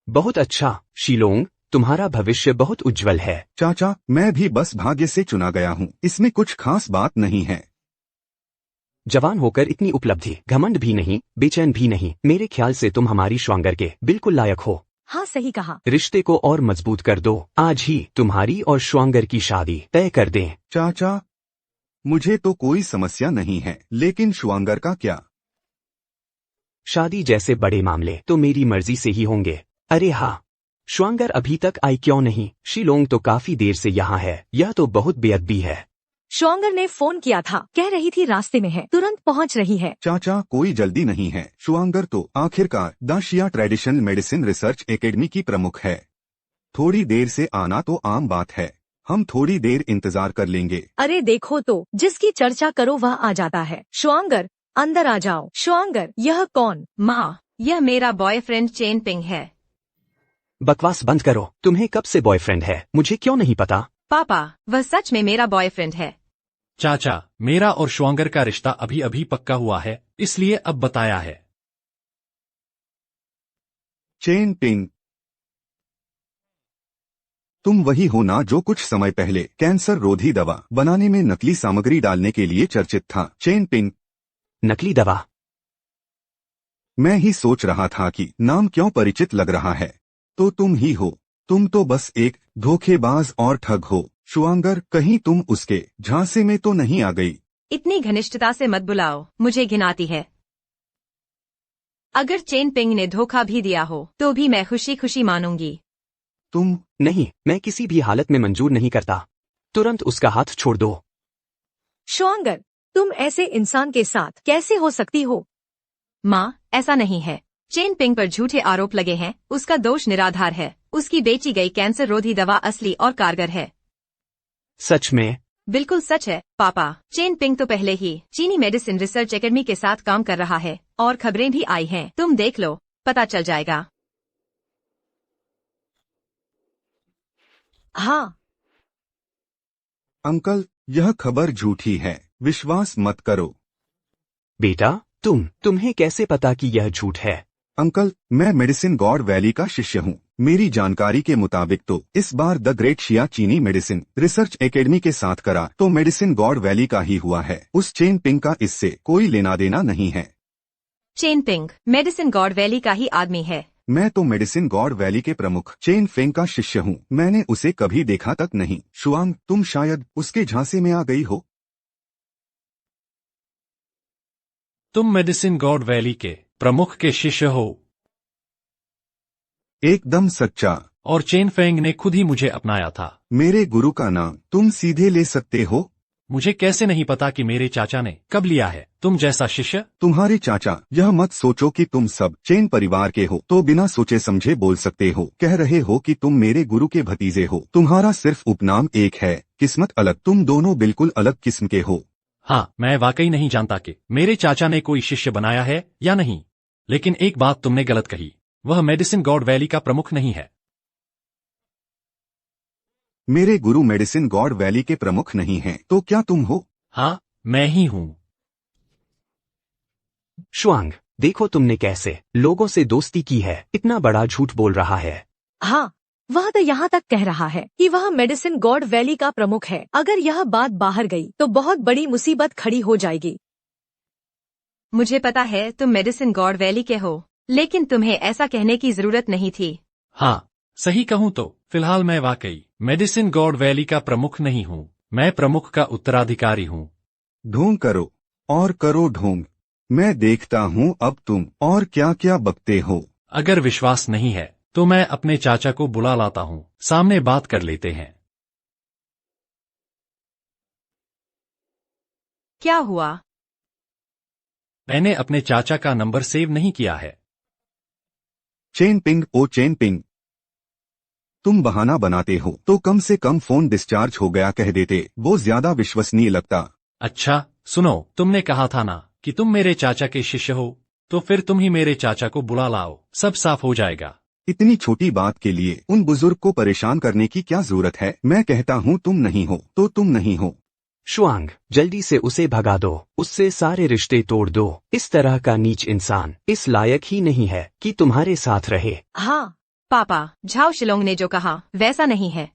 बहुत अच्छा शीलोंग, तुम्हारा भविष्य बहुत उज्जवल है। चाचा, मैं भी बस भाग्य से चुना गया हूँ, इसमें कुछ खास बात नहीं है। जवान होकर इतनी उपलब्धि, घमंड भी नहीं, बेचैन भी नहीं। मेरे ख्याल से तुम हमारी श्वांगर के बिल्कुल लायक हो। हाँ सही कहा। रिश्ते को और मजबूत कर दो। आज ही तुम्हारी और श्वांगर की शादी तय कर दें। चाचा, मुझे तो कोई समस्या नहीं है, लेकिन श्वांगर का क्या? शादी जैसे बड़े मामले तो मेरी मर्जी से ही होंगे। अरे हाँ, श्वांगर अभी तक आई क्यों नहीं? शीलोंग तो काफी देर से यहाँ है, यह तो बहुत बेअदबी है। श्वांगर ने फोन किया था, कह रही थी रास्ते में है, तुरंत पहुंच रही है। चाचा, कोई जल्दी नहीं है। श्वांगर तो आखिरकार दाशिया ट्रेडिशनल मेडिसिन रिसर्च एकेडमी की प्रमुख है। थोड़ी देर से आना तो आम बात है, हम थोड़ी देर इंतजार कर लेंगे। अरे देखो तो, जिसकी चर्चा करो वह आ जाता है। श्वांगर, अंदर आ जाओ। श्वांगर, यह कौन? माँ, यह मेरा बॉयफ्रेंड चेन पिंग है। बकवास बंद करो। तुम्हें कब से बॉयफ्रेंड है, मुझे क्यों नहीं पता? पापा, वह सच में मेरा बॉयफ्रेंड है। चाचा, मेरा और श्वांगर का रिश्ता अभी अभी पक्का हुआ है, इसलिए अब बताया है। चेन पिंग, तुम वही हो ना जो कुछ समय पहले कैंसर रोधी दवा बनाने में नकली सामग्री डालने के लिए चर्चित था? चेन पिंग, नकली दवा? मैं ही सोच रहा था कि नाम क्यों परिचित लग रहा है। तो तुम ही हो। तुम तो बस एक धोखेबाज और ठग हो। शुआंगर, कहीं तुम उसके झांसे में तो नहीं आ गई? इतनी घनिष्ठता से मत बुलाओ, मुझे घिन आती है। अगर चेन पिंग ने धोखा भी दिया हो तो भी मैं खुशी खुशी मानूंगी। तुम नहीं, मैं किसी भी हालत में मंजूर नहीं करता। तुरंत उसका हाथ छोड़ दो। शुआंगर, तुम ऐसे इंसान के साथ कैसे हो सकती हो? माँ, ऐसा नहीं है। चेन पिंग पर झूठे आरोप लगे हैं, उसका दोष निराधार है। उसकी बेची गई कैंसर रोधी दवा असली और कारगर है। सच में? बिल्कुल सच है पापा। चेन पिंग तो पहले ही चीनी मेडिसिन रिसर्च एकेडमी के साथ काम कर रहा है और खबरें भी आई हैं। तुम देख लो, पता चल जाएगा। हाँ अंकल, यह खबर झूठी है, विश्वास मत करो। बेटा, तुम्हें कैसे पता कि यह झूठ है? अंकल, मैं मेडिसिन गॉड वैली का शिष्य हूँ। मेरी जानकारी के मुताबिक तो इस बार द ग्रेट शिया चीनी मेडिसिन रिसर्च एकेडमी के साथ करा तो मेडिसिन गॉड वैली का ही हुआ है। उस चेन पिंग का इससे कोई लेना देना नहीं है। Chain ping medicine God valley का ही आदमी है। मैं तो मेडिसिन गॉड वैली के प्रमुख चेन फेंग का शिष्य हूँ। मैंने उसे कभी देखा तक नहीं। शुआंग, तुम शायद उसके झांसे में आ गई हो। तुम मेडिसिन गॉड वैली के प्रमुख के शिष्य हो? एकदम सच्चा। और चेन फेंग ने खुद ही मुझे अपनाया था। मेरे गुरु का नाम तुम सीधे ले सकते हो। मुझे कैसे नहीं पता कि मेरे चाचा ने कब लिया है तुम जैसा शिष्य? तुम्हारे चाचा, यह मत सोचो कि तुम सब चेन परिवार के हो तो बिना सोचे समझे बोल सकते हो। कह रहे हो कि तुम मेरे गुरु के भतीजे हो। तुम्हारा सिर्फ उपनाम एक है, किस्मत अलग। तुम दोनों बिल्कुल अलग किस्म के हो। हाँ, मैं वाकई नहीं जानता कि मेरे चाचा ने कोई शिष्य बनाया है या नहीं, लेकिन एक बात तुमने गलत कही, वह मेडिसिन गॉड वैली का प्रमुख नहीं है। मेरे गुरु मेडिसिन गॉड वैली के प्रमुख नहीं हैं, तो क्या तुम हो? हाँ, मैं ही हूँ। शुआंग, देखो तुमने कैसे लोगों से दोस्ती की है। इतना बड़ा झूठ बोल रहा है। हाँ, वह तो यहाँ तक कह रहा है कि वह मेडिसिन गॉड वैली का प्रमुख है। अगर यह बात बाहर गई तो बहुत बड़ी मुसीबत खड़ी हो जाएगी। मुझे पता है तुम मेडिसिन गॉड वैली के हो, लेकिन तुम्हें ऐसा कहने की जरूरत नहीं थी। हाँ, सही कहूँ तो फिलहाल मैं वाकई मेडिसिन गॉड वैली का प्रमुख नहीं हूँ। मैं प्रमुख का उत्तराधिकारी हूँ। ढोंग करो और करो ढोंग। मैं देखता हूँ अब तुम और क्या क्या बकते हो। अगर विश्वास नहीं है तो मैं अपने चाचा को बुला लाता हूँ, सामने बात कर लेते हैं। क्या हुआ? मैंने अपने चाचा का नंबर सेव नहीं किया है। चेन पिंग, ओ चेन पिंग, तुम बहाना बनाते हो तो कम से कम फोन डिस्चार्ज हो गया कह देते, वो ज्यादा विश्वसनीय लगता। अच्छा सुनो, तुमने कहा था ना कि तुम मेरे चाचा के शिष्य हो, तो फिर तुम ही मेरे चाचा को बुला लाओ, सब साफ हो जाएगा। इतनी छोटी बात के लिए उन बुजुर्ग को परेशान करने की क्या जरूरत है? मैं कहता हूँ तुम नहीं हो तो तुम नहीं हो। शुआंग, जल्दी से उसे भगा दो, उससे सारे रिश्ते तोड़ दो। इस तरह का नीच इंसान इस लायक ही नहीं है कि तुम्हारे साथ रहे। हाँ पापा, झाओ शिलोंग ने जो कहा वैसा नहीं है।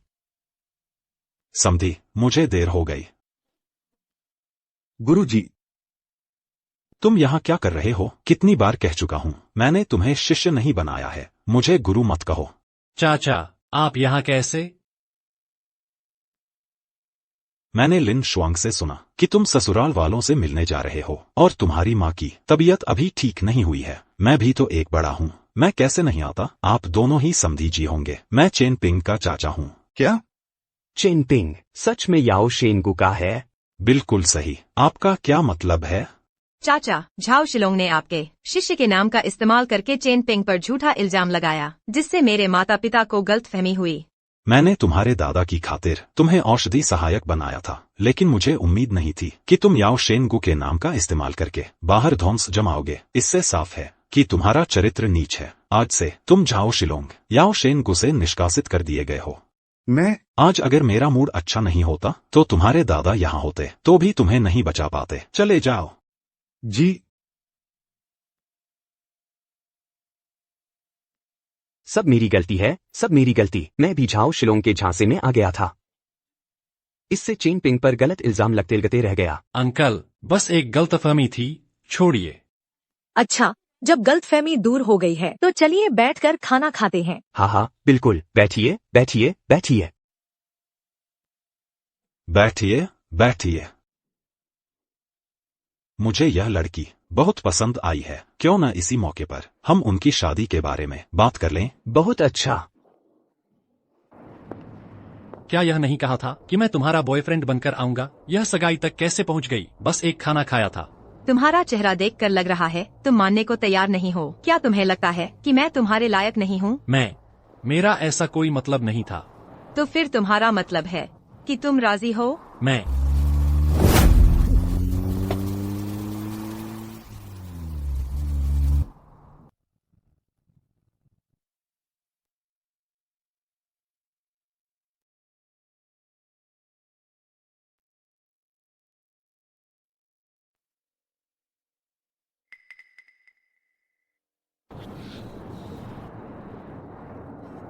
समधी, मुझे देर हो गई। गुरुजी, तुम यहाँ क्या कर रहे हो? कितनी बार कह चुका हूँ, मैंने तुम्हें शिष्य नहीं बनाया है, मुझे गुरु मत कहो। चाचा, आप यहाँ कैसे? मैंने लिन शुआंग से सुना कि तुम ससुराल वालों से मिलने जा रहे हो और तुम्हारी माँ की तबीयत अभी ठीक नहीं हुई है। मैं भी तो एक बड़ा हूँ, मैं कैसे नहीं आता? आप दोनों ही समधी जी होंगे। मैं चेन पिंग का चाचा हूँ। क्या? चेन पिंग सच में याओ शेनगु का है? बिल्कुल सही। आपका क्या मतलब है? चाचा, झाओ शिलोंग ने आपके शिष्य के नाम का इस्तेमाल करके चेन पिंग पर झूठा इल्जाम लगाया, जिससे मेरे माता पिता को गलतफहमी हुई। मैंने तुम्हारे दादा की खातिर तुम्हें औषधि सहायक बनाया था, लेकिन मुझे उम्मीद नहीं थी कि तुम याओ शेनगु के नाम का इस्तेमाल करके बाहर ध्वंस जमाओगे। इससे साफ है कि तुम्हारा चरित्र नीच है। आज से तुम झाओ शिलोंग याओ शेंगू से निष्कासित कर दिए गए हो। मैं आज अगर मेरा मूड अच्छा नहीं होता तो तुम्हारे दादा यहाँ होते तो भी तुम्हें नहीं बचा पाते। चले जाओ। जी सब मेरी गलती है, सब मेरी गलती। मैं भी झाओ शिलोंग के झांसे में आ गया था। इससे चेन पिंग पर गलत इल्जाम लगते रह गया। अंकल, बस एक गलतफहमी थी, छोड़िए। अच्छा, जब गलतफहमी दूर हो गई है तो चलिए बैठकर खाना खाते हैं। हाँ हाँ बिल्कुल, बैठिए बैठिए बैठिए। बैठिए बैठिए। मुझे यह लड़की बहुत पसंद आई है। क्यों न इसी मौके पर हम उनकी शादी के बारे में बात कर लें। बहुत अच्छा। क्या यह नहीं कहा था कि मैं तुम्हारा बॉयफ्रेंड बनकर आऊंगा? यह सगाई तक कैसे पहुंच गई? बस एक खाना खाया था। तुम्हारा चेहरा देखकर लग रहा है तुम मानने को तैयार नहीं हो। क्या तुम्हें लगता है कि मैं तुम्हारे लायक नहीं हूँ? मेरा ऐसा कोई मतलब नहीं था। तो फिर तुम्हारा मतलब है कि तुम राजी हो? मैं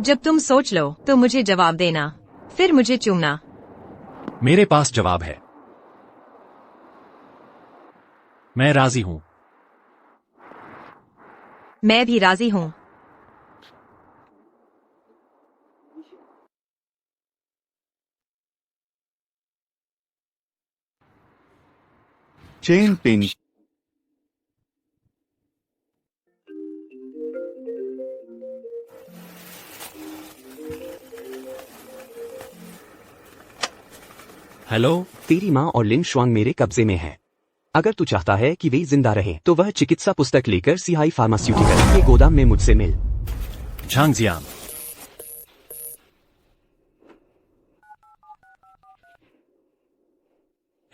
जब तुम सोच लो तो मुझे जवाब देना, फिर मुझे चूमना। मेरे पास जवाब है। मैं राजी हूँ। मैं भी राजी हूँ। Chain ping hello. तेरी माँ और लिन शुआंग मेरे कब्जे में है। अगर तू चाहता है कि वे जिंदा रहें तो वह चिकित्सा पुस्तक लेकर सिहाई फार्मास्यूटिकल के गोदाम में मुझसे मिल। झांगजियान।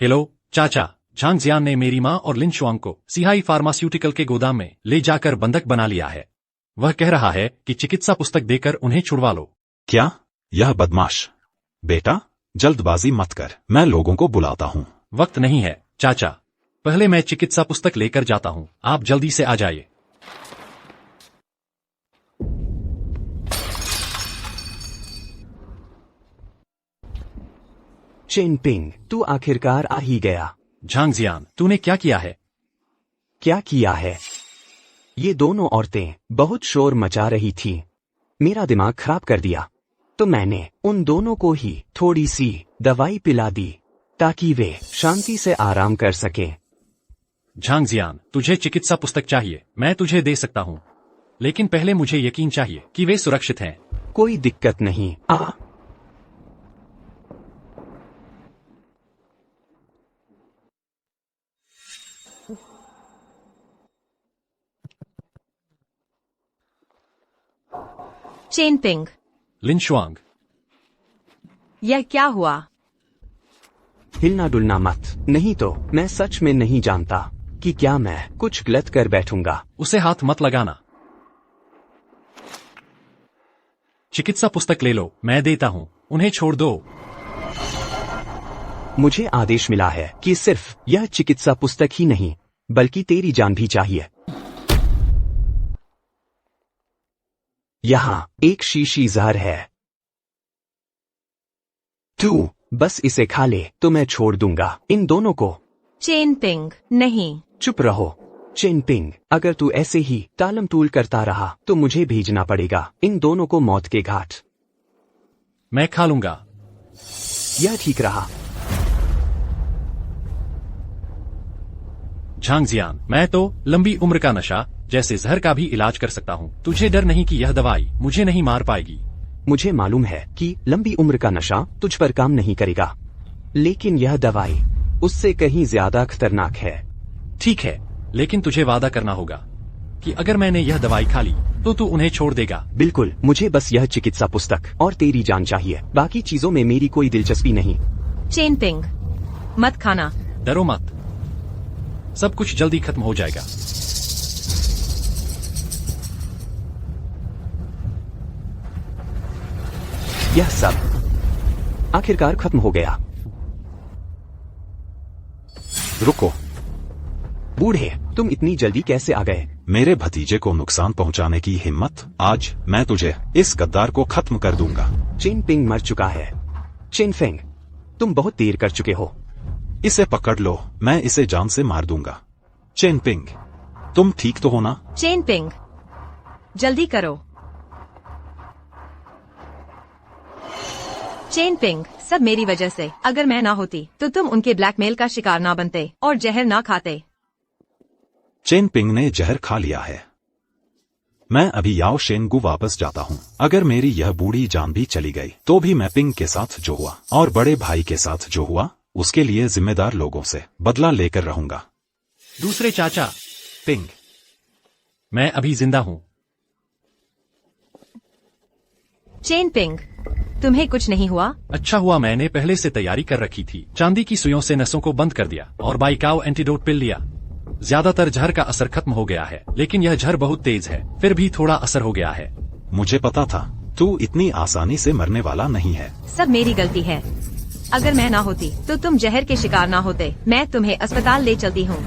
हेलो चाचा, झांगजियान ने मेरी माँ और लिन शुआंग को सिहाई फार्मास्यूटिकल के गोदाम में ले जाकर बंधक बना लिया है। वह कह रहा है कि चिकित्सा पुस्तक देकर उन्हें छुड़वा लो। क्या? यह बदमाश। बेटा जल्दबाजी मत कर, मैं लोगों को बुलाता हूँ। वक्त नहीं है चाचा, पहले मैं चिकित्सा पुस्तक लेकर जाता हूँ, आप जल्दी से आ जाइए। चेन पिंग, तू आखिरकार आ ही गया। झांगजियान, तूने क्या किया है? क्या किया है? ये दोनों औरतें बहुत शोर मचा रही थीं। मेरा दिमाग खराब कर दिया, तो मैंने उन दोनों को ही थोड़ी सी दवाई पिला दी ताकि वे शांति से आराम कर सकें। झांगजियान, तुझे चिकित्सा पुस्तक चाहिए, मैं तुझे दे सकता हूँ, लेकिन पहले मुझे यकीन चाहिए कि वे सुरक्षित हैं। कोई दिक्कत नहीं। आ चेन पिंग, लिन शुआंग, यह क्या हुआ? हिलना डुलना मत, नहीं तो मैं सच में नहीं जानता कि क्या मैं कुछ गलत कर बैठूंगा। उसे हाथ मत लगाना। चिकित्सा पुस्तक ले लो, मैं देता हूँ, उन्हें छोड़ दो। मुझे आदेश मिला है कि सिर्फ यह चिकित्सा पुस्तक ही नहीं बल्कि तेरी जान भी चाहिए। यहाँ एक शीशी जहर है, तू बस इसे खा ले तो मैं छोड़ दूंगा इन दोनों को। चेन पिंग, नहीं। चुप रहो चेन पिंग, अगर तू ऐसे ही टालम टूल करता रहा तो मुझे भेजना पड़ेगा इन दोनों को मौत के घाट। मैं खा लूंगा। यह ठीक रहा। झांगजियान, मैं तो लंबी उम्र का नशा जैसे जहर का भी इलाज कर सकता हूँ। तुझे डर नहीं कि यह दवाई मुझे नहीं मार पाएगी? मुझे मालूम है कि लंबी उम्र का नशा तुझ पर काम नहीं करेगा, लेकिन यह दवाई उससे कहीं ज्यादा खतरनाक है। ठीक है, लेकिन तुझे वादा करना होगा कि अगर मैंने यह दवाई खा ली तो तू उन्हें छोड़ देगा। बिल्कुल, मुझे बस यह चिकित्सा पुस्तक और तेरी जान चाहिए, बाकी चीजों में मेरी कोई दिलचस्पी नहीं। चेन पिंग, मत खाना। डरो मत, सब कुछ जल्दी खत्म हो जाएगा। यह सब आखिरकार खत्म हो गया। रुको, बूढ़े, तुम इतनी जल्दी कैसे आ गए? मेरे भतीजे को नुकसान पहुंचाने की हिम्मत। आज मैं तुझे, इस गद्दार को खत्म कर दूंगा। चेन पिंग मर चुका है। चेन फेंग, तुम बहुत देर कर चुके हो। इसे पकड़ लो, मैं इसे जान से मार दूंगा। चेन पिंग, तुम ठीक तो हो ना? चेन पिंग, जल्दी करो। चेन पिंग, सब मेरी वजह से। अगर मैं ना होती तो तुम उनके ब्लैकमेल का शिकार ना बनते और जहर ना खाते। चेन पिंग ने जहर खा लिया है। मैं अभी याओ शेनगु वापस जाता हूँ। अगर मेरी यह बूढ़ी जान भी चली गई तो भी मैं पिंग के साथ जो हुआ और बड़े भाई के साथ जो हुआ उसके लिए जिम्मेदार लोगों से बदला लेकर रहूंगा। दूसरे चाचा, पिंग, मैं अभी जिंदा हूँ। चेन पिंग, तुम्हें कुछ नहीं हुआ? अच्छा हुआ मैंने पहले से तैयारी कर रखी थी। चांदी की सुइयों से नसों को बंद कर दिया और बाइकाओ एंटीडोट पिल लिया। ज्यादातर जहर का असर खत्म हो गया है, लेकिन यह जहर बहुत तेज है, फिर भी थोड़ा असर हो गया है। मुझे पता था तू इतनी आसानी से मरने वाला नहीं है। सब मेरी गलती है। अगर मैं ना होती तो तुम जहर के शिकार ना होते। मैं तुम्हें अस्पताल ले चलती हूँ।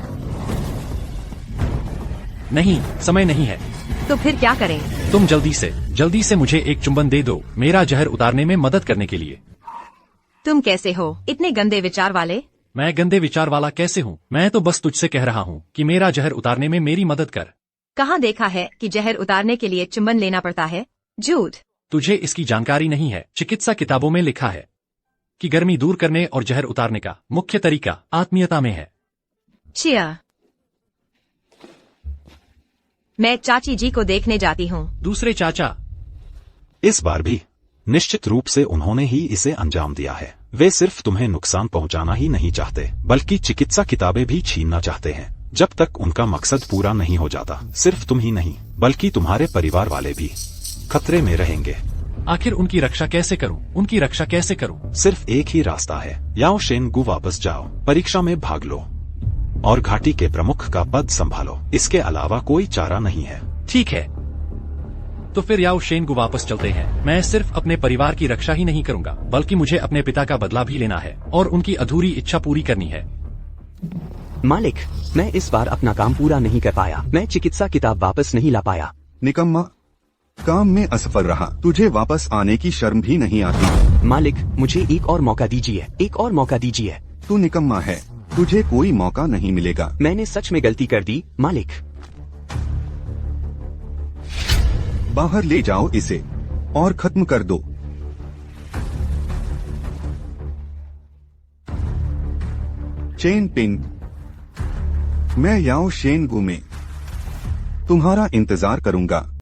नहीं, समय नहीं है। तो फिर क्या करें? तुम जल्दी से मुझे एक चुंबन दे दो, मेरा जहर उतारने में मदद करने के लिए। तुम कैसे हो, इतने गंदे विचार वाले? मैं गंदे विचार वाला कैसे हूँ? मैं तो बस तुझसे कह रहा हूँ कि मेरा जहर उतारने में मेरी मदद कर। कहाँ देखा है कि जहर उतारने के लिए चुंबन लेना पड़ता है? झूठ। तुझे इसकी जानकारी नहीं है। चिकित्सा किताबों में लिखा है कि गर्मी दूर करने और जहर उतारने का मुख्य तरीका आत्मीयता में है। चिया, मैं चाची जी को देखने जाती हूँ। दूसरे चाचा, इस बार भी निश्चित रूप से उन्होंने ही इसे अंजाम दिया है। वे सिर्फ तुम्हें नुकसान पहुंचाना ही नहीं चाहते बल्कि चिकित्सा किताबें भी छीनना चाहते हैं। जब तक उनका मकसद पूरा नहीं हो जाता सिर्फ तुम ही नहीं बल्कि तुम्हारे परिवार वाले भी खतरे में रहेंगे। आखिर उनकी रक्षा कैसे करूं? उनकी रक्षा कैसे करूं? सिर्फ एक ही रास्ता है, याओ शेनगु वापस जाओ, परीक्षा में भाग लो और घाटी के प्रमुख का पद संभालो। इसके अलावा कोई चारा नहीं है। ठीक है, तो फिर याओ शेनगु वापस चलते हैं। मैं सिर्फ अपने परिवार की रक्षा ही नहीं करूंगा बल्कि मुझे अपने पिता का बदला भी लेना है और उनकी अधूरी इच्छा पूरी करनी है। मालिक, मैं इस बार अपना काम पूरा नहीं कर पाया। मैं चिकित्सा किताब वापस नहीं ला पाया। निकम्मा, काम में असफल रहा। तुझे वापस आने की शर्म भी नहीं आती। मालिक, मुझे एक और मौका दीजिए, एक और मौका दीजिए। तू निकम्मा है, तुझे कोई मौका नहीं मिलेगा। मैंने सच में गलती कर दी मालिक। बाहर ले जाओ इसे और खत्म कर दो। चेन पिंग, मैं याओ शेनगु में तुम्हारा इंतजार करूंगा।